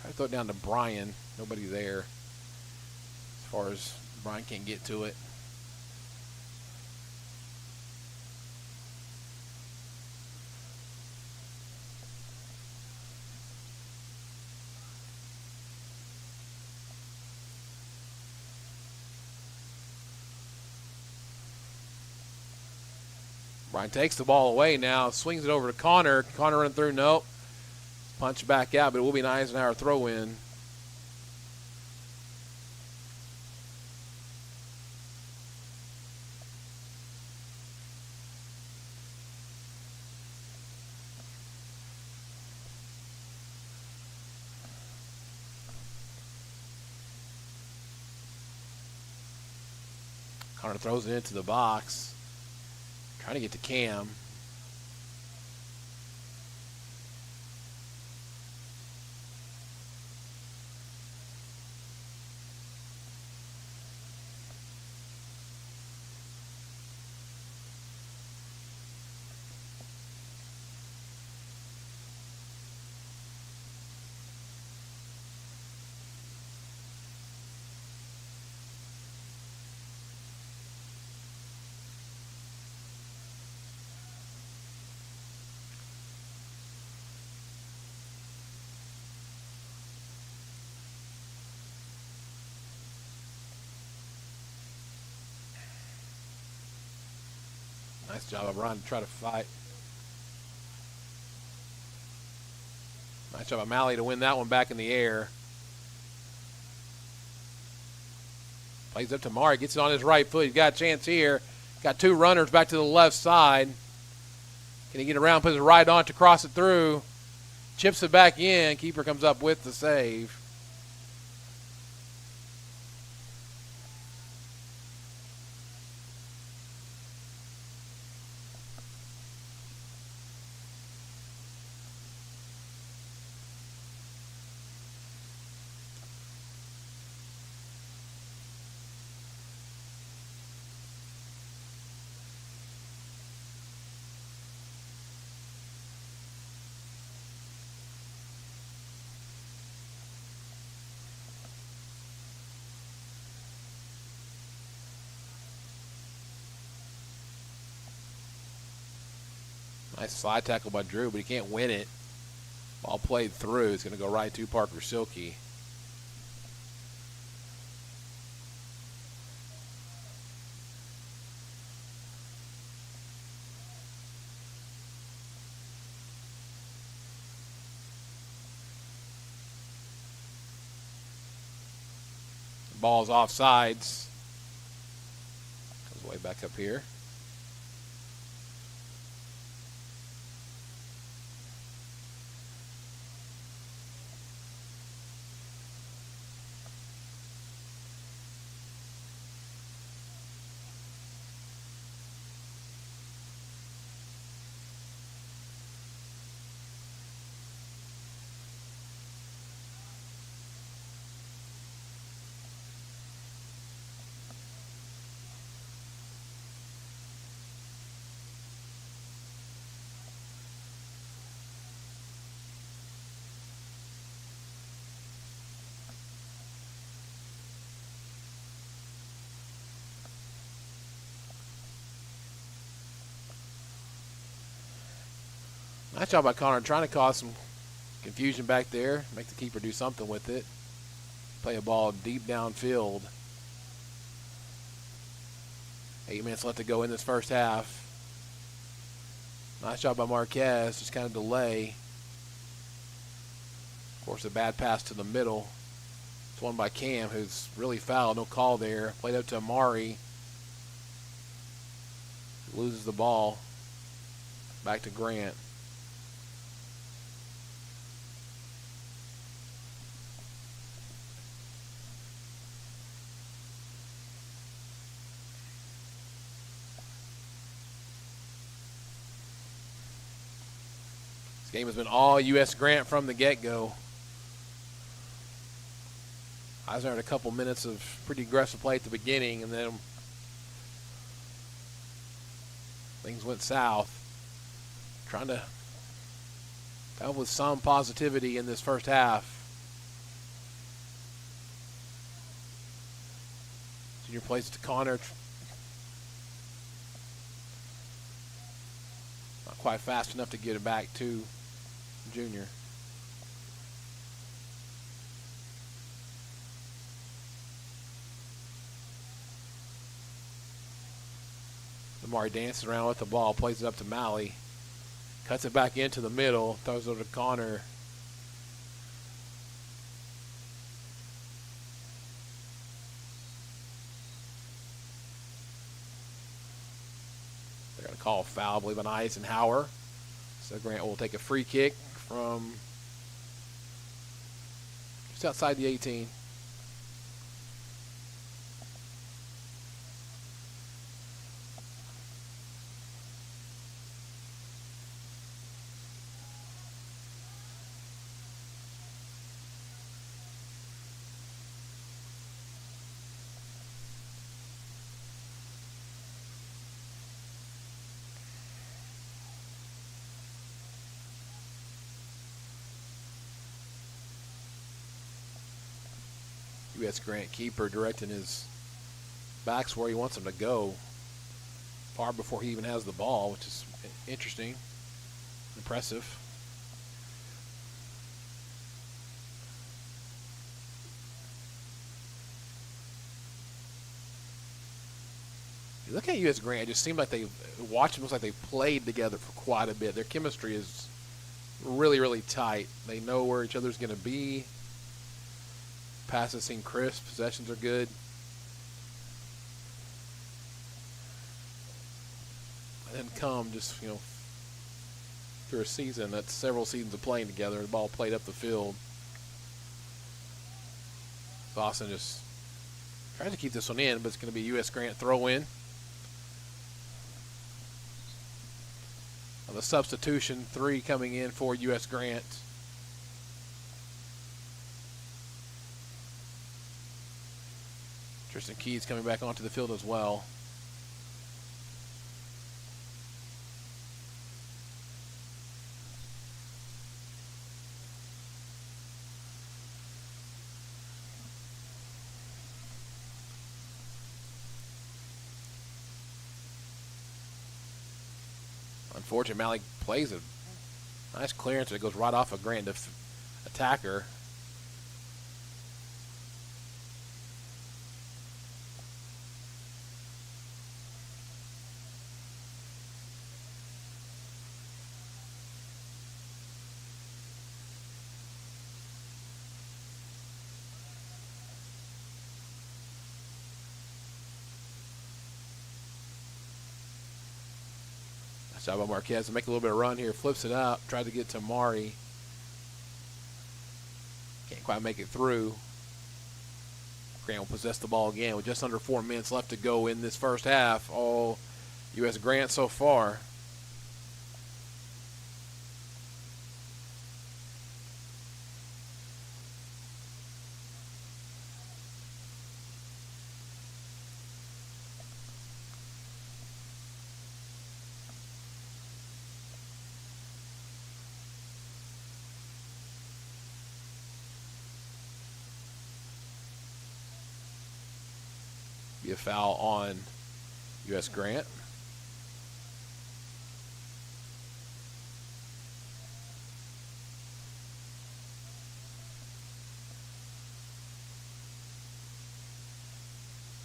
Try to throw it down to Brian. Nobody there. As far as Brian can't get to it. Brian takes the ball away now, swings it over to Connor. Connor running through, nope. Punch back out, but it will be an Eisenhower throw in. Connor throws it into the box. Trying to get to Cam. Nice job of Ron to try to fight. Nice job of Malley to win that one back in the air. Plays up to Mari, gets it on his right foot. He's got a chance here. Got two runners back to the left side. Can he get around, put his right on to cross it through? Chips it back in. Keeper comes up with the save. Nice slide tackle by Drew, but he can't win it. Ball played through. It's going to go right to Parker Silkey. Ball's off sides. Goes way back up here. Nice job by Connor trying to cause some confusion back there, make the keeper do something with it. Play a ball deep downfield. 8 minutes left to go in this first half. Nice job by Marquez, just kind of delay. Of course, a bad pass to the middle. It's won by Cam, who's really fouled, no call there. Played up to Amari. Loses the ball. Back to Grant. Game has been all U.S. Grant from the get-go. Eisenhower had a couple minutes of pretty aggressive play at the beginning, and then things went south. trying to come with some positivity in this first half. Junior plays it to Connor. Not quite fast enough to get it back to Junior. Lamar dances around with the ball, plays it up to Malley. Cuts it back into the middle, throws it over to Connor. They're going to call a foul, I believe, on Eisenhower. So Grant will take a free kick from just outside the 18. U.S. Grant keeper directing his backs where he wants him to go far before he even has the ball, which is interesting, impressive. You look at U.S. Grant, it just seemed like they watched them, looks like they played together for quite a bit. Their chemistry is really, really tight. They know where each other's going to be. Passes seem crisp. Possessions are good. And then come just, through a season, that's several seasons of playing together. The ball played up the field. Boston just trying to keep this one in, but it's going to be U.S. Grant throw in. On the substitution, 3 coming in for U.S. Grant. Tristan Keys coming back onto the field as well. Unfortunately, Malik plays a nice clearance that goes right off a Grant attacker. Job by Marquez to make a little bit of run here. Flips it up. Tried to get to Mari. Can't quite make it through. Grant will possess the ball again with just under 4 minutes left to go in this first half. All U.S. Grant so far. Be a foul on U.S. Grant.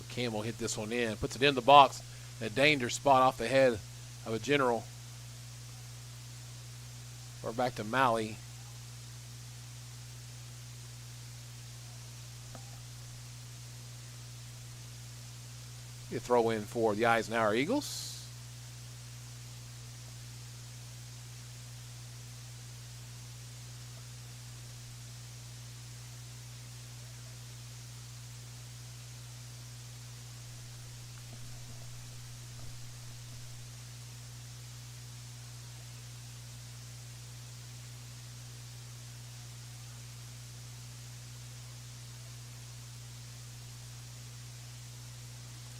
Campbell hit this one in, puts it in the box. A danger spot off the head of a general. Or back to Malley. You throw in for the Eisenhower Eagles.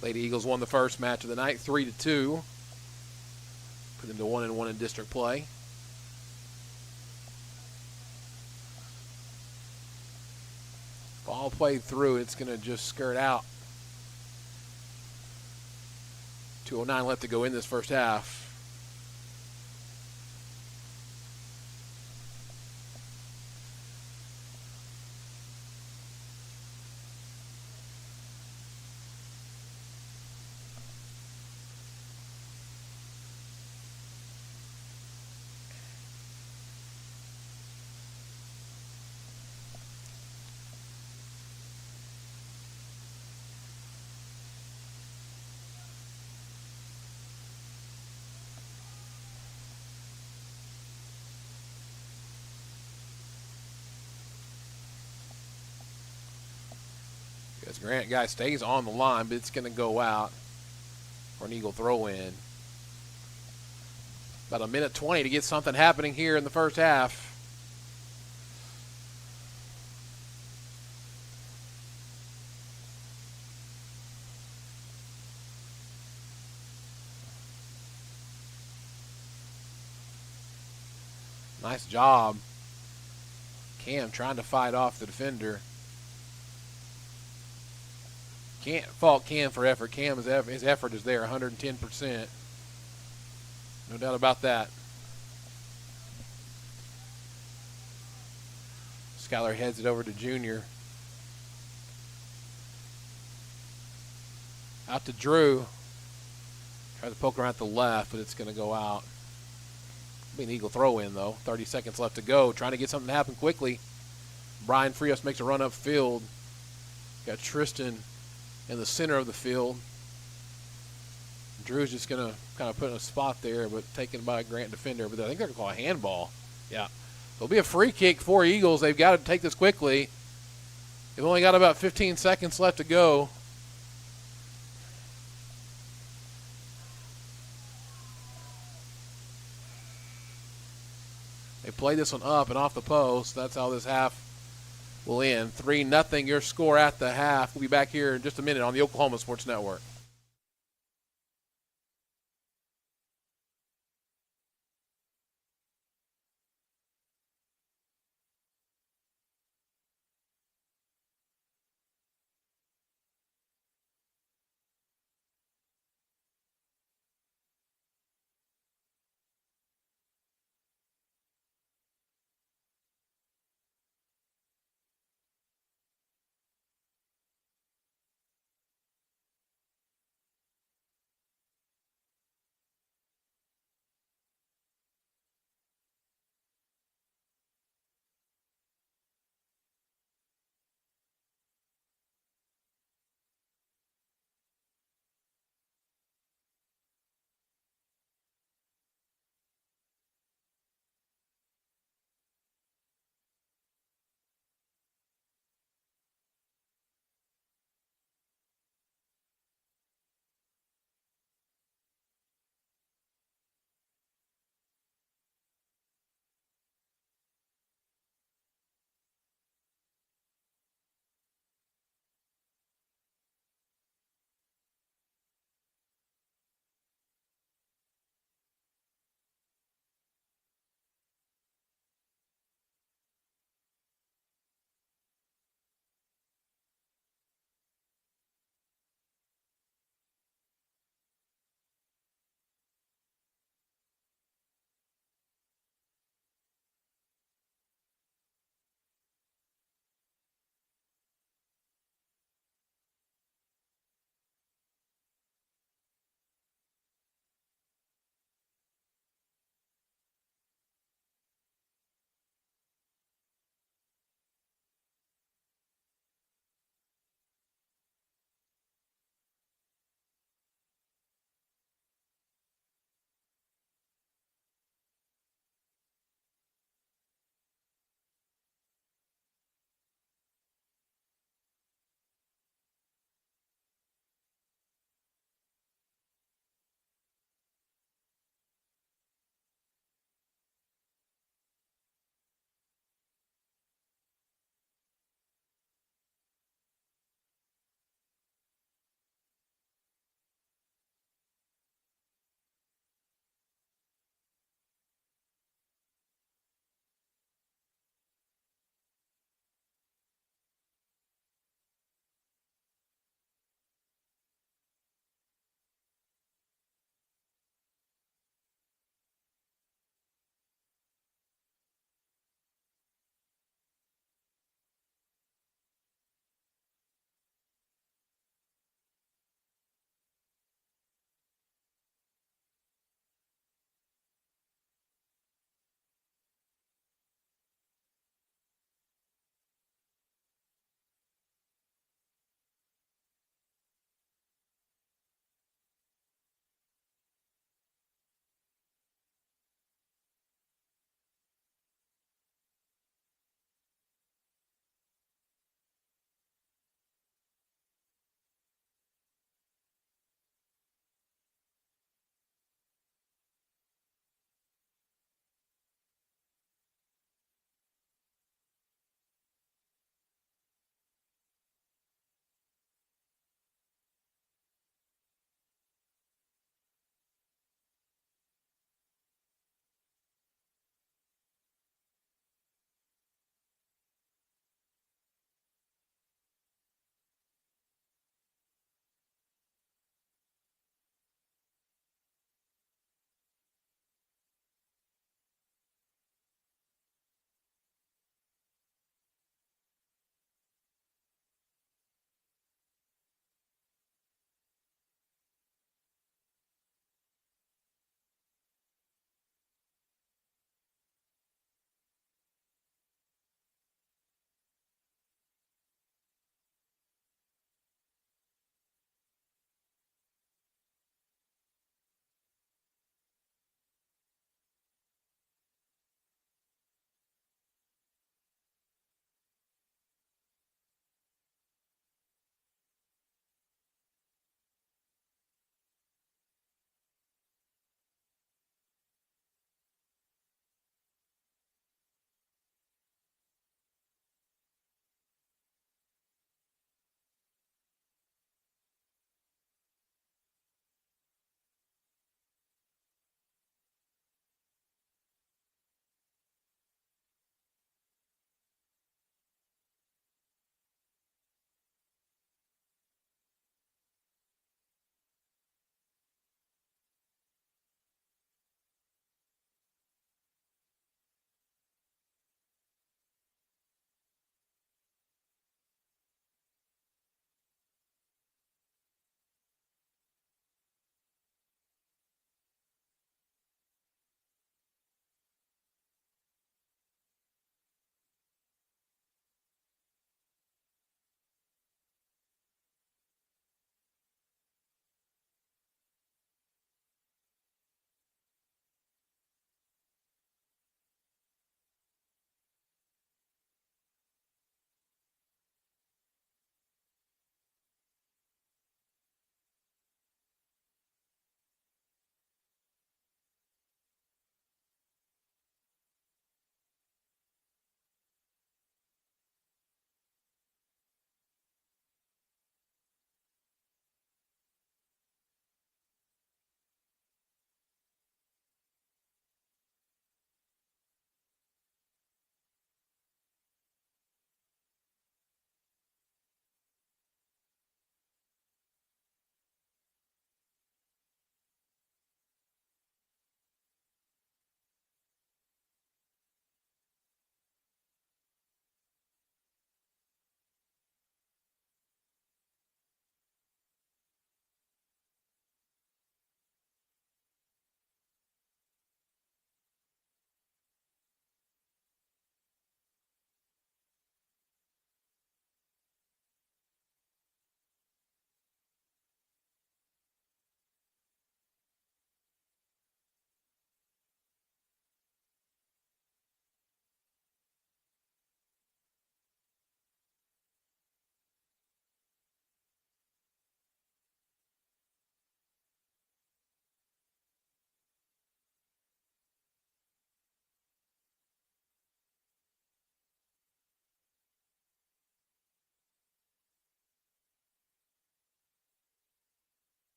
Lady Eagles won the first match of the night, 3-2. Put them to 1-1 in district play. Ball played through. It's going to just skirt out. 2:09 left to go in this first half. As Grant guy stays on the line, but it's going to go out for an Eagle throw in. About 1:20 to get something happening here in the first half. Nice job. Cam trying to fight off the defender. Can't fault Cam for effort. His effort is there, 110%. No doubt about that. Skylar heads it over to Junior. Out to Drew. Tries to poke around at the left, but it's going to go out. Be an Eagle throw in, though. 30 seconds left to go. Trying to get something to happen quickly. Brian Frios makes a run upfield. Got Tristan in the center of the field. Drew's just going to kind of put in a spot there, but taken by a Grant defender. But I think they're going to call a handball. Yeah. It'll be a free kick for Eagles. They've got to take this quickly. They've only got about 15 seconds left to go. They play this one up and off the post. That's how this half will end. 3-0 your score at the half. We'll be back here in just a minute on the Oklahoma Sports Network.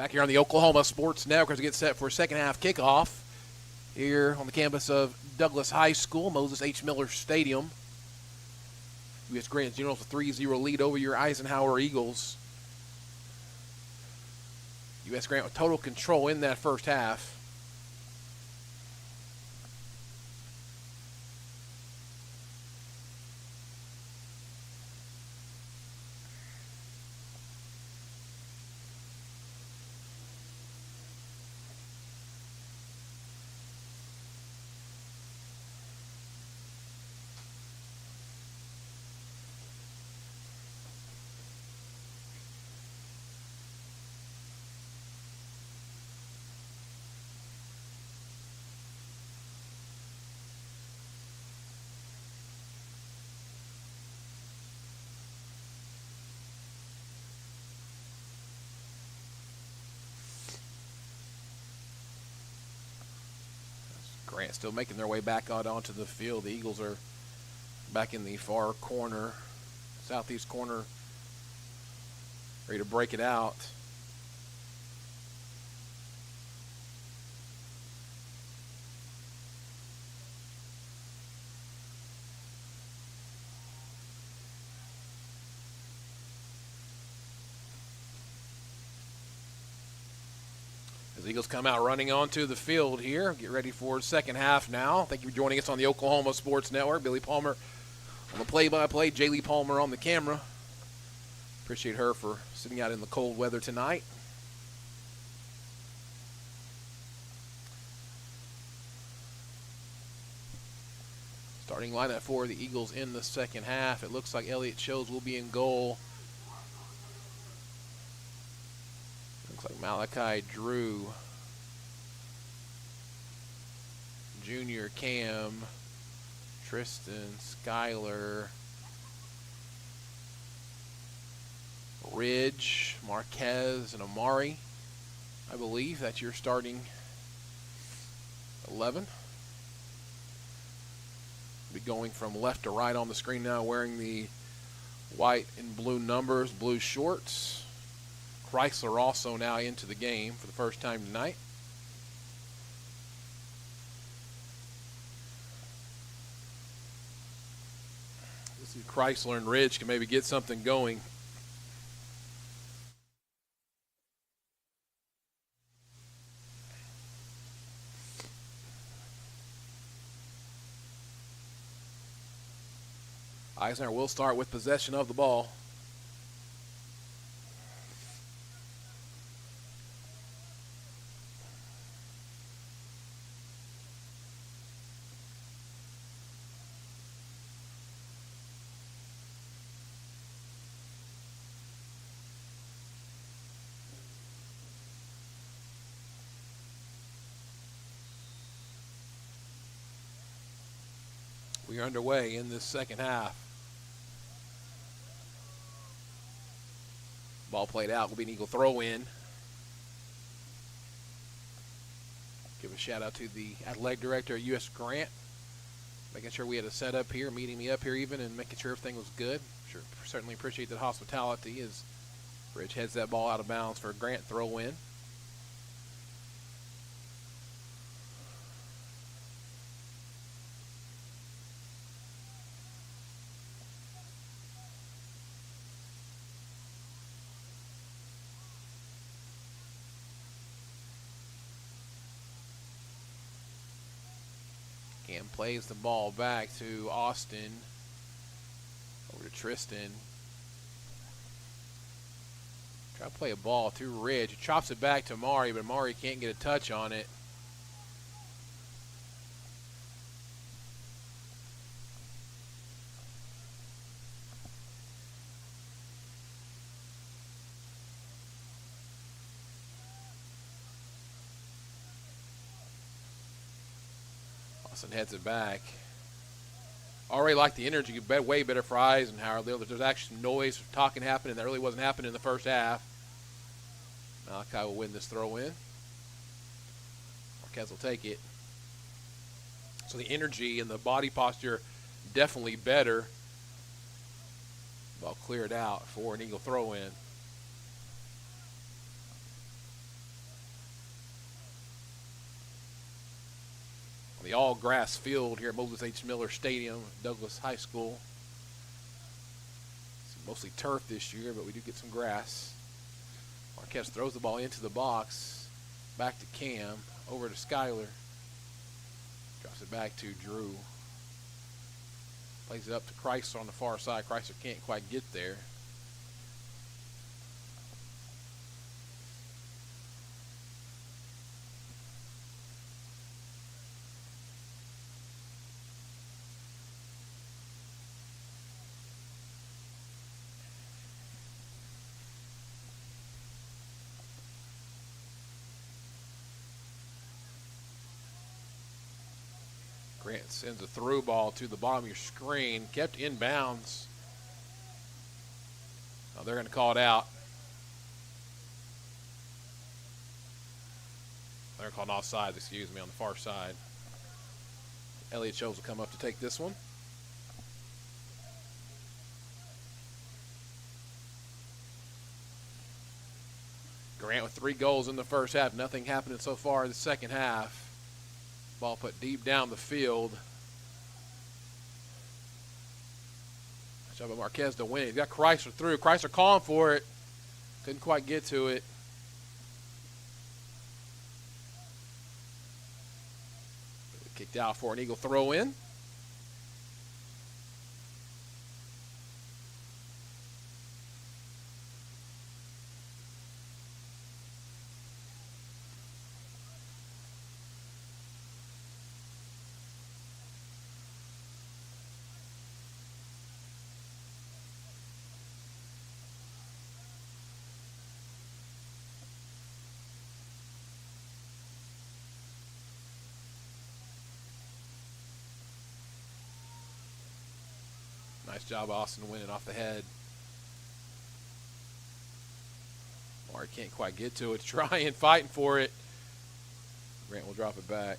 Back here on the Oklahoma Sports Network as we get set for second half kickoff here on the campus of Douglas High School, Moses H. Miller Stadium. U.S. Grant Generals a 3-0 lead over your Eisenhower Eagles. U.S. Grant with total control in that first half. Grant still making their way back out onto the field. The Eagles are back in the far corner, southeast corner, ready to break it out. As Eagles come out running onto the field here. Get ready for the second half now. Thank you for joining us on the Oklahoma Sports Network. Billy Palmer on the play-by-play. Jaylee Palmer on the camera. Appreciate her for sitting out in the cold weather tonight. Starting lineup for the Eagles in the second half. It looks like Elliott Shows will be in goal. Looks like Malachi Drew, Junior Cam, Tristan, Skyler, Ridge, Marquez, and Amari. I believe that's your starting 11. Be going from left to right on the screen now, wearing the white and blue numbers, blue shorts. Chrysler also now into the game for the first time tonight. Let's see if Chrysler and Ridge can maybe get something going. Eisenhower will start with possession of the ball. We are underway in this second half. Ball played out will be an Eagle throw in. Give a shout out to the athletic director at U.S. Grant, making sure we had a setup here, meeting me up here even, and making sure everything was good. Sure, certainly appreciate that hospitality as Ridge heads that ball out of bounds for a Grant throw in. Cam plays the ball back to Austin. Over to Tristan. Try to play a ball through Ridge. He chops it back to Amari, but Amari can't get a touch on it. Austin heads it back. Already like the energy, way better for Eisenhower. There's actually some noise, talking happening that really wasn't happening in the first half. Malachi will win this throw in. Marquez will take it. So the energy and the body posture definitely better. Ball cleared out for an Eagle throw in. on the all-grass field here at Moses H. Miller Stadium, Douglas High School. It's mostly turf this year, but we do get some grass. Marquez throws the ball into the box, back to Cam, over to Skyler. Drops it back to Drew. Plays it up to Chrysler on the far side. Chrysler can't quite get there. Grant sends a through ball to the bottom of your screen, kept in bounds. Oh, they're going to call it out. They're calling offsides, excuse me, on the far side. Elliott Scholes will come up to take this one. Grant with 3 goals in the first half. Nothing happening so far in the second half. Ball put deep down the field. Nice job by Marquez to win. He's got Chrysler through. Chrysler calling for it. Couldn't quite get to it. Kicked out for an Eagle throw in. Nice job, Austin, winning off the head. Maury can't quite get to it. Trying, fighting for it. Grant will drop it back.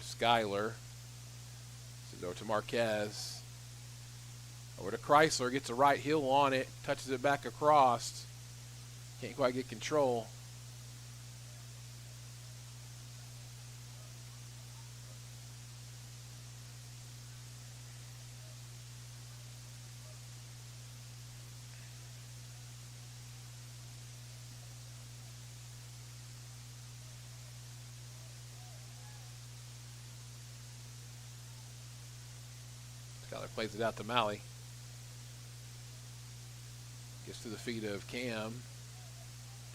Skyler. This is over to Marquez. Over to Chrysler. Gets a right heel on it. Touches it back across. Can't quite get control. Skyler plays it out to Malley. Gets to the feet of Cam.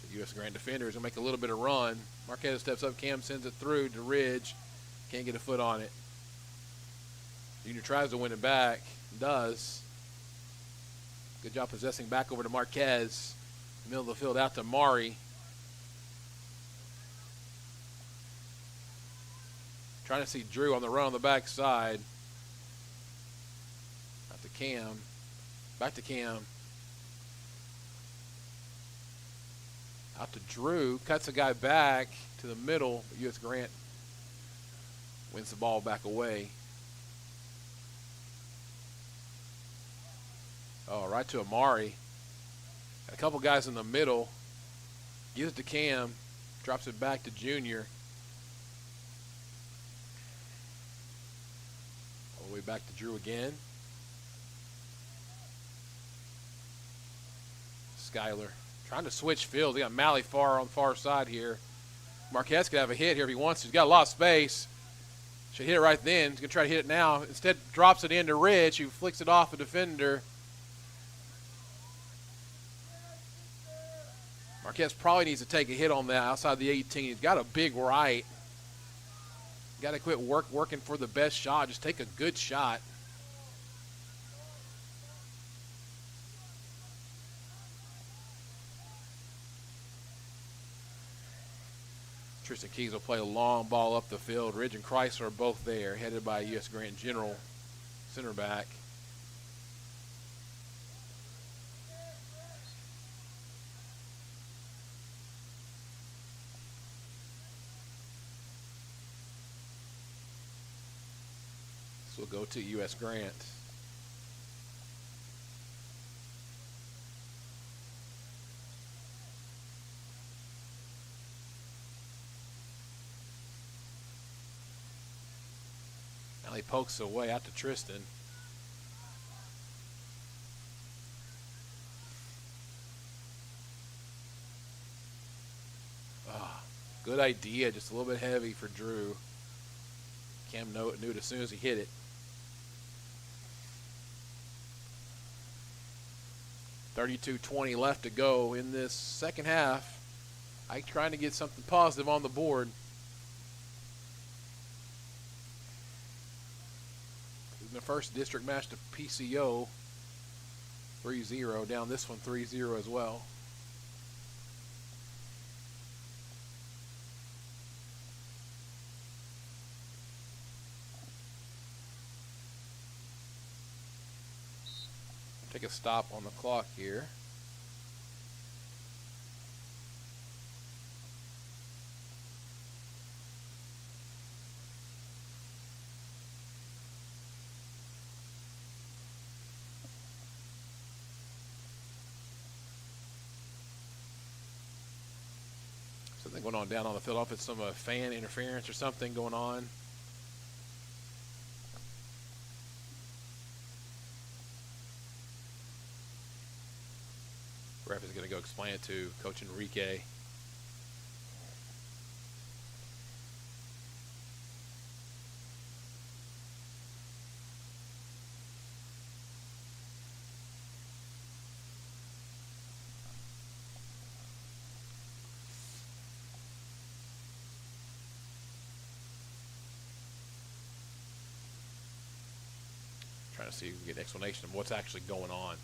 The U.S. Grand defender is going to make a little bit of run. Marquez steps up. Cam sends it through to Ridge. Can't get a foot on it. Junior tries to win it back. Does. Good job possessing back over to Marquez. Middle of the field out to Mari. Trying to see Drew on the run on the backside. Out to Cam. Back to Cam. Out to Drew. Cuts a guy back to the middle. But U.S. Grant wins the ball back away. Oh, right to Amari. Got a couple guys in the middle. Gives it to Cam. Drops it back to Junior. All the way back to Drew again. Skyler trying to switch fields. They got Malley far on the far side here. Marquez could have a hit here if he wants to. He's got a lot of space. Should hit it right then. He's going to try to hit it now. Instead, drops it into Ridge, who flicks it off a defender. Marquez probably needs to take a hit on that outside the 18. He's got a big right. Got to quit working for the best shot. Just take a good shot. Tristan Keys will play a long ball up the field. Ridge and Chrysler are both there, headed by U.S. Grant General, center back. This will go to U.S. Grant. Now he pokes away out to Tristan. Good idea, just a little bit heavy for Drew. Cam knew it as soon as he hit it. 32-20 left to go in this second half. Ike trying to get something positive on the board. In the first district match to PCO, 3-0. Down this one 3-0 as well. Take a stop on the clock here. Something going on down on the field. If it's some fan interference or something going on. Ref is going to go explain it to Coach Enrique. Trying to see if we can get an explanation of what's actually going on.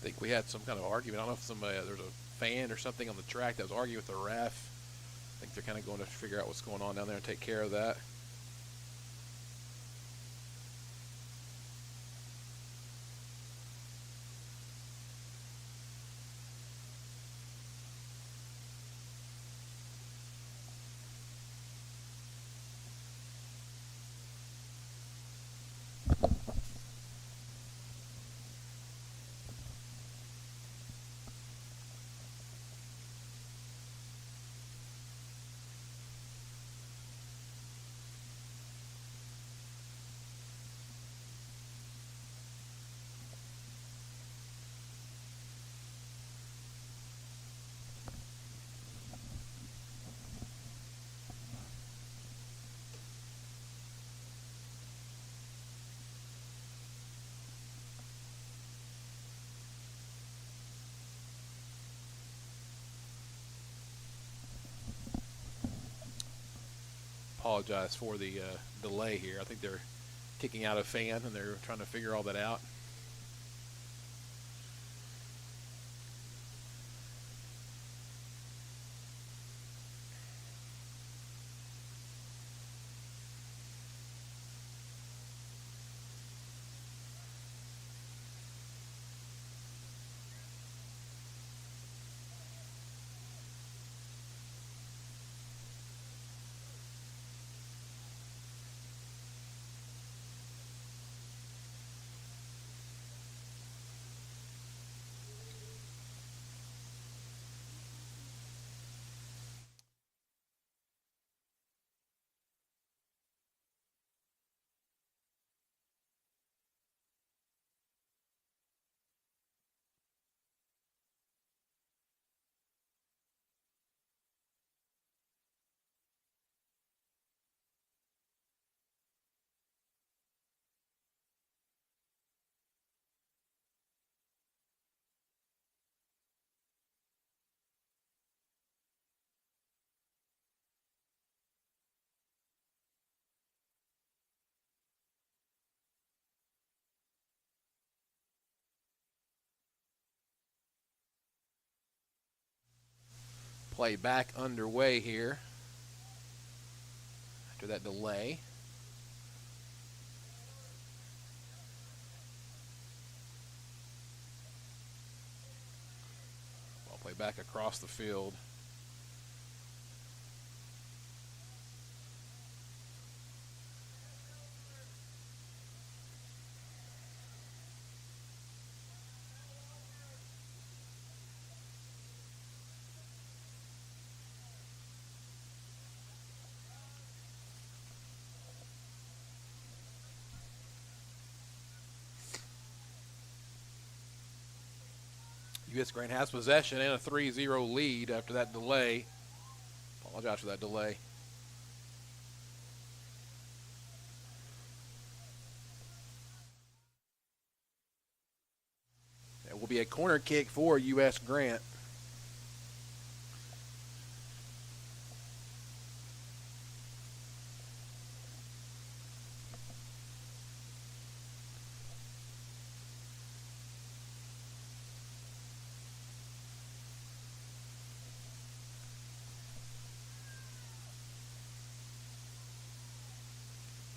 I think we had some kind of argument. I don't know if there's a fan or something on the track that was arguing with the ref. I think they're kind of going to figure out what's going on down there and take care of that. Apologize for the delay here. I think they're kicking out a fan and they're trying to figure all that out. Play back underway here after that delay. Ball play back across the field. U.S. Grant has possession and a 3-0 lead after that delay. Apologize for that delay. It will be a corner kick for U.S. Grant.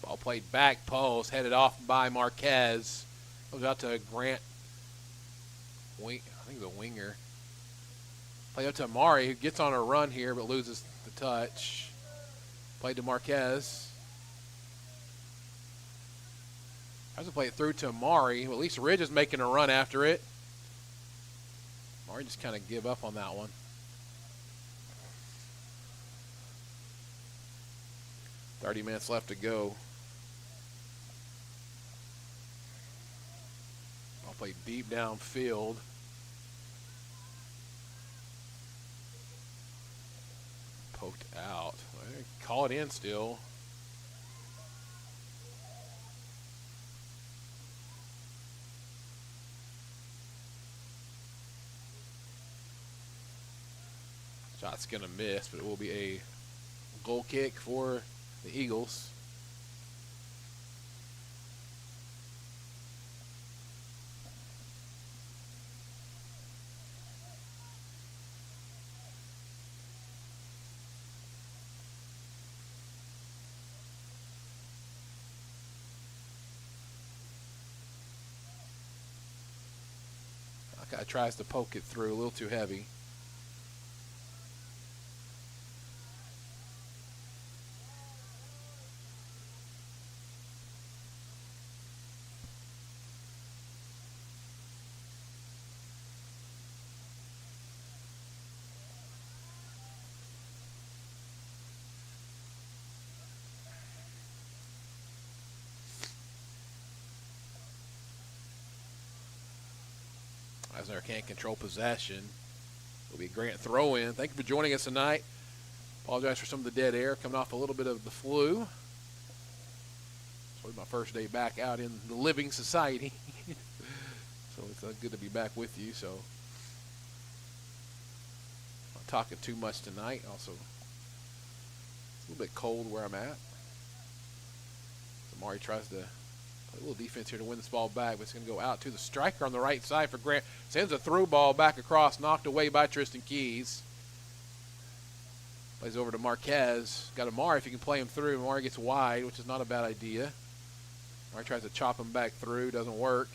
Ball played back post, headed off by Marquez. Goes out to Grant. I think the winger. Play up to Amari, who gets on a run here but loses the touch. Played to Marquez. Tries to play it through to Amari. Well, at least Ridge is making a run after it. Amari just kind of give up on that one. .30 minutes left to go. I'll play deep downfield. Poked out. Call it in still. Shot's going to miss, but it will be a goal kick for the Eagles. Hawkeye tries to poke it through, a little too heavy. Eisenhower can't control possession. It'll be a Grant throw-in. Thank you for joining us tonight. Apologize for some of the dead air, coming off a little bit of the flu. It's my first day back out in the living society. So it's good to be back with you. So not talking too much tonight. Also, it's a little bit cold where I'm at. Amari tries to play a little defense here to win this ball back, but it's going to go out to the striker on the right side for Grant. Sends a through ball back across, knocked away by Tristan Keys. Plays over to Marquez. Got Amari if you can play him through. Amari gets wide, which is not a bad idea. Amari tries to chop him back through. Doesn't work.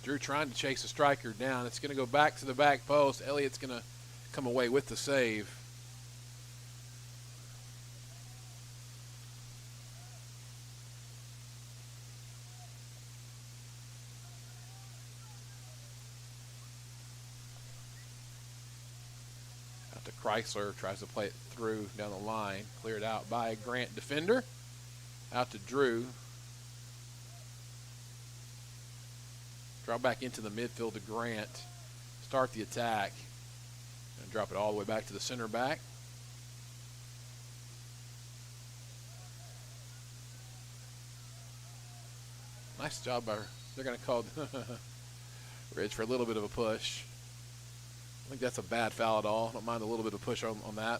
Drew trying to chase the striker down. It's going to go back to the back post. Elliott's going to come away with the save. Out to Chrysler. Tries to play it through down the line. Cleared out by a Grant defender. Out to Drew. Drop back into the midfield to Grant. Start the attack. And drop it all the way back to the center back. Nice job by, they're going to call Ridge for a little bit of a push. I think that's a bad foul at all. I don't mind a little bit of push on that.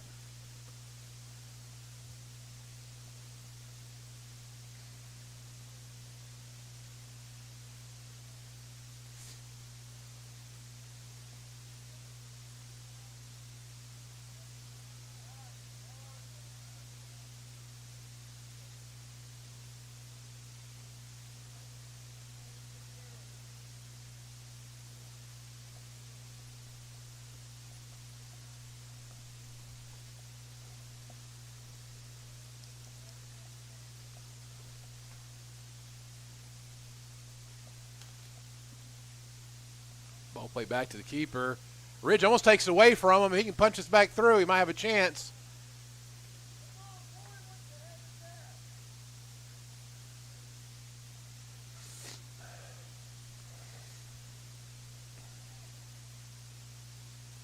Ball played back to the keeper. Ridge almost takes it away from him. He can punch this back through. He might have a chance.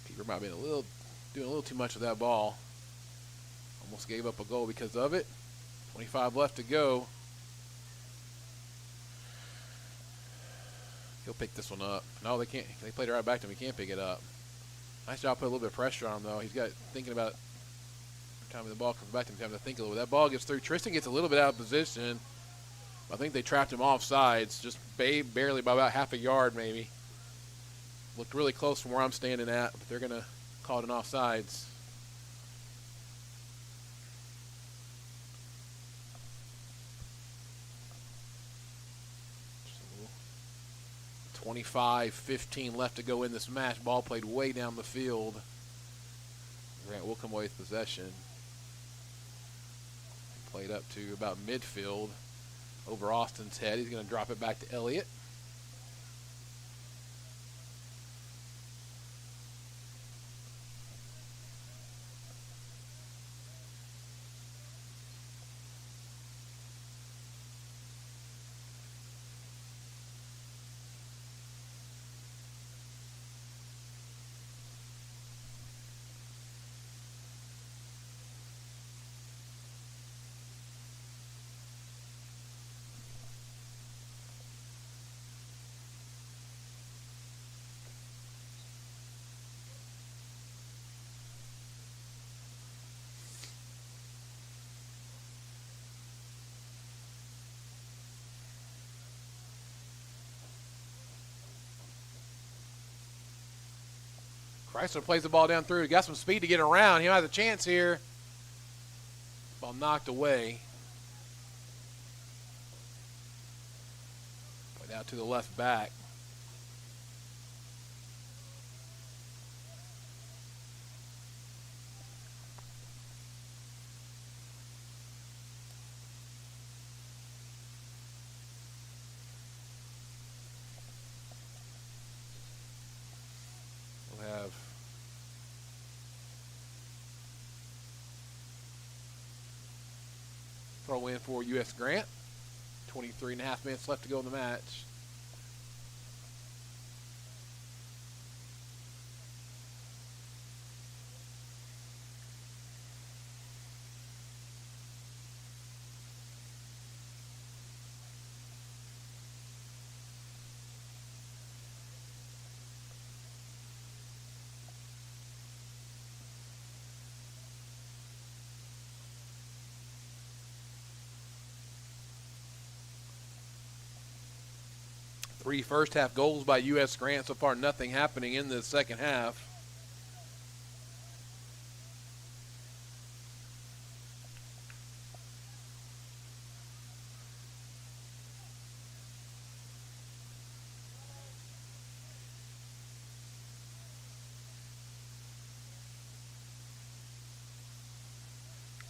Keeper might have been doing a little too much with that ball. Almost gave up a goal because of it. 25 left to go. He'll pick this one up. No, they can't. They played it right back to him. He can't pick it up. Nice job, put a little bit of pressure on him, though. He's got thinking about every time the ball comes back to him, he's having to think a little bit. That ball gets through. Tristan gets a little bit out of position. I think they trapped him off sides, just barely by about half a yard maybe. Looked really close from where I'm standing at, but they're going to call it an offsides. 25-15 left to go in this match. Ball played way down the field. Grant will come away with possession. Played up to about midfield over Austin's head. He's going to drop it back to Elliott. Chrysler plays the ball down through. He got some speed to get around. He has a chance here. Ball knocked away. Played out to the left back. Throw in for U.S. Grant. 23.5 minutes left to go in the match. Three first-half goals by U.S. Grant. So far, nothing happening in the second half.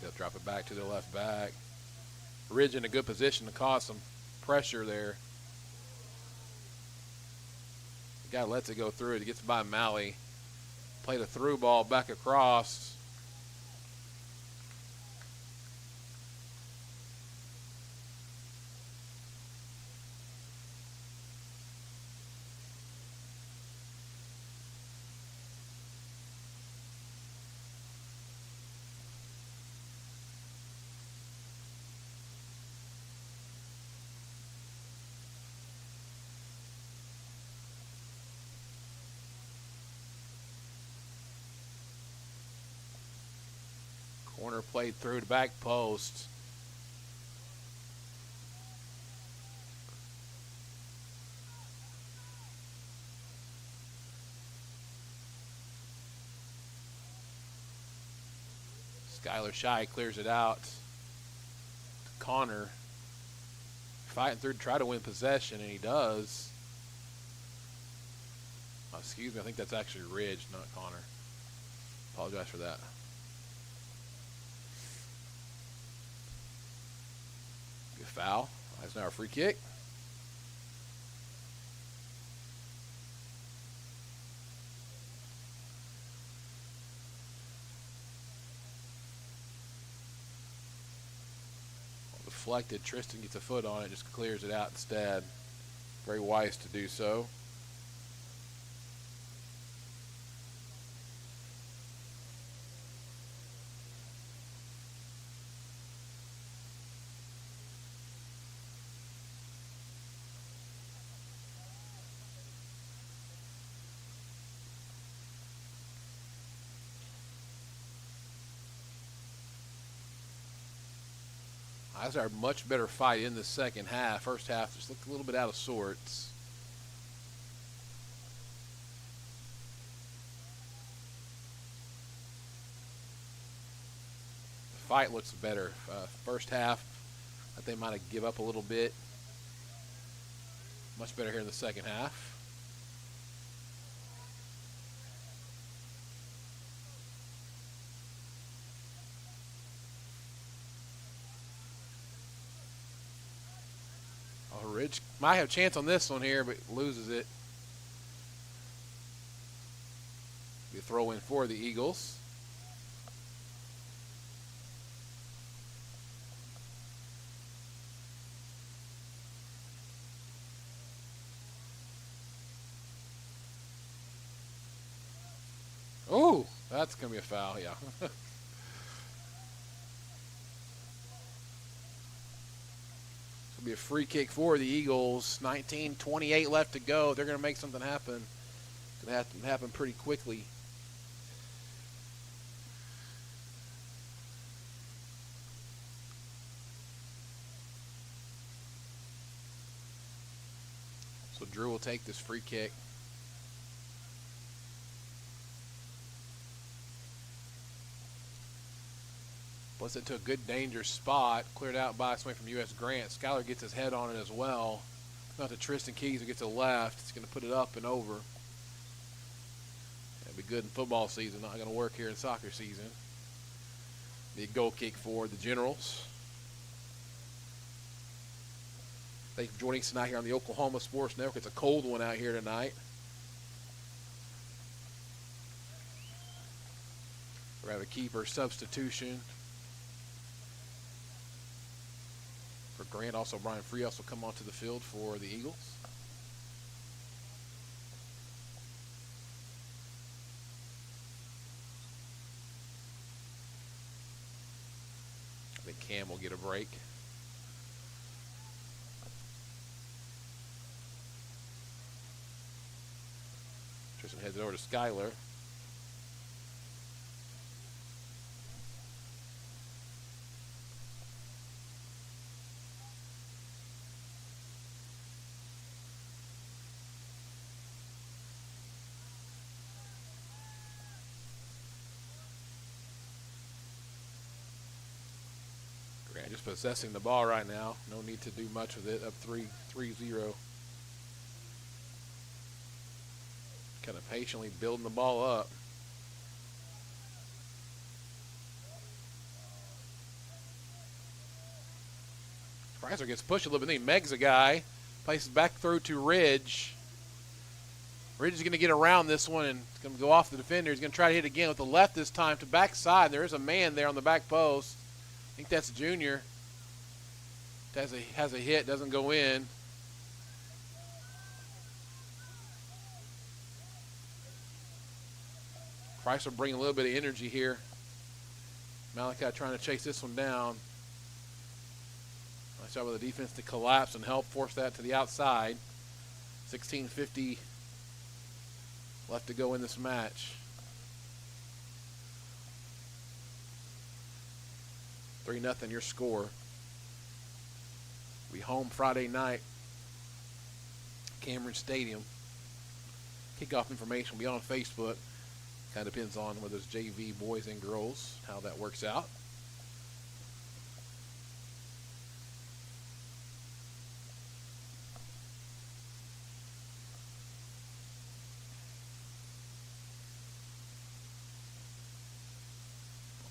They'll drop it back to the left back. Ridge in a good position to cause some pressure there. Guy lets it go through. It gets by Malley. Played a through ball back across. Corner played through to back post. Skylar Shy clears it out. Connor fighting through to try to win possession, and he does. Oh, excuse me, I think that's actually Ridge, not Connor. Apologize for that. Good foul. Eisenhower free kick. deflected. Tristan gets a foot on it, just clears it out instead. Very wise to do so. That's our much better fight in the second half. First half just looked a little bit out of sorts. The fight looks better. First half, I think they might have give up a little bit. Much better here in the second half. Ridge might have a chance on this one here, but loses it. Be a throw in for the Eagles. Oh, that's going to be a foul, yeah. Be a free kick for the Eagles. 19:28 left to go. They're going to make something happen. It's going to have to happen pretty quickly. So Drew will take this free kick. Puts it to a good danger spot. Cleared out by somebody from U.S. Grant. Skyler gets his head on it as well. Not to Tristan Keys who gets to the left. He's going to put it up and over. That'd be good in football season. Not going to work here in soccer season. The goal kick for the Generals. Thank you for joining us tonight here on the Oklahoma Sports Network. It's a cold one out here tonight. We have a keeper substitution. For Grant, also Brian Frias will come onto the field for the Eagles. I think Cam will get a break. Tristan heads it over to Skyler. Just possessing the ball right now. No need to do much with it. Up 3-0. Kind of patiently building the ball up. Chrysler gets pushed a little bit. Then he megs a guy. Places back through to Ridge. Ridge is going to get around this one and it's going to go off the defender. He's going to try to hit again with the left this time to backside. There is a man there on the back post. I think that's Junior. Has a hit, doesn't go in. Chrysler bringing a little bit of energy here. Malachi trying to chase this one down. Nice job with the defense to collapse and help force that to the outside. 16:50 left to go in this match. 3-0 your score. We home Friday night, Cameron Stadium. Kickoff information will be on Facebook. Kind of depends on whether it's JV boys and girls, how that works out.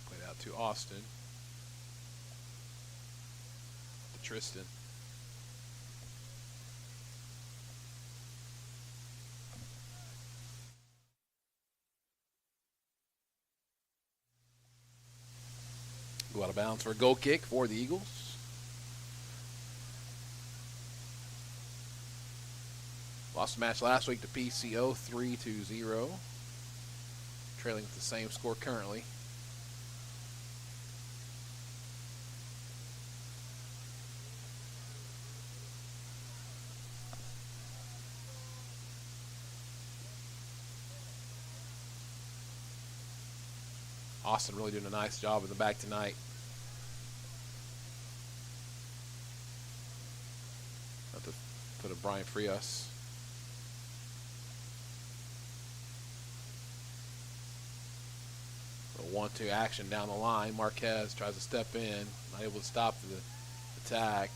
Play it out to Austin. To Tristan. Go out of bounds for a goal kick for the Eagles. Lost the match last week to PCO 3-0. Trailing with the same score currently. Austin really doing a nice job in the back tonight. Have to put a Brian Frias. A 1-2 action down the line. Marquez tries to step in, not able to stop the attack.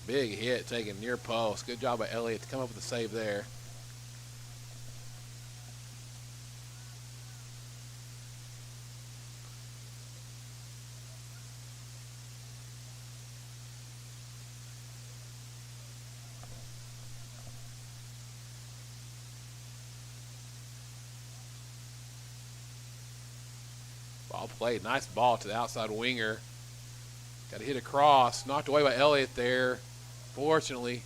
Big hit taken near post. Good job by Elliott to come up with a save there. Ball played. Nice ball to the outside winger. Got to hit across. Knocked away by Elliott there. Fortunately.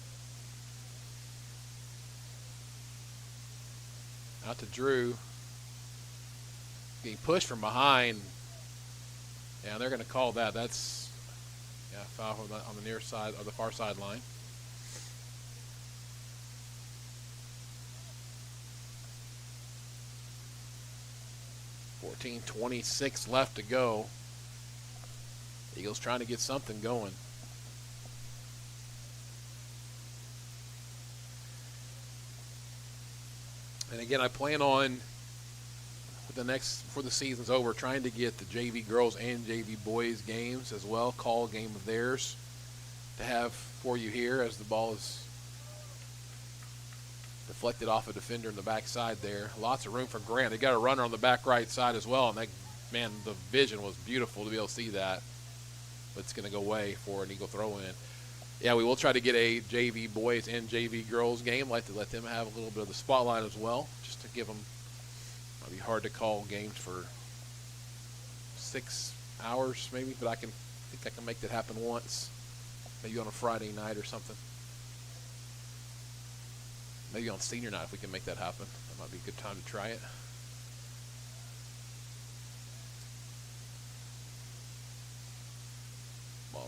Out to Drew. Getting pushed from behind. Yeah, they're going to call that. That's foul on the near side or the far sideline. .26 left to go. Eagles trying to get something going. And again, I plan on before the season's over, trying to get the JV girls and JV boys games as well, call a game of theirs to have for you here as the ball is deflected off a defender in the backside there. Lots of room for Grant. They got a runner on the back right side as well, and that, man, the vision was beautiful to be able to see that. But it's going to go away for an Eagle throw-in. Yeah, we will try to get a JV boys and JV girls game. Like to let them have a little bit of the spotlight as well, just to give them. It'll be hard to call games for 6 hours maybe, but I think I can make that happen once, maybe on a Friday night or something. Maybe on senior night if we can make that happen. That might be a good time to try it. Well,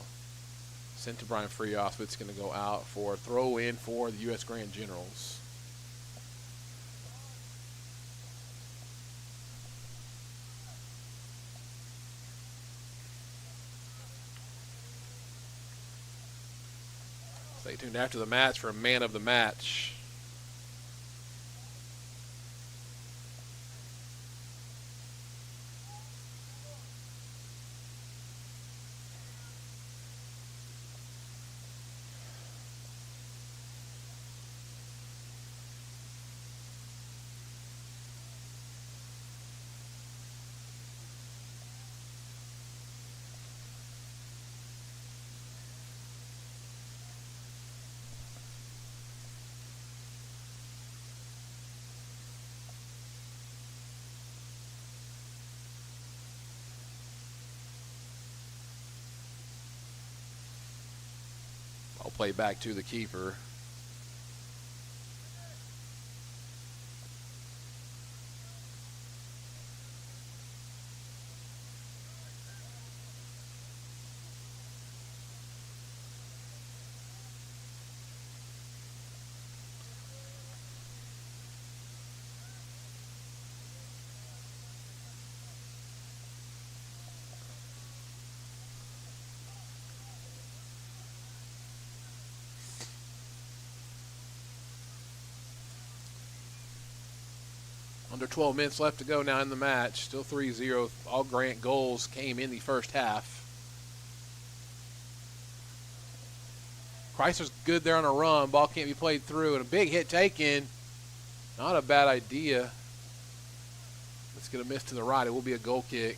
sent to Brian Frias, but it's going to go out for a throw in for the U.S. Grand Generals. Stay tuned after the match for a man of the match. I'll play back to the keeper. Under 12 minutes left to go now in the match. Still 3-0. All Grant goals came in the first half. Chrysler's good there on a run. Ball can't be played through. And a big hit taken. Not a bad idea. It's going to miss to the right. It will be a goal kick.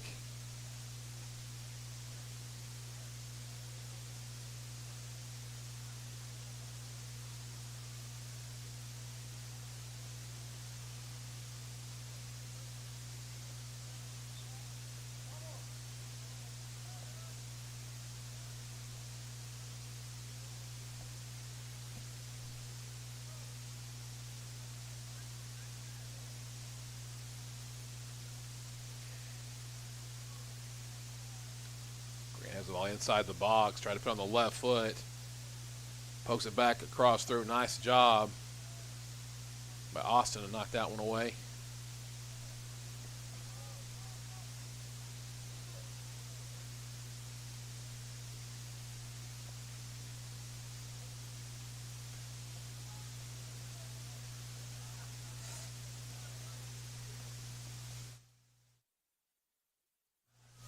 the ball inside the box, try to put on the left foot. Pokes it back across through. Nice job by Austin to knock that one away.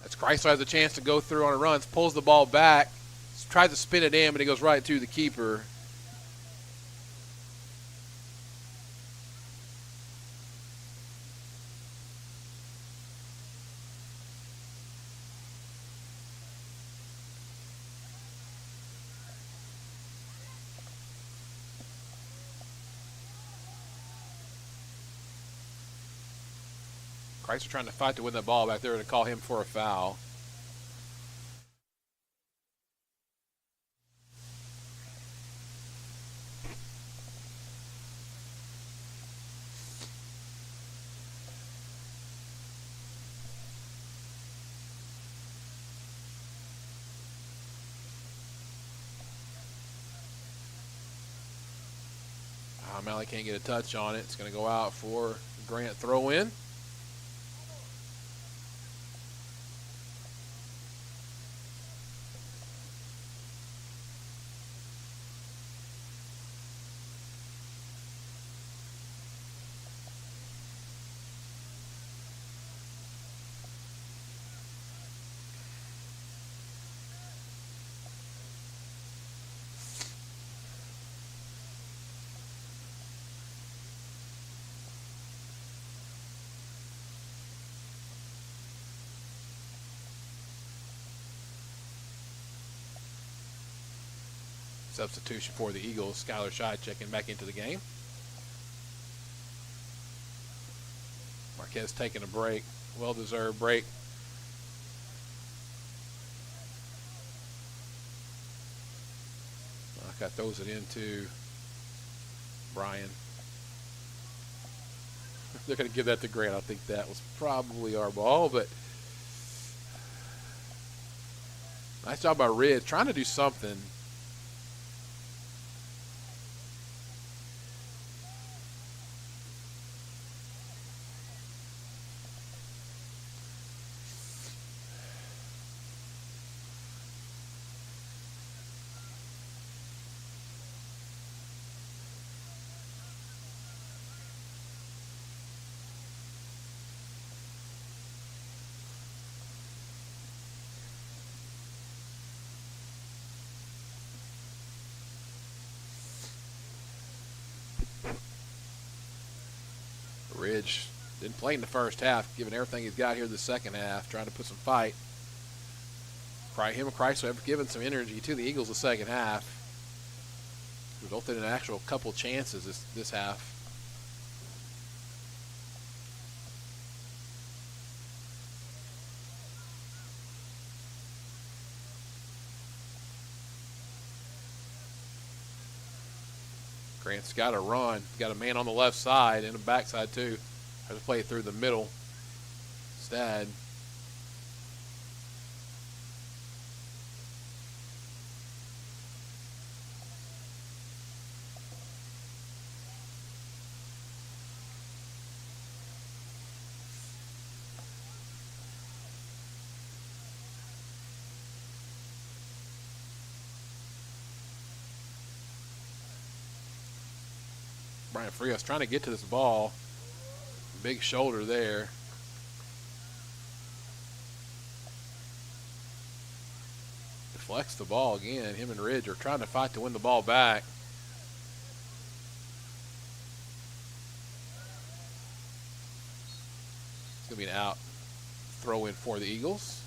As Chrysler has a chance to go through on a run, pulls the ball back, tries to spin it in, but it goes right to the keeper. Chrysler trying to fight to win that ball back there to call him for a foul. Malley can't get a touch on it. It's going to go out for Grant throw in. Substitution for the Eagles. Skylar Scheid checking back into the game. Marquez taking a break. Well-deserved break. Marquez throws it into Brian. They're going to give that to Grant. I think that was probably our ball, but nice job by Ridge trying to do something. Ridge didn't play in the first half, given everything he's got here in the second half, trying to put some fight. Him and Chrysler have given some energy to the Eagles the second half. Resulted in an actual couple chances this half. Grant's got a run. Got a man on the left side and a backside too. Has to play it through the middle. Instead. Brian Frias trying to get to this ball. Big shoulder there. Deflects the ball again. Him and Ridge are trying to fight to win the ball back. It's going to be an out throw in for the Eagles.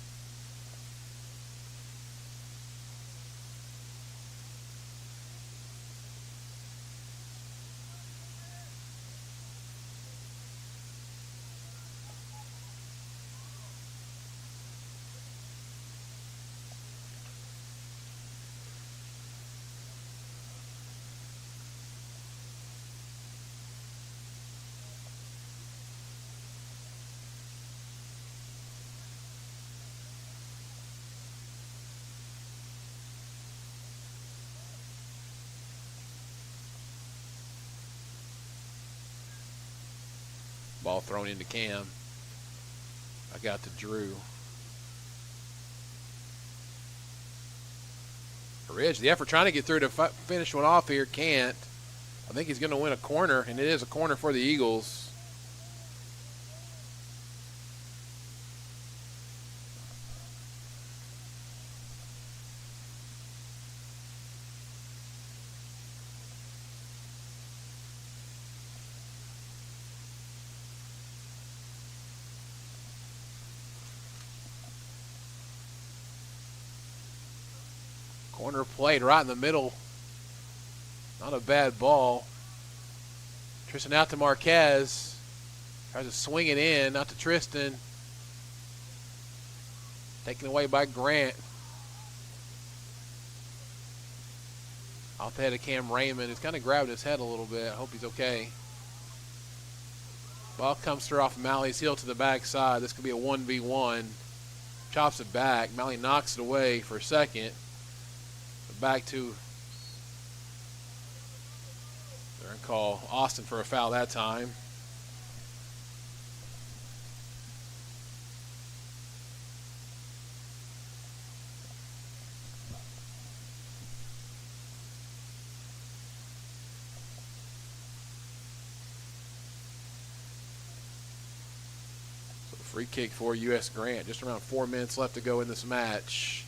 Ball thrown into Cam. I got to Drew. Ridge, the effort trying to get through to finish one off here. Can't. I think he's going to win a corner, and it is a corner for the Eagles. Corner played right in the middle. Not a bad ball. Tristan out to Marquez. Tries to swing it in, not to Tristan. Taken away by Grant. Off the head of Cam Raymond. He's kind of grabbed his head a little bit. I hope he's okay. Ball comes through off Malley's heel to the backside. This could be a 1v1. Chops it back. Malley knocks it away for a second. Back to, they're going to call Austin for a foul that time. So free kick for U.S. Grant. Just around 4 minutes left to go in this match.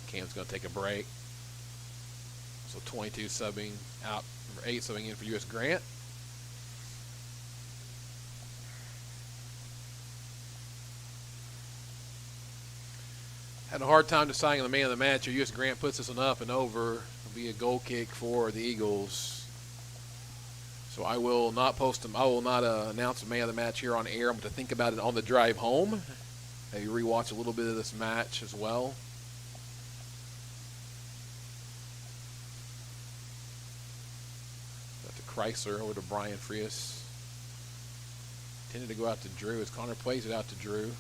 Cam's going to take a break. So 22 subbing out, number 8 subbing in for U.S. Grant. Had a hard time deciding on the man of the match. U.S. Grant puts this one up and over. It'll be a goal kick for the Eagles. So I will not post them. I will not announce the man of the match here on air. I'm going to think about it on the drive home. Maybe rewatch a little bit of this match as well. Chrysler over to Brian Frias. Tended to go out to Drew as Connor plays it out to Drew.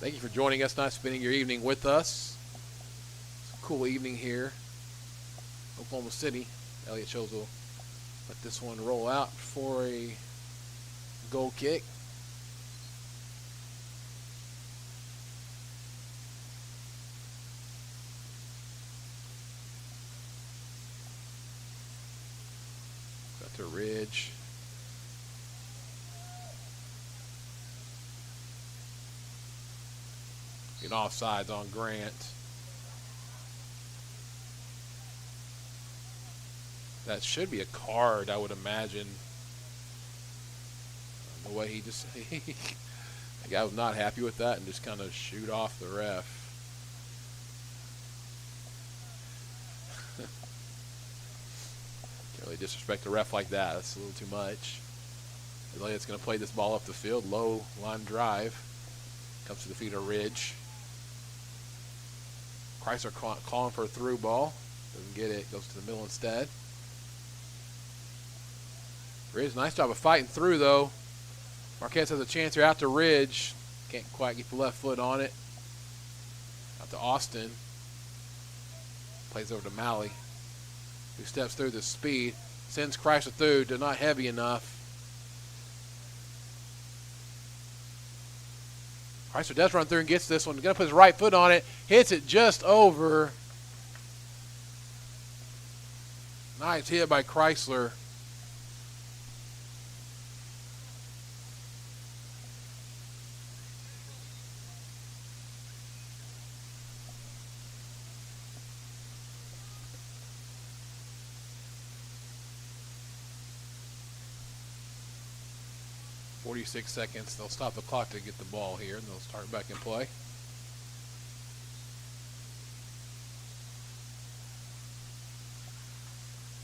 Thank you for joining us tonight, spending your evening with us. Cool evening here, Oklahoma City. Elliott Shows will let this one roll out for a goal kick. Got to Ridge. Get offsides on Grant. That should be a card, I would imagine. The way he just, the guy was not happy with that and just kind of shoot off the ref. Can't really disrespect the ref like that. That's a little too much. Elliott's going to play this ball up the field. Low line drive. Comes to the feet of Ridge. Chrysler calling for a through ball. Doesn't get it. Goes to the middle instead. Ridge, nice job of fighting through, though. Marquez has a chance here out to Ridge. Can't quite get the left foot on it. Out to Austin. Plays over to Malley, who steps through the speed. Sends Chrysler through, but not heavy enough. Chrysler does run through and gets this one. Going to put his right foot on it. Hits it just over. Nice hit by Chrysler. 46 seconds. They'll stop the clock to get the ball here, and they'll start back in play.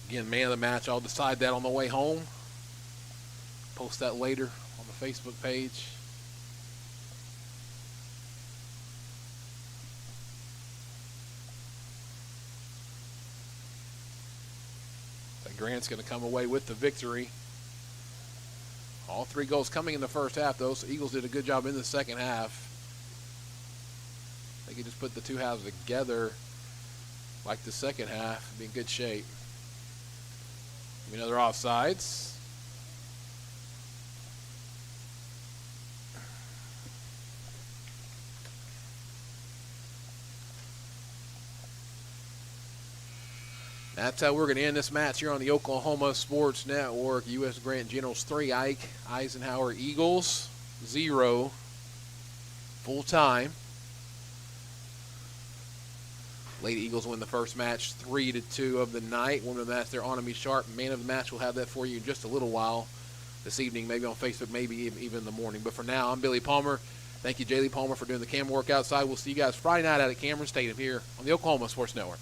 Again, man of the match, I'll decide that on the way home. Post that later on the Facebook page. Grant's going to come away with the victory. All 3 goals coming in the first half, though, so Eagles did a good job in the second half. They could just put the 2 halves together like the second half, be in good shape. Another offsides. That's how we're going to end this match here on the Oklahoma Sports Network. U.S. Grant Generals 3, Eisenhower Eagles 0, full time. Lady Eagles win the first match 3-2 of the night. Women of the match, they're Onami Sharp. Man of the match, we'll have that for you in just a little while this evening, maybe on Facebook, maybe even in the morning. But for now, I'm Billy Palmer. Thank you, Jaylee Palmer, for doing the camera work outside. We'll see you guys Friday night out at Cameron Stadium here on the Oklahoma Sports Network.